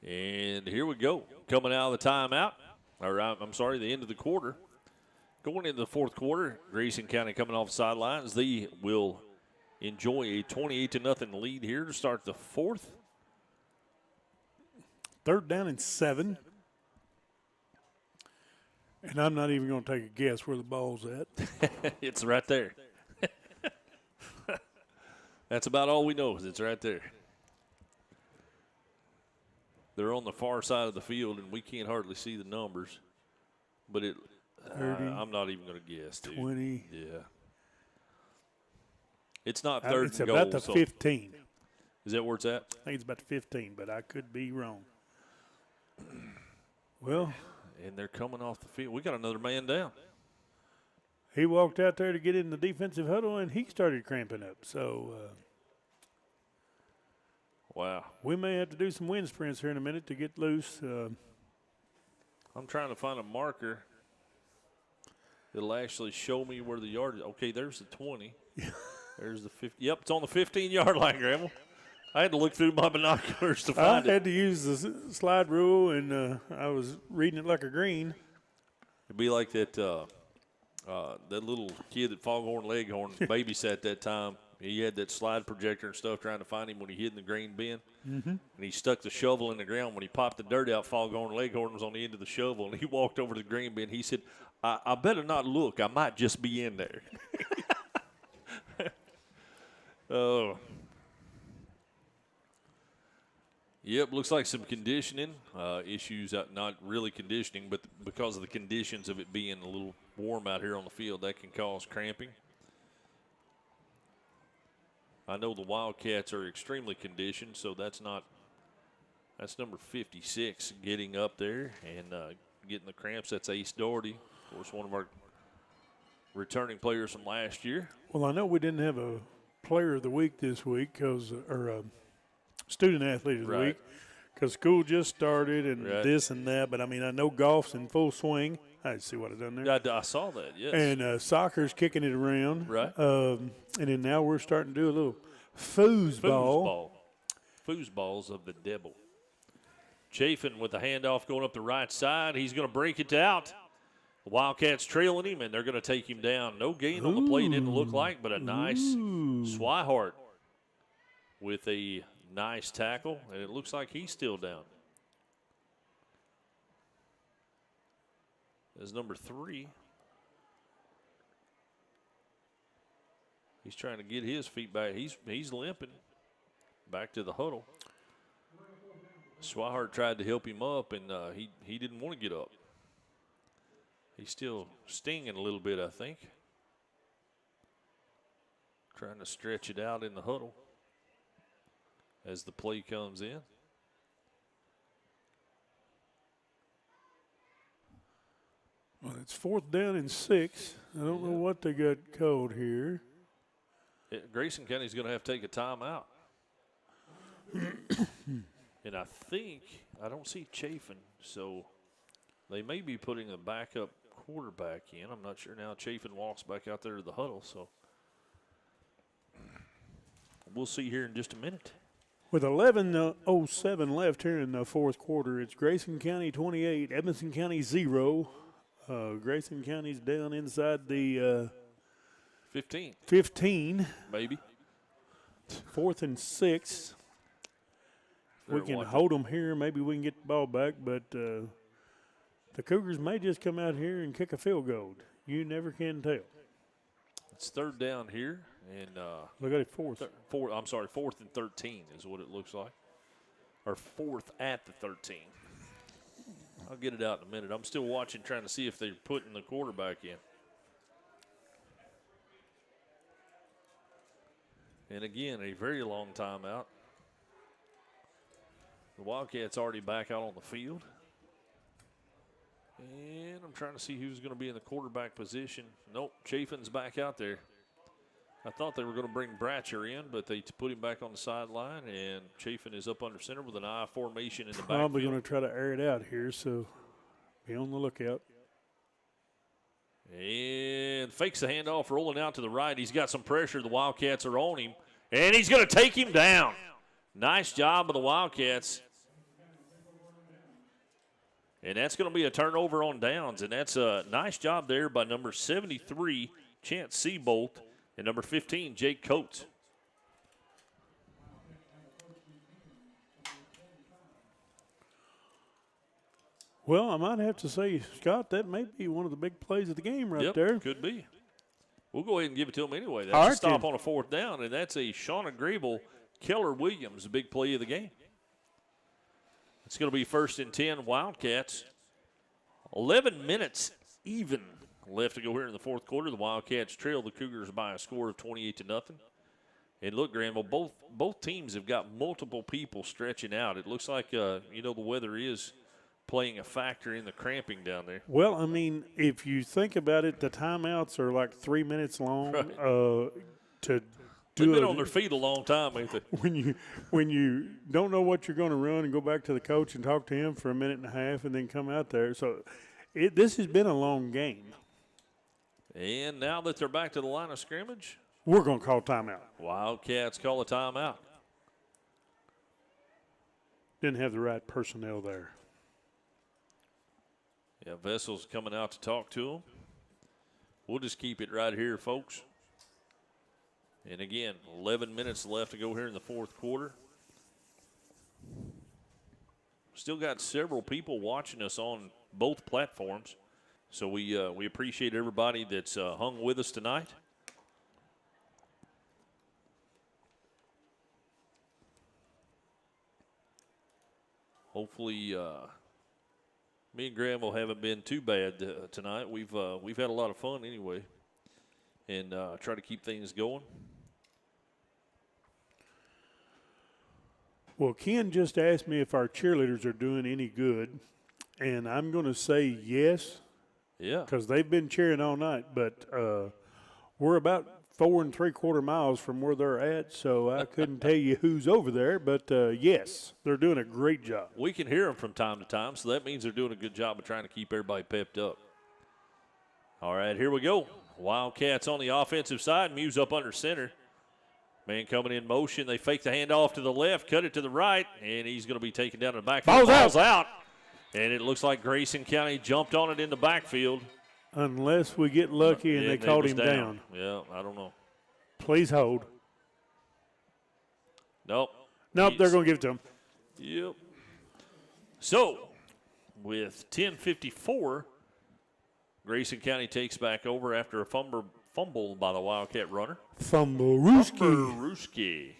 And here we go. Coming out of the timeout, or I'm sorry, the end of the quarter. Going into the fourth quarter, Grayson County coming off the sidelines. They will enjoy a 28-0 lead here to start the fourth. 3rd down and 7. And I'm not even going to take a guess where the ball's at. It's right there. That's about all we know is it's right there. They're on the far side of the field, and we can't hardly see the numbers. But I'm not even going to guess, dude. 20. Yeah. It's not third It's and goal. about the 15. Is that where it's at? I think it's about the 15, but I could be wrong. Well. And they're coming off the field. We got another man down. He walked out there to get in the defensive huddle, and he started cramping up. So, wow. We may have to do some wind sprints here in a minute to get loose. I'm trying to find a marker that'll actually show me where the yard is. Okay, there's the 20. There's the 50. Yep, it's on the 15-yard line, Grandma. I had to look through my binoculars to find it. I had to use the slide rule, and I was reading it like a green. It'd be like that little kid that Foghorn Leghorn babysat that time. He had that slide projector and stuff trying to find him when he hid in the green bin. Mm-hmm. And he stuck the shovel in the ground. When he popped the dirt out, Foghorn Leghorn was on the end of the shovel, and he walked over to the green bin. He said, I better not look. I might just be in there. Oh. Yep, looks like some conditioning issues. Not really conditioning, but because of the conditions of it being a little warm out here on the field, that can cause cramping. I know the Wildcats are extremely conditioned, so that's number 56 getting up there and getting the cramps. That's Ace Doherty, of course, one of our returning players from last year. Well, I know we didn't have a player of the week this week, or student athlete of the week, because school just started and this and that. But, I mean, I know golf's in full swing. I see what I've done there. I saw that, yes. And soccer's kicking it around. Right. And then now we're starting to do a little foosball. Foosballs of the devil. Chafin with the handoff going up the right side. He's going to break it out. The Wildcats trailing him, and they're going to take him down. No gain on the play, didn't look like, but a nice Swihart with a nice tackle, and it looks like he's still down. As number 3. He's trying to get his feet back. He's limping back to the huddle. Swihart tried to help him up, and he didn't want to get up. He's still stinging a little bit, I think. Trying to stretch it out in the huddle as the play comes in. Well, it's 4th down and 6. I don't know what they got called here. Grayson County's going to have to take a timeout. And I don't see Chafin, so they may be putting a backup quarterback in. I'm not sure now. Chafin walks back out there to the huddle, so we'll see here in just a minute. With 11:07 left here in the 4th quarter, it's Grayson County 28, Edmonson County 0. Grayson County's down inside the 15. Maybe. 4th and 6. We can hold them here. Maybe we can get the ball back, but the Cougars may just come out here and kick a field goal. You never can tell. It's 3rd down here. And look at it, 4th. 4th and 13 is what it looks like. Or 4th at the 13. I'll get it out in a minute. I'm still watching, trying to see if they're putting the quarterback in. And again, a very long timeout. The Wildcats already back out on the field. And I'm trying to see who's going to be in the quarterback position. Nope, Chafin's back out there. I thought they were going to bring Bratcher in, but they put him back on the sideline, and Chafin is up under center with an I formation in the backfield. Probably going to try to air it out here, so be on the lookout. And fakes the handoff, rolling out to the right. He's got some pressure. The Wildcats are on him, and he's going to take him down. Nice job of the Wildcats. And that's going to be a turnover on downs, and that's a nice job there by number 73, Chance Seabolt, and number 15, Jake Coates. Well, I might have to say, Scott, that may be one of the big plays of the game there. Could be. We'll go ahead and give it to him anyway. That's a stop on a 4th down, and that's a Shauna Grable, Keller Williams, big play of the game. It's going to be 1st and 10 Wildcats. 11 minutes even left to go here in the fourth quarter. The Wildcats trail the Cougars by a score of 28-0. And look, Granville, both teams have got multiple people stretching out. It looks like, the weather is playing a factor in the cramping down there. Well, I mean, if you think about it, the timeouts are like 3 minutes long Right. to They've do been it. on their feet a long time, ain't they? When you don't know what you're going to run and go back to the coach and talk to him for a minute and a half and then come out there. So this has been a long game. And now that they're back to the line of scrimmage, we're going to call timeout. Wildcats call a timeout. Didn't have the right personnel there. Yeah, Vessel's coming out to talk to them. We'll just keep it right here, folks. And again, 11 minutes left to go here in the fourth quarter. Still got several people watching us on both platforms. So we appreciate everybody that's hung with us tonight. Hopefully, me and Granville haven't been too bad tonight. We've had a lot of fun anyway, and try to keep things going. Well, Ken just asked me if our cheerleaders are doing any good, and I'm going to say yes. Yeah. Because they've been cheering all night, but we're about 4 3/4 miles from where they're at, so I couldn't tell you who's over there, but yes, they're doing a great job. We can hear them from time to time, so that means they're doing a good job of trying to keep everybody pepped up. All right, here we go. Wildcats on the offensive side, Muse up under center. Man coming in motion. They fake the handoff to the left, cut it to the right, and he's going to be taken down in the backfield. Ball's out. And it looks like Grayson County jumped on it in the backfield. Unless we get lucky and they caught him down. Yeah, I don't know. Please hold. Nope. They're going to give it to him. Yep. So, with 10:54, Grayson County takes back over after a fumble by the Wildcat runner. Fumblerooski.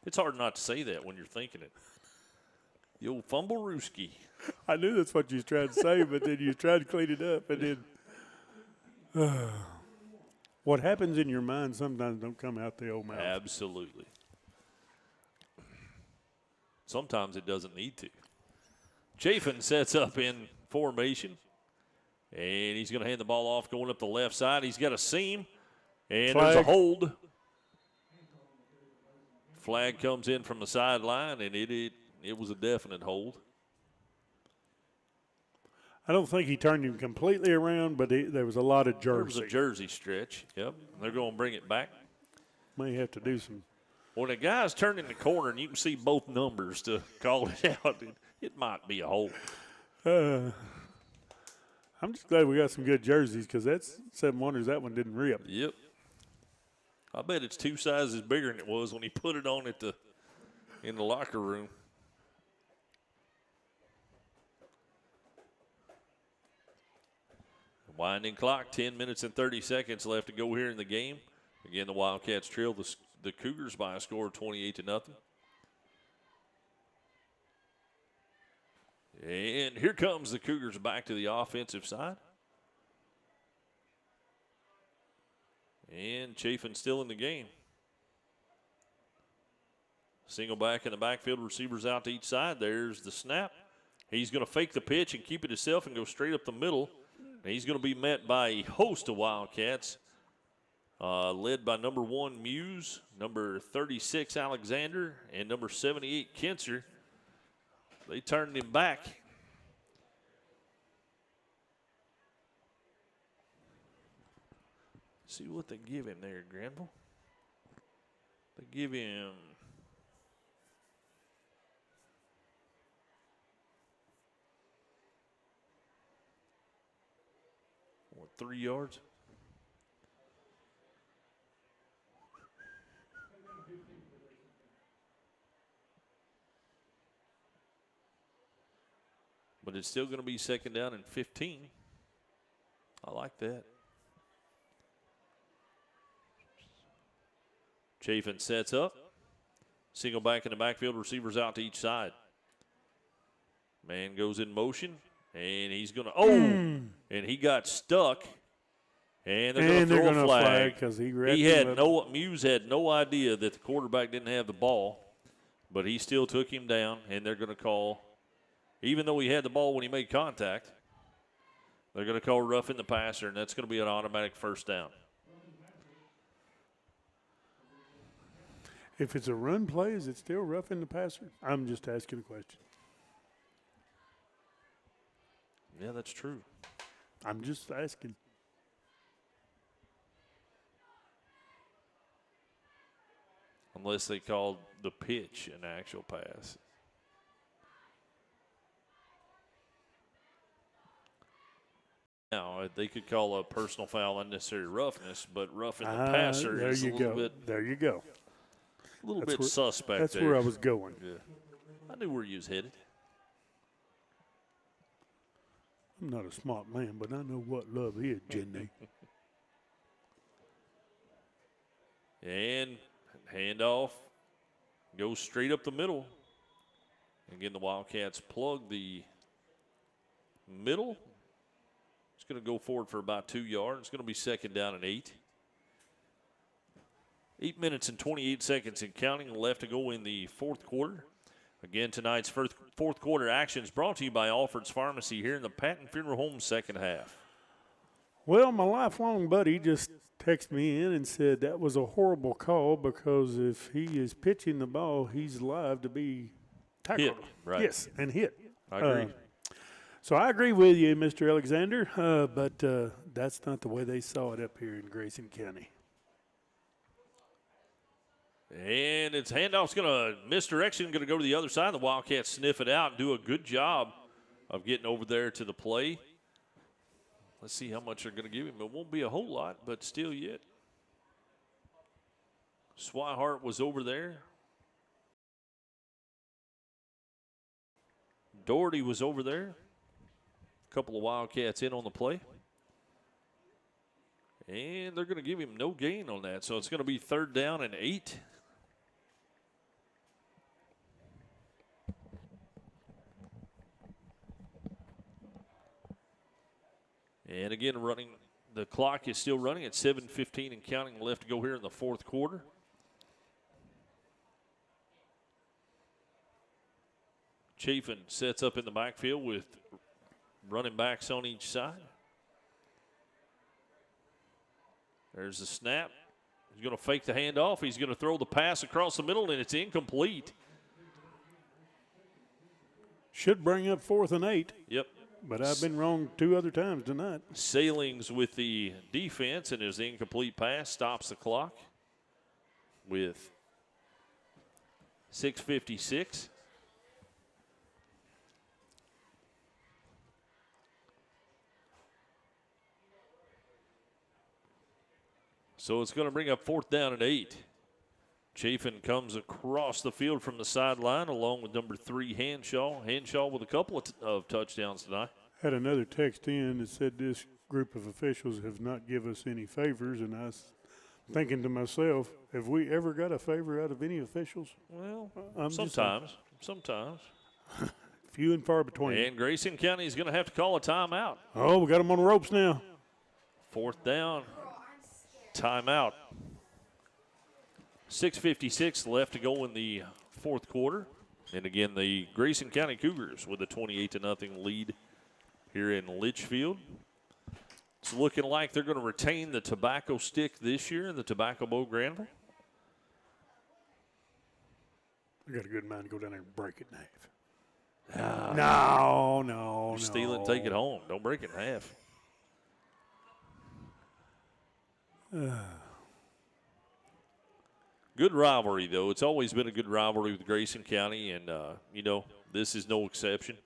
It's hard not to say that when you're thinking it. The old Fumblerooski. I knew that's what you was trying to say, but then you tried to clean it up, and then what happens in your mind sometimes don't come out the old mouth. Absolutely. Sometimes it doesn't need to. Chafin sets up in formation, and he's going to hand the ball off going up the left side. He's got a seam, and Flag. there's a hold. Flag comes in from the sideline, and it was a definite hold. I don't think he turned him completely around, but there was a lot of jersey. There was a jersey stretch. Yep. They're going to bring it back. May have to do some. When a guy's turning the corner and you can see both numbers to call it out, it might be a hold. I'm just glad we got some good jerseys because that's 7 wonders that one didn't rip. Yep. I bet it's 2 sizes bigger than it was when he put it on in the locker room. Winding clock, 10 minutes and 30 seconds left to go here in the game. Again, the Wildcats trail the Cougars by a score of 28-0. And here comes the Cougars back to the offensive side. And Chafin still in the game. Single back in the backfield, receivers out to each side. There's the snap. He's going to fake the pitch and keep it himself and go straight up the middle. And he's going to be met by a host of Wildcats, led by number 1, Muse, number 36, Alexander, and number 78, Kinser. They turned him back. See what they give him there, Granville. They give him 3 yards. But it's still going to be 2nd down and 15. I like that. Chafin sets up. Single back in the backfield, receivers out to each side. Man goes in motion, and he's going to – and he got stuck. And they're going to throw a flag. Because Muse had no idea that the quarterback didn't have the ball, but he still took him down, and they're going to call, even though he had the ball when he made contact, they're going to call roughing the passer, and that's going to be an automatic first down. If it's a run play, is it still roughing the passer? I'm just asking a question. Yeah, that's true. I'm just asking. Unless they called the pitch an actual pass. Now, they could call a personal foul unnecessary roughness, but roughing the passer is a little bit. There you go. A little bit suspect. That's there. where I was going. Yeah, I knew where you was headed. I'm not a smart man, but I know what love is, Jenny. And handoff goes straight up the middle. Again, the Wildcats plug the middle. It's going to go forward for about 2 yards. It's going to be second down and 8. 8 minutes and 28 seconds and counting left to go in the fourth quarter. Again, tonight's fourth quarter action is brought to you by Alfred's Pharmacy here in the Patton Funeral Home second half. Well, my lifelong buddy just texted me in and said that was a horrible call because if he is pitching the ball, he's live to be tackled. Hit, right. Yes, and hit. I agree. So I agree with you, Mr. Alexander, but that's not the way they saw it up here in Grayson County. And its handoff's going to misdirection, going to go to the other side. The Wildcats sniff it out and do a good job of getting over there to the play. Let's see how much they're going to give him. It won't be a whole lot, but still yet. Swihart was over there. Doherty was over there. A couple of Wildcats in on the play. And they're going to give him no gain on that. So it's going to be third down and 8. And again, the clock is still running at 7:15 and counting left to go here in the fourth quarter. Chafin sets up in the backfield with running backs on each side. There's the snap. He's going to fake the handoff. He's going to throw the pass across the middle, and it's incomplete. Should bring up 4th and 8. Yep. But I've been wrong 2 other times tonight. Sailings with the defense, and his incomplete pass stops the clock with 6:56. So it's going to bring up 4th down and 8. Chafin comes across the field from the sideline along with number 3, Hanshaw. Hanshaw with a couple of touchdowns tonight. Had another text in that said this group of officials have not given us any favors, and I was thinking to myself, have we ever got a favor out of any officials? Well, sometimes. Few and far between. And Grayson County is going to have to call a timeout. Oh, we got them on the ropes now. 4th down. Timeout. 6:56 left to go in the fourth quarter. And again, the Grayson County Cougars with a 28-0 lead here in Litchfield. It's looking like they're going to retain the tobacco stick this year in the Tobacco Bowl Granville. I got a good mind to go down there and break it in half. No. Steal it and take it home. Don't break it in half. Good rivalry, though. It's always been a good rivalry with Grayson County, and, this is no exception.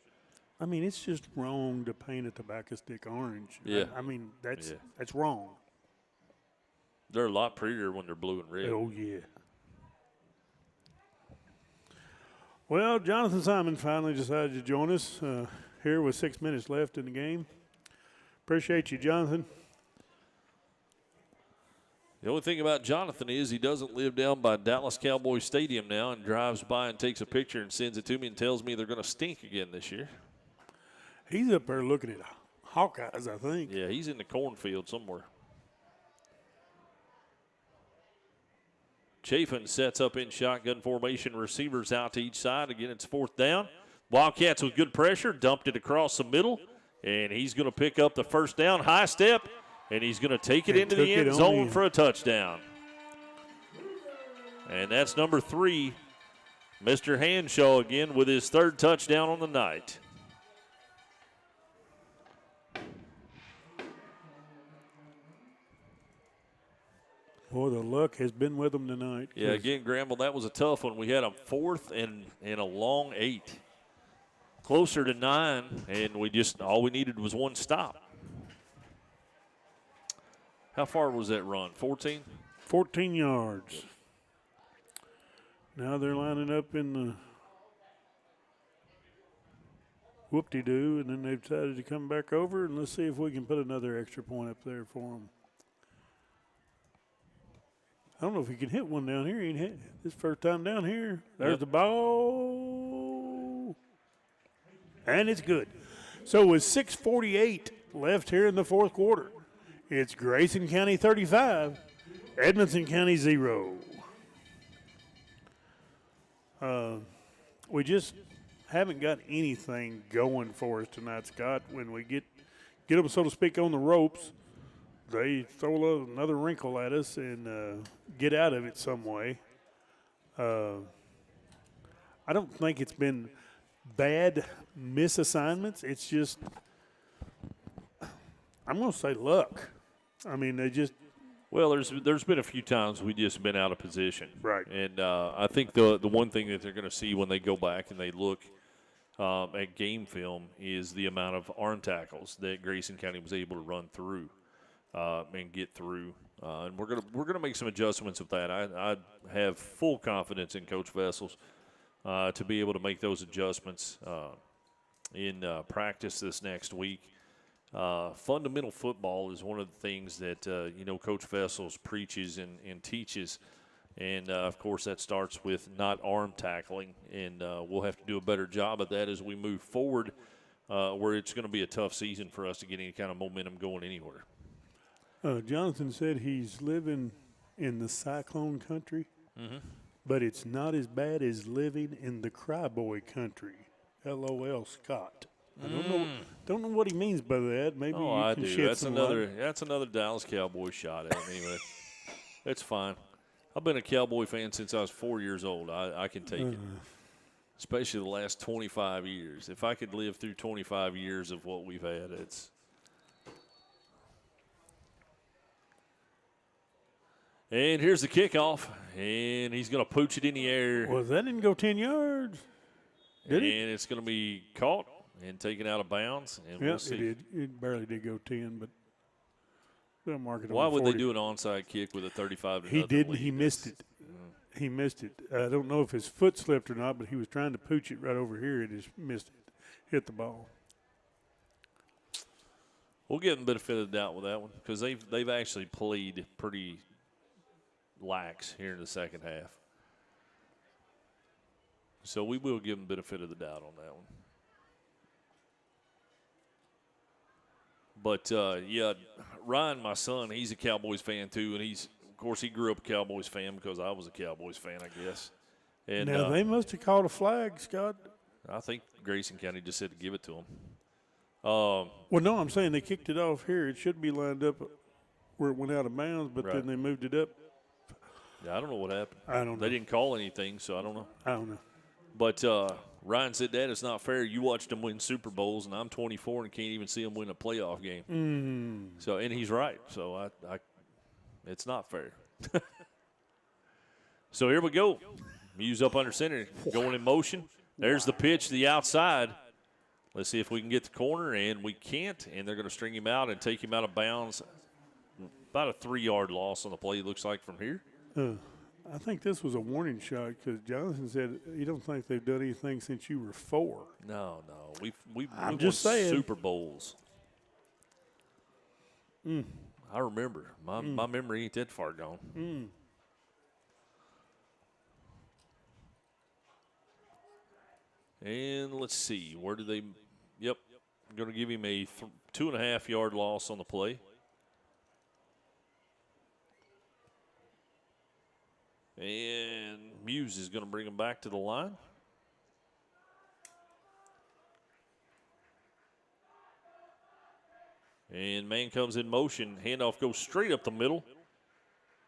I mean, it's just wrong to paint a tobacco stick orange. Yeah. I mean, that's wrong. They're a lot prettier when they're blue and red. Oh, yeah. Well, Jonathan Simon finally decided to join us here with 6 minutes left in the game. Appreciate you, Jonathan. The only thing about Jonathan is he doesn't live down by Dallas Cowboys Stadium now and drives by and takes a picture and sends it to me and tells me they're going to stink again this year. He's up there looking at Hawkeyes, I think. Yeah, he's in the cornfield somewhere. Chafin sets up in shotgun formation. Receivers out to each side. Again, it's 4th down. Wildcats with good pressure. Dumped it across the middle. And he's going to pick up the first down. High step. And he's going to take it into the end zone for a touchdown. And that's number 3, Mr. Hanshaw again with his 3rd touchdown on the night. Boy, the luck has been with them tonight. Yeah, again, Granville, that was a tough one. We had a 4th and a long 8. Closer to 9, and all we needed was one stop. How far was that run? 14? 14 yards. Now they're lining up in the whoop-de-doo, and then they've decided to come back over, and let's see if we can put another extra point up there for them. I don't know if he can hit one down here. He ain't hit this first time down here. There's the ball. And it's good. So with 6:48 left here in the 4th quarter, it's Grayson County 35, Edmonson County 0. We just haven't got anything going for us tonight, Scott. When we get them, so to speak, on the ropes, they throw another wrinkle at us and get out of it some way. I don't think it's been bad misassignments. It's just, I'm going to say luck. I mean, they just. Well, there's been a few times we just been out of position. Right. And I think the one thing that they're going to see when they go back and they look at game film is the amount of arm tackles that Grayson County was able to run through. And get through, and we're gonna make some adjustments with that. I have full confidence in Coach Vessels to be able to make those adjustments in practice this next week. Fundamental football is one of the things that Coach Vessels preaches and teaches, and of course that starts with not arm tackling, and we'll have to do a better job of that as we move forward, where it's going to be a tough season for us to get any kind of momentum going anywhere. Jonathan said he's living in the cyclone country, but it's not as bad as living in the cryboy country. LOL Scott. I don't know what he means by that. Maybe you I can do. shed That's some another light. That's another Dallas Cowboy shot at me. But it's fine. I've been a Cowboy fan since I was 4 years old. I can take it, especially the last 25 years. If I could live through 25 years of what we've had, it's. And here's the kickoff, and he's going to pooch it in the air. Well, that didn't go 10 yards, did it? And it's going to be caught and taken out of bounds. And we'll see. It did. It barely did go 10, but they'll mark it. Why on would 40. they do an onside kick with a 35-0 He didn't. lead? He missed it. He missed it. I don't know if his foot slipped or not, but he was trying to pooch it right over here and just missed it. Hit the ball. We'll give them a benefit of the doubt with that one because they've actually played pretty lax here in the second half. So we will give them benefit of the doubt on that one. But, Ryan, my son, he's a Cowboys fan too, and of course, he grew up a Cowboys fan because I was a Cowboys fan, I guess. And now, they must have called a flag, Scott. I think Grayson County just said to give it to him. Well, no, I'm saying they kicked it off here. It should be lined up where it went out of bounds, but then they moved it up. Yeah, I don't know what happened. I don't know. They didn't call anything, so I don't know. I don't know. But Ryan said, Dad, it's not fair. You watched them win Super Bowls, and I'm 24 and can't even see them win a playoff game. So, and he's right. So, it's not fair. So, here we go. Muse up under center, going in motion. There's the pitch to the outside. Let's see if we can get the corner, and we can't. And they're going to string him out and take him out of bounds. About a 3-yard loss on the play, looks like, from here. I think this was a warning shot because Jonathan said he don't think they've done anything since you were 4. No. We've I'm won just saying. Super Bowls. I remember. My memory ain't that far gone. And let's see. Where do they – yep. Going to give him a 2.5-yard loss on the play. And Muse is going to bring him back to the line. And man comes in motion. Handoff goes straight up the middle.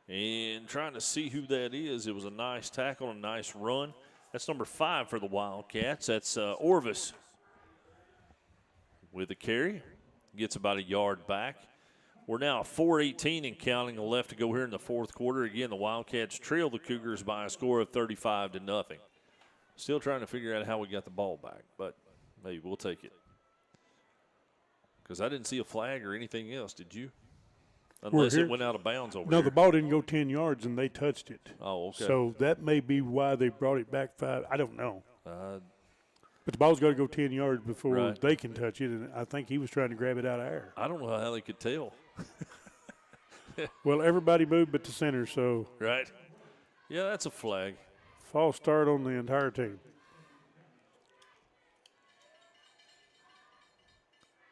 And trying to see who that is. It was a nice tackle, a nice run. That's number 5 for the Wildcats. That's Orvis with the carry. Gets about a yard back. We're now 4:18 and counting left to go here in the fourth quarter. Again, the Wildcats trail the Cougars by a score of 35-0. Still trying to figure out how we got the ball back, but maybe we'll take it. Because I didn't see a flag or anything else, did you? Unless it went out of bounds over here. No, the ball didn't go 10 yards, and they touched it. Oh, okay. So that may be why they brought it back 5. I don't know. But the ball's got to go 10 yards before they can touch it, and I think he was trying to grab it out of air. I don't know how they could tell. Well, everybody moved but the center, so. Right. Yeah, that's a flag. False start on the entire team.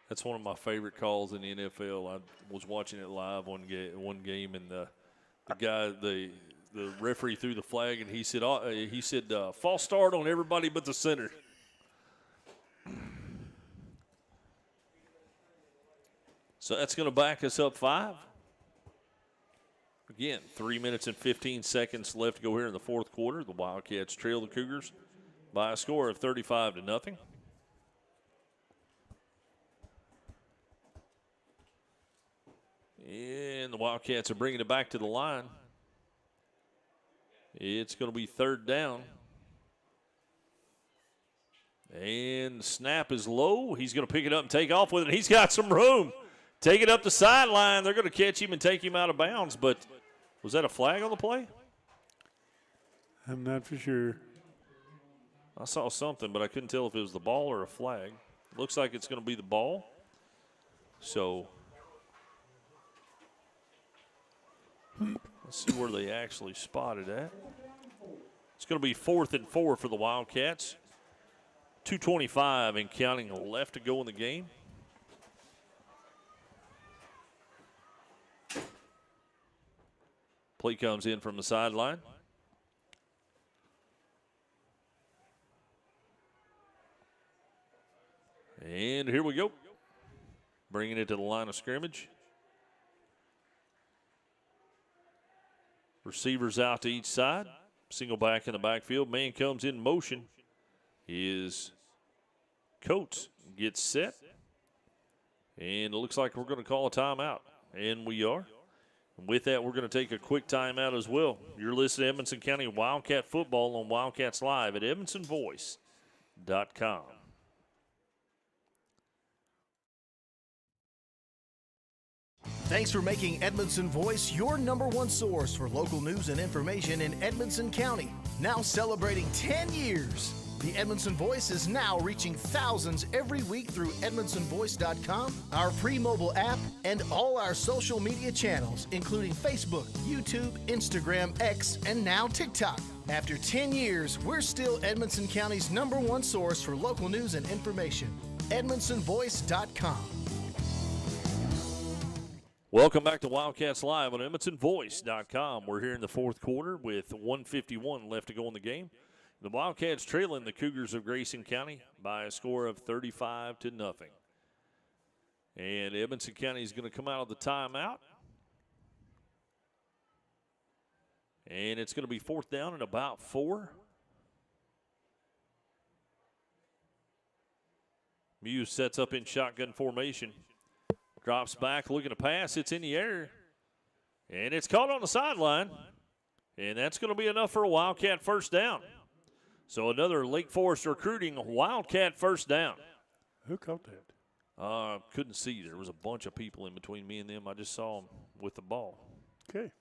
That's one of my favorite calls in the NFL. I was watching it live one game, and the referee threw the flag, and he said false start on everybody but the center. So that's going to back us up 5. Again, 3 minutes and 15 seconds left to go here in the fourth quarter. The Wildcats trail the Cougars by a score of 35-0. And the Wildcats are bringing it back to the line. It's going to be 3rd down. And the snap is low. He's going to pick it up and take off with it. He's got some room. Take it up the sideline. They're going to catch him and take him out of bounds. But was that a flag on the play? I'm not for sure. I saw something, but I couldn't tell if it was the ball or a flag. Looks like it's going to be the ball. So let's see where they actually spotted at. It's going to be 4th and 4 for the Wildcats. 2:25 and counting left to go in the game. Play comes in from the sideline. And here we go. Bringing it to the line of scrimmage. Receivers out to each side. Single back in the backfield. Man comes in motion. His Coates gets set. And it looks like we're going to call a timeout. And we are. And with that, we're going to take a quick timeout as well. You're listening to Edmonson County Wildcat Football on Wildcats Live at EdmonsonVoice.com. Thanks for making Edmondson Voice your #1 source for local news and information in Edmonson County. Now celebrating 10 years. The Edmondson Voice is now reaching thousands every week through EdmondsonVoice.com, our pre-mobile app, and all our social media channels, including Facebook, YouTube, Instagram, X, and now TikTok. After 10 years, we're still Edmonson County's #1 source for local news and information. EdmondsonVoice.com. Welcome back to Wildcats Live on EdmondsonVoice.com. We're here in the fourth quarter with 1:51 left to go in the game. The Wildcats trailing the Cougars of Grayson County by a score of 35-0. And Edmonson County is going to come out of the timeout. And it's going to be 4th down and about 4. Muse sets up in shotgun formation. Drops back, looking to pass. It's in the air. And it's caught on the sideline. And that's going to be enough for a Wildcat first down. So another Lake Forest recruiting Wildcat first down. Who caught that? Couldn't see. There was a bunch of people in between me and them. I just saw them with the ball. Okay.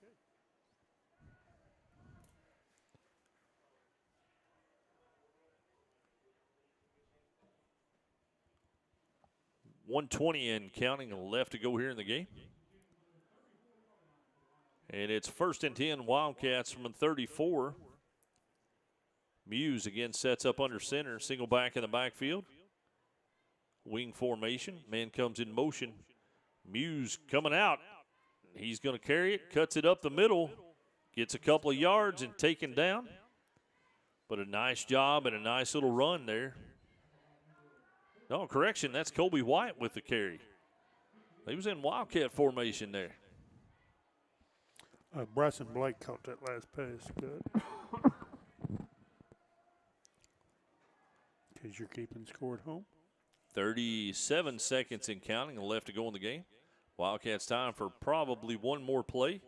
.120 and counting left to go here in the game. And it's 1st and 10 Wildcats from 34. Muse again sets up under center. Single back in the backfield. wing formation. Man comes in motion. Muse coming out. He's going to carry it, cuts it up the middle, gets a couple of yards and taken down. But a nice job and a nice little run there. No, correction, that's Colby White with the carry. He was in Wildcat formation there. Bryson Blake caught that last pass. Good. Because you're keeping score at home. 37 seconds and counting left to go in the game. Wildcats time for probably one more play.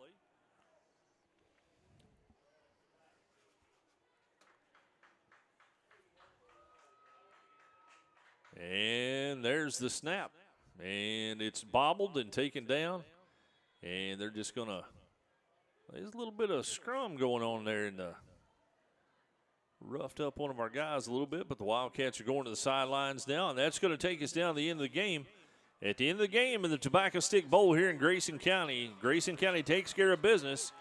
And there's the snap. And it's bobbled and taken down. And they're just going to, there's a little bit of scrum going on there in the, roughed up one of our guys a little bit, but the Wildcats are going to the sidelines now, and that's going to take us down to the end of the game. At the end of the game in the Tobacco Stick Bowl here in Grayson County takes care of business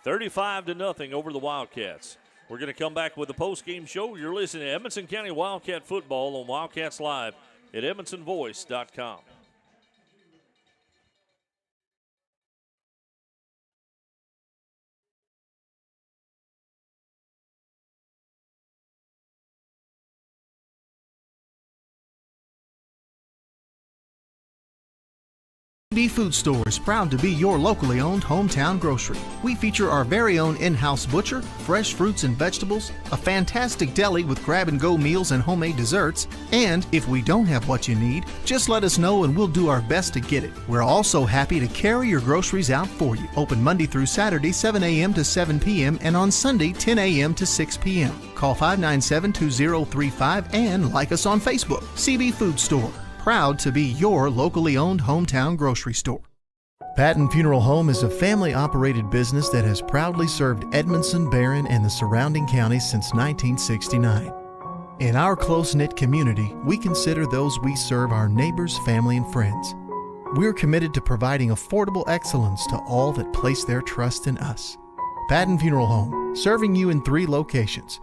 35-0 over the Wildcats. We're going to come back with the post-game show. You're listening to Edmonson County Wildcat Football on Wildcats Live at EdmonsonVoice.com. CB Food Store is proud to be your locally owned hometown grocery. We feature our very own in-house butcher, fresh fruits and vegetables, a fantastic deli with grab-and-go meals and homemade desserts, and if we don't have what you need, just let us know and we'll do our best to get it. We're also happy to carry your groceries out for you. Open Monday through Saturday, 7 a.m. to 7 p.m. and on Sunday, 10 a.m. to 6 p.m. Call 597-2035 and like us on Facebook. CB Food Store. Proud to be your locally owned hometown grocery store. Patton Funeral Home is a family-operated business that has proudly served Edmondson, Barron, and the surrounding counties since 1969. In our close-knit community, we consider those we serve our neighbors, family, and friends. We're committed to providing affordable excellence to all that place their trust in us. Patton Funeral Home, serving you in 3 locations: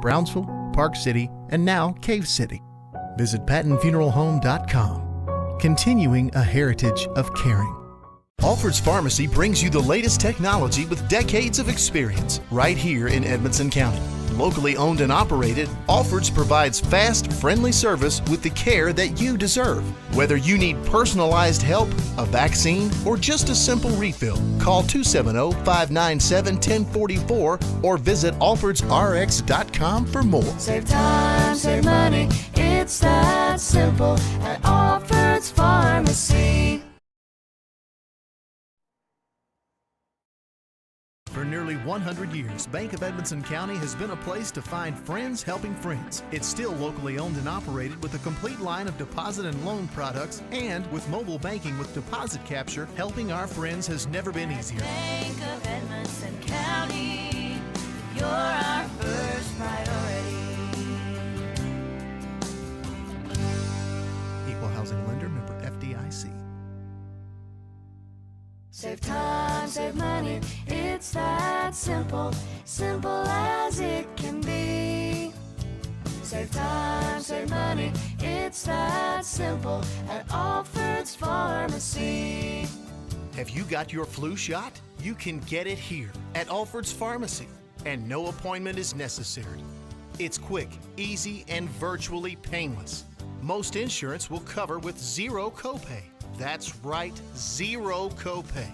Brownsville, Park City, and now Cave City. Visit PattonFuneralHome.com, continuing a heritage of caring. Alfred's Pharmacy brings you the latest technology with decades of experience right here in Edmonson County. Locally owned and operated, Alfred's provides fast, friendly service with the care that you deserve. Whether you need personalized help, a vaccine, or just a simple refill, call 270-597-1044 or visit alfredsrx.com for more. Save time, save money, it's that simple at Alfred's Pharmacy. For nearly 100 years, Bank of Edmonson County has been a place to find friends helping friends. It's still locally owned and operated with a complete line of deposit and loan products, and with mobile banking with deposit capture, helping our friends has never been easier. Bank of Edmonson County, you're our first priority. Equal housing lender, member FDIC. Save time, save money, it's that simple, simple as it can be. Save time, save money, it's that simple at Alfred's Pharmacy. Have you got your flu shot? You can get it here at Alfred's Pharmacy, and no appointment is necessary. It's quick, easy, and virtually painless. Most insurance will cover with zero copay. That's right, zero copay.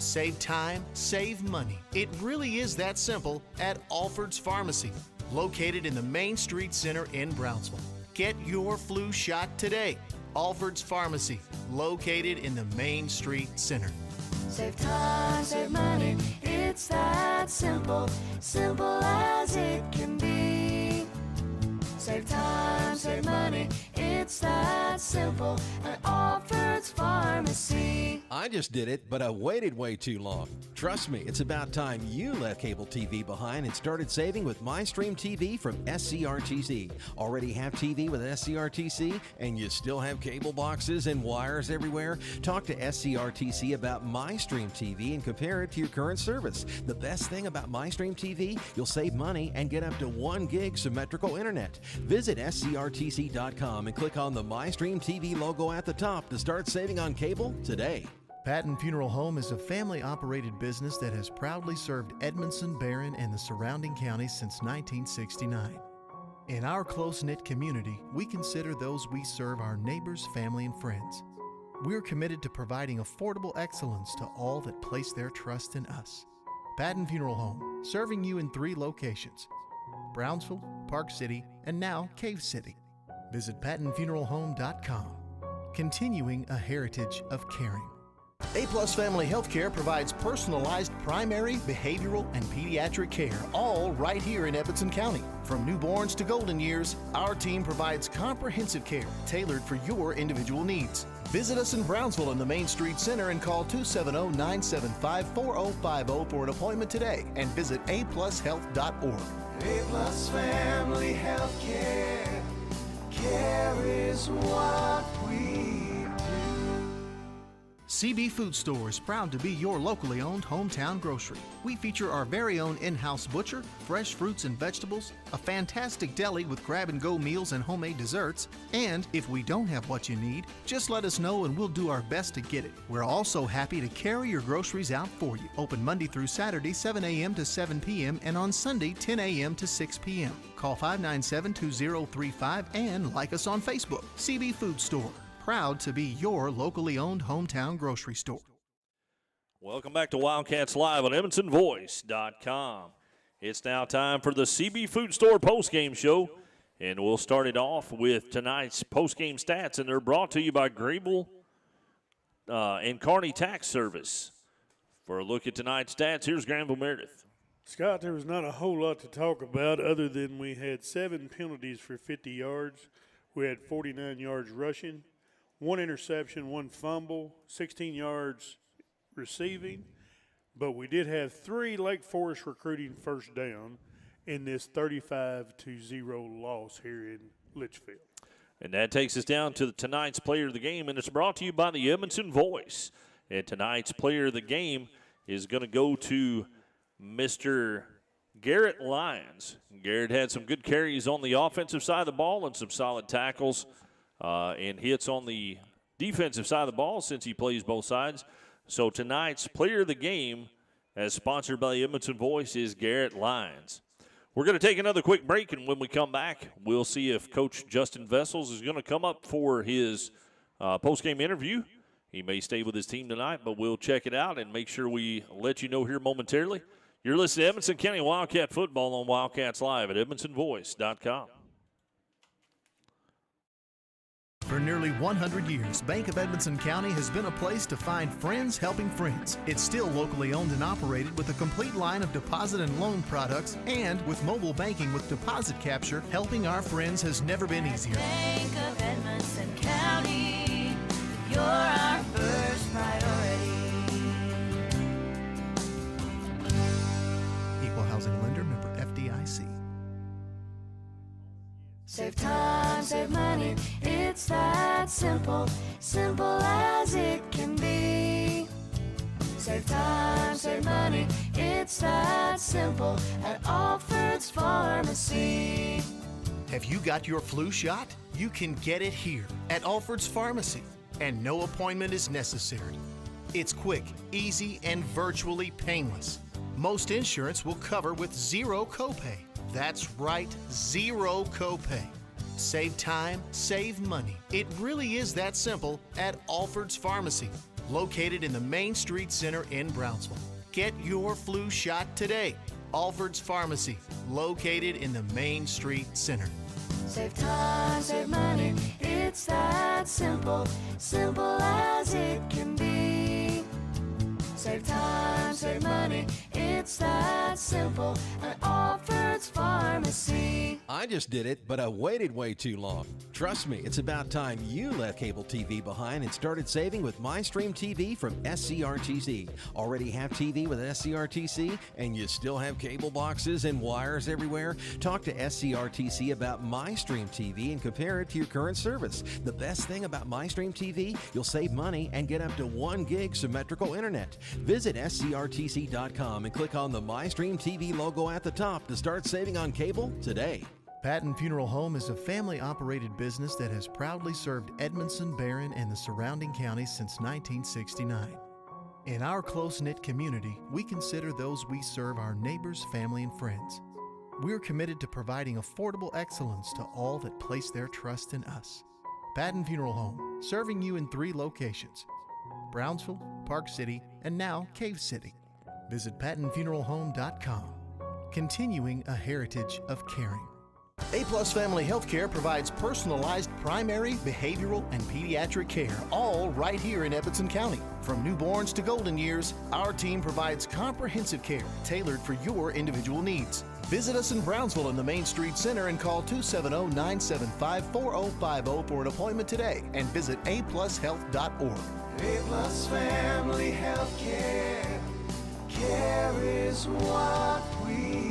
Save time, save money. It really is that simple at Alfred's Pharmacy, located in the Main Street Center in Brownsville. Get your flu shot today. Alfred's Pharmacy, located in the Main Street Center. Save time, save money, it's that simple, simple as it can be. Save time, save money, it's that simple at Alfred's Pharmacy. I just did it, but I waited way too long. Trust me, it's about time you left cable TV behind and started saving with MyStream TV from SCRTC. Already have TV with SCRTC and you still have cable boxes and wires everywhere? Talk to SCRTC about MyStream TV and compare it to your current service. The best thing about MyStream TV, you'll save money and get up to 1 gig symmetrical internet. Visit scrtc.com and click on the MyStream TV logo at the top to start saving on cable today. Patton Funeral Home is a family-operated business that has proudly served Edmondson, Barron, and the surrounding counties since 1969. In our close-knit community, we consider those we serve our neighbors, family, and friends. We're committed to providing affordable excellence to all that place their trust in us. Patton Funeral Home, serving you in 3 locations: Brownsville, Park City, and now Cave City. Visit PattonFuneralHome.com, continuing a heritage of caring. A-Plus Family Healthcare provides personalized primary, behavioral, and pediatric care, all right here in Edmondson County. From newborns to golden years, our team provides comprehensive care tailored for your individual needs. Visit us in Brownsville in the Main Street Center and call 270-975-4050 for an appointment today, and visit aplushealth.org. A-Plus Family Healthcare. Care is what we do. CB Food Store is proud to be your locally owned hometown grocery. We feature our very own in-house butcher, fresh fruits and vegetables, a fantastic deli with grab-and-go meals and homemade desserts, and if we don't have what you need, just let us know and we'll do our best to get it. We're also happy to carry your groceries out for you. Open Monday through Saturday, 7 a.m. to 7 p.m. and on Sunday, 10 a.m. to 6 p.m. Call 597-2035 and like us on Facebook. CB Food Store. Proud to be your locally owned hometown grocery store. Welcome back to Wildcats Live on EdmondsonVoice.com. It's now time for the CB Food Store postgame show, and we'll start it off with tonight's postgame stats, and they're brought to you by Grable and Kearney Tax Service. For a look at tonight's stats, here's Granville Meredith. Scott, there was not a whole lot to talk about other than we had 7 penalties for 50 yards. We had 49 yards rushing, 1 interception, 1 fumble, 16 yards receiving. But we did have 3 Lake Forest recruiting first down in this 35-0 loss here in Litchfield. And that takes us down to tonight's player of the game, and it's brought to you by the Edmondson Voice. And tonight's player of the game is going to go to Mr. Garrett Lyons. Garrett had some good carries on the offensive side of the ball and some solid tackles and hits on the defensive side of the ball since he plays both sides. So tonight's player of the game, as sponsored by the Edmondson Voice, is Garrett Lyons. We're going to take another quick break, and when we come back, we'll see if Coach Justin Vessels is going to come up for his post-game interview. He may stay with his team tonight, but we'll check it out and make sure we let you know here momentarily. You're listening to Edmonson County Wildcat Football on Wildcats Live at EdmondsonVoice.com. For nearly 100 years, Bank of Edmondson County has been a place to find friends helping friends. It's still locally owned and operated with a complete line of deposit and loan products, and with mobile banking with deposit capture, helping our friends has never been easier. Bank of Edmondson County, you're our first priority. Equal housing lender, member FDIC. Save time, save money, it's that simple, simple as it can be. Save time, save money, it's that simple at Alfred's Pharmacy. Have you got your flu shot? You can get it here at Alfred's Pharmacy, and no appointment is necessary. It's quick, easy, and virtually painless. Most insurance will cover with 0 copay. That's right, 0 copay. Save time, save money. It really is that simple at Alfred's Pharmacy, located in the Main Street Center in Brownsville. Get your flu shot today. Alfred's Pharmacy, located in the Main Street Center. Save time, save money, it's that simple, simple as it can be. Save time, save money, it's that simple at Alfred's Pharmacy. I I just did it, but I waited way too long. Trust me, it's about time you left cable TV behind and started saving with MyStream TV from SCRTC. Already have TV with SCRTC and you still have cable boxes and wires everywhere? Talk to SCRTC about MyStream TV and compare it to your current service. The best thing about MyStream TV, you'll save money and get up to 1 gig symmetrical internet. Visit scrtc.com and click on the MyStream TV logo at the top to start saving on cable today. Patton Funeral Home is a family-operated business that has proudly served Edmondson, Barron, and the surrounding counties since 1969. In our close-knit community, we consider those we serve our neighbors, family, and friends. We're committed to providing affordable excellence to all that place their trust in us. Patton Funeral Home, serving you in 3 locations: Brownsville, Park City, and now Cave City. Visit PattonFuneralHome.com, continuing a heritage of caring. A-Plus Family Healthcare provides personalized primary, behavioral, and pediatric care, all right here in Edmondson County. From newborns to golden years, our team provides comprehensive care tailored for your individual needs. Visit us in Brownsville in the Main Street Center and call 270-975-4050 for an appointment today, and visit aplushealth.org. A-Plus Family Healthcare. Care is what we do.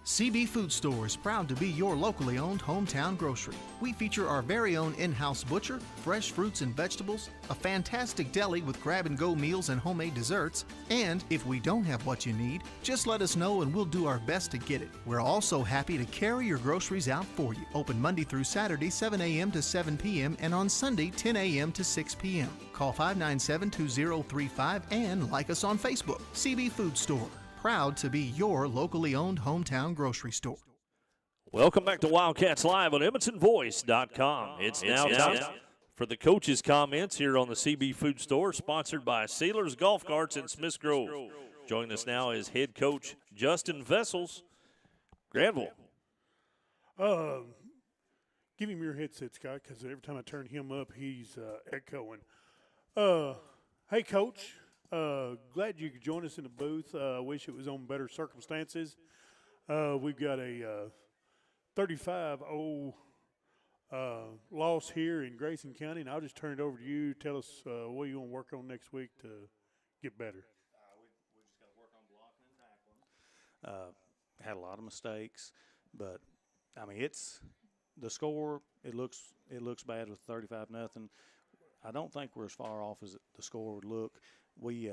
CB Food Store is proud to be your locally owned hometown grocery. We feature our very own in-house butcher, fresh fruits and vegetables, a fantastic deli with grab-and-go meals and homemade desserts, and if we don't have what you need, just let us know and we'll do our best to get it. We're also happy to carry your groceries out for you. Open Monday through Saturday, 7 a.m. to 7 p.m. and on Sunday, 10 a.m. to 6 p.m. Call 597-2035 and like us on Facebook. CB Food Store. Proud to be your locally owned hometown grocery store. Welcome back to Wildcats Live on EdmondsonVoice.com. It's now time for the coaches' comments here on the CB Food Store, sponsored by Sealers Golf Carts in Smiths Grove. Joining us now is head coach Justin Vessels. Granville. Give him your headset, Scott, because every time I turn him up, he's echoing. Hey, Coach. Glad you could join us in the booth. Wish it was on better circumstances. We've got a 35-0 loss here in Grayson County, and I'll just turn it over to you. Tell us what you want to work on next week to get better. We just got to work on blocking and tackling. Had a lot of mistakes, but I mean it's the score. It looks bad with 35-0. I don't think we're as far off as the score would look. We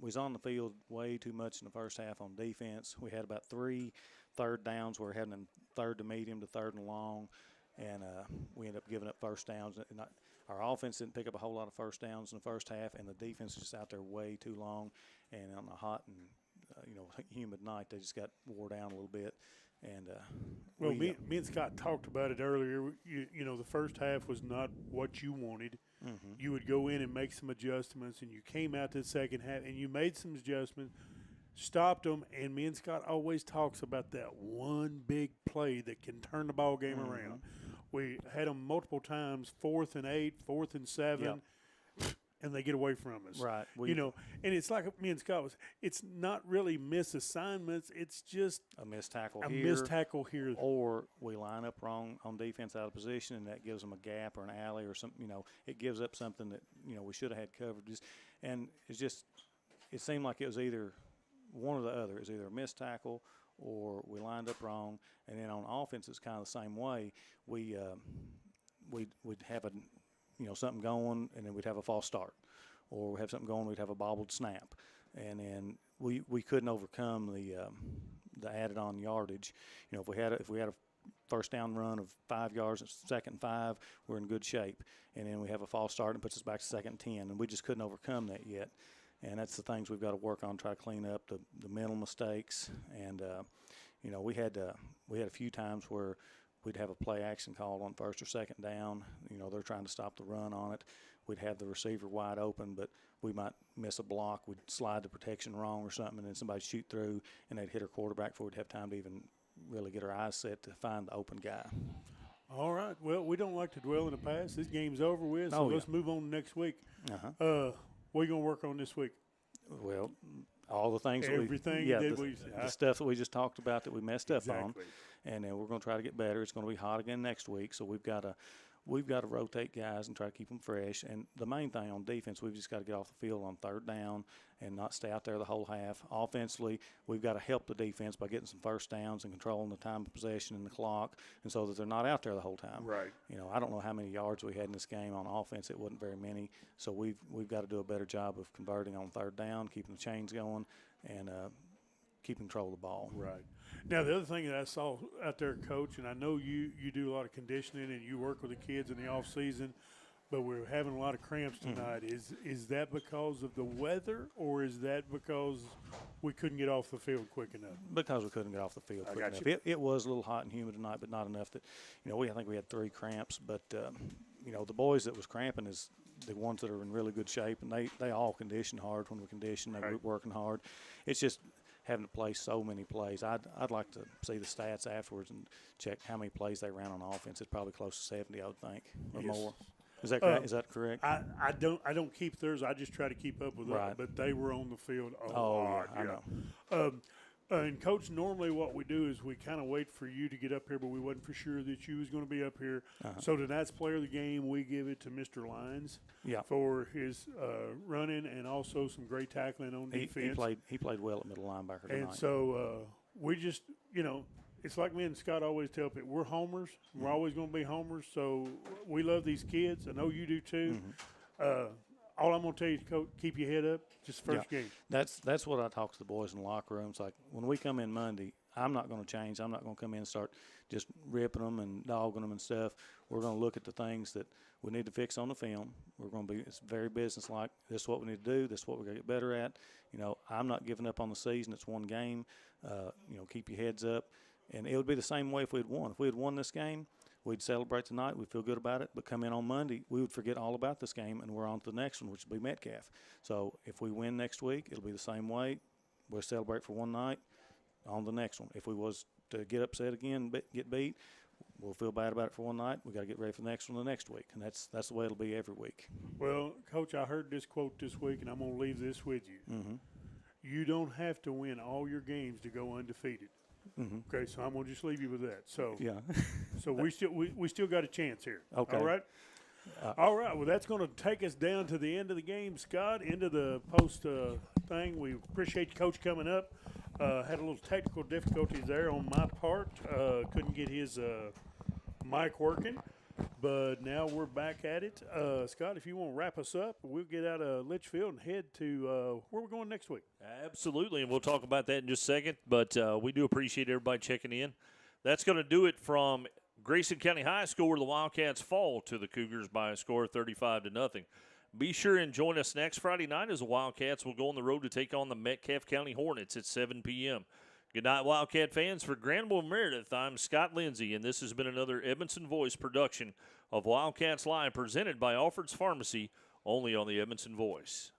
was on the field way too much in the first half on defense. We had about 3 third downs. We were heading in third to medium to third and long, and we ended up giving up first downs. And our offense didn't pick up a whole lot of first downs in the first half, and the defense was just out there way too long. And on a hot and humid night, they just got wore down a little bit. And me and Scott talked about it earlier. You know, the first half was not what you wanted. Mm-hmm. You would go in and make some adjustments, and you came out to the second half and you made some adjustments, stopped them. And me and Scott always talks about that one big play that can turn the ball game around. We had them multiple times, 4th and 8, 4th and 7. Yep. And they get away from us. Right. And it's like me and Scott was, it's not really misassignments. It's just a missed tackle here. Or we line up wrong on defense out of position, and that gives them a gap or an alley or something. It gives up something that, we should have had covered. And it seemed like it was either one or the other. It was either a missed tackle or we lined up wrong. And then on offense, it's kind of the same way. We'd have something going, and then we'd have a false start, or we have something going, we'd have a bobbled snap, and then we couldn't overcome the added on yardage. If we had a first down run of 5 yards, second and 5, we're in good shape, and then we have a false start and puts us back to second and 10, and we just couldn't overcome that yet. And that's the things we've got to work on, try to clean up the mental mistakes, and we had a few times where we'd have a play action called on first or second down. They're trying to stop the run on it. We'd have the receiver wide open, but we might miss a block. We'd slide the protection wrong or something, and then somebody shoot through, and they'd hit our quarterback before we'd have time to even really get our eyes set to find the open guy. All right. Well, we don't like to dwell in the past. This game's over with, so let's move on to next week. What are you going to work on this week? Well, all the things everything the stuff that we just talked about that we messed up on, Exactly. and then we're going to try to get better. It's going to be hot again next week, so we've got to rotate guys and try to keep them fresh. And the main thing on defense, we've just got to get off the field on third down and not stay out there the whole half. Offensively, we've got to help the defense by getting some first downs and controlling the time of possession and the clock, and so that they're not out there the whole time. Right. You know, I don't know how many yards we had in this game on offense. It wasn't very many. So we've got to do a better job of converting on third down, keeping the chains going, and keeping control of the ball. Right. Now, the other thing that I saw out there, Coach, and I know you do a lot of conditioning and you work with the kids in the off season, but we're having a lot of cramps tonight. Is that because of the weather, or is that because we couldn't get off the field quick enough? Because we couldn't get off the field quick enough. It was a little hot and humid tonight, but not enough that, you know, I think we had 3 cramps. But, you know, the boys that was cramping is the ones that are in really good shape, and they all condition hard when we condition. They're working hard. It's just having to play so many plays. I'd like to see the stats afterwards and check how many plays they ran on offense. It's probably close to 70, I would think, or more. Is that correct? Is that correct? I don't keep theirs. I just try to keep up with it. But they were on the field a lot. Yeah, I know. And, Coach, normally what we do is we kind of wait for you to get up here, but we wasn't for sure that you was going to be up here. So tonight's player of the game, we give it to Mr. Lyons for his running and also some great tackling on defense. He played well at middle linebacker tonight. And so we just, you know, it's like me and Scott always tell people, we're homers. We're always going to be homers. So we love these kids. I know you do too. All I'm going to tell you is, Coach, keep your head up. Just first game. That's what I talk to the boys in the locker room. It's like when we come in Monday, I'm not going to change. I'm not going to come in and start just ripping them and dogging them and stuff. We're going to look at the things that we need to fix on the film. We're going to be it's very businesslike. This is what we need to do. This is what we're going to get better at. You know, I'm not giving up on the season. It's one game. You know, keep your heads up. And it would be the same way if we had won. If we had won this game, we'd celebrate tonight. We'd feel good about it. But come in on Monday, we would forget all about this game, and we're on to the next one, which would be Metcalf. So if we win next week, it'll be the same way. We'll celebrate for one night, on the next one. If we was to get upset again, get beat, we'll feel bad about it for one night. We got to get ready for the next one the next week, and that's the way it'll be every week. Well, Coach, I heard this quote this week, and I'm going to leave this with you. You don't have to win all your games to go undefeated. Okay, so I'm gonna just leave you with that. So so we still got a chance here. Okay. All right. All right. Well, that's going to take us down to the end of the game, Scott. Into the post thing. We appreciate Coach coming up. Had a little technical difficulties there on my part. Couldn't get his mic working. But now we're back at it. Scott, if you want to wrap us up, we'll get out of Litchfield and head to where we're going next week. Absolutely, and we'll talk about that in just a second. But we do appreciate everybody checking in. That's going to do it from Grayson County High School, where the Wildcats fall to the Cougars by a score of 35-0. Be sure and join us next Friday night as the Wildcats will go on the road to take on the Metcalfe County Hornets at 7 p.m. Good night, Wildcat fans. For Granville Meredith, I'm Scott Lindsay, and this has been another Edmondson Voice production of Wildcats Live presented by Alfred's Pharmacy, only on the Edmondson Voice.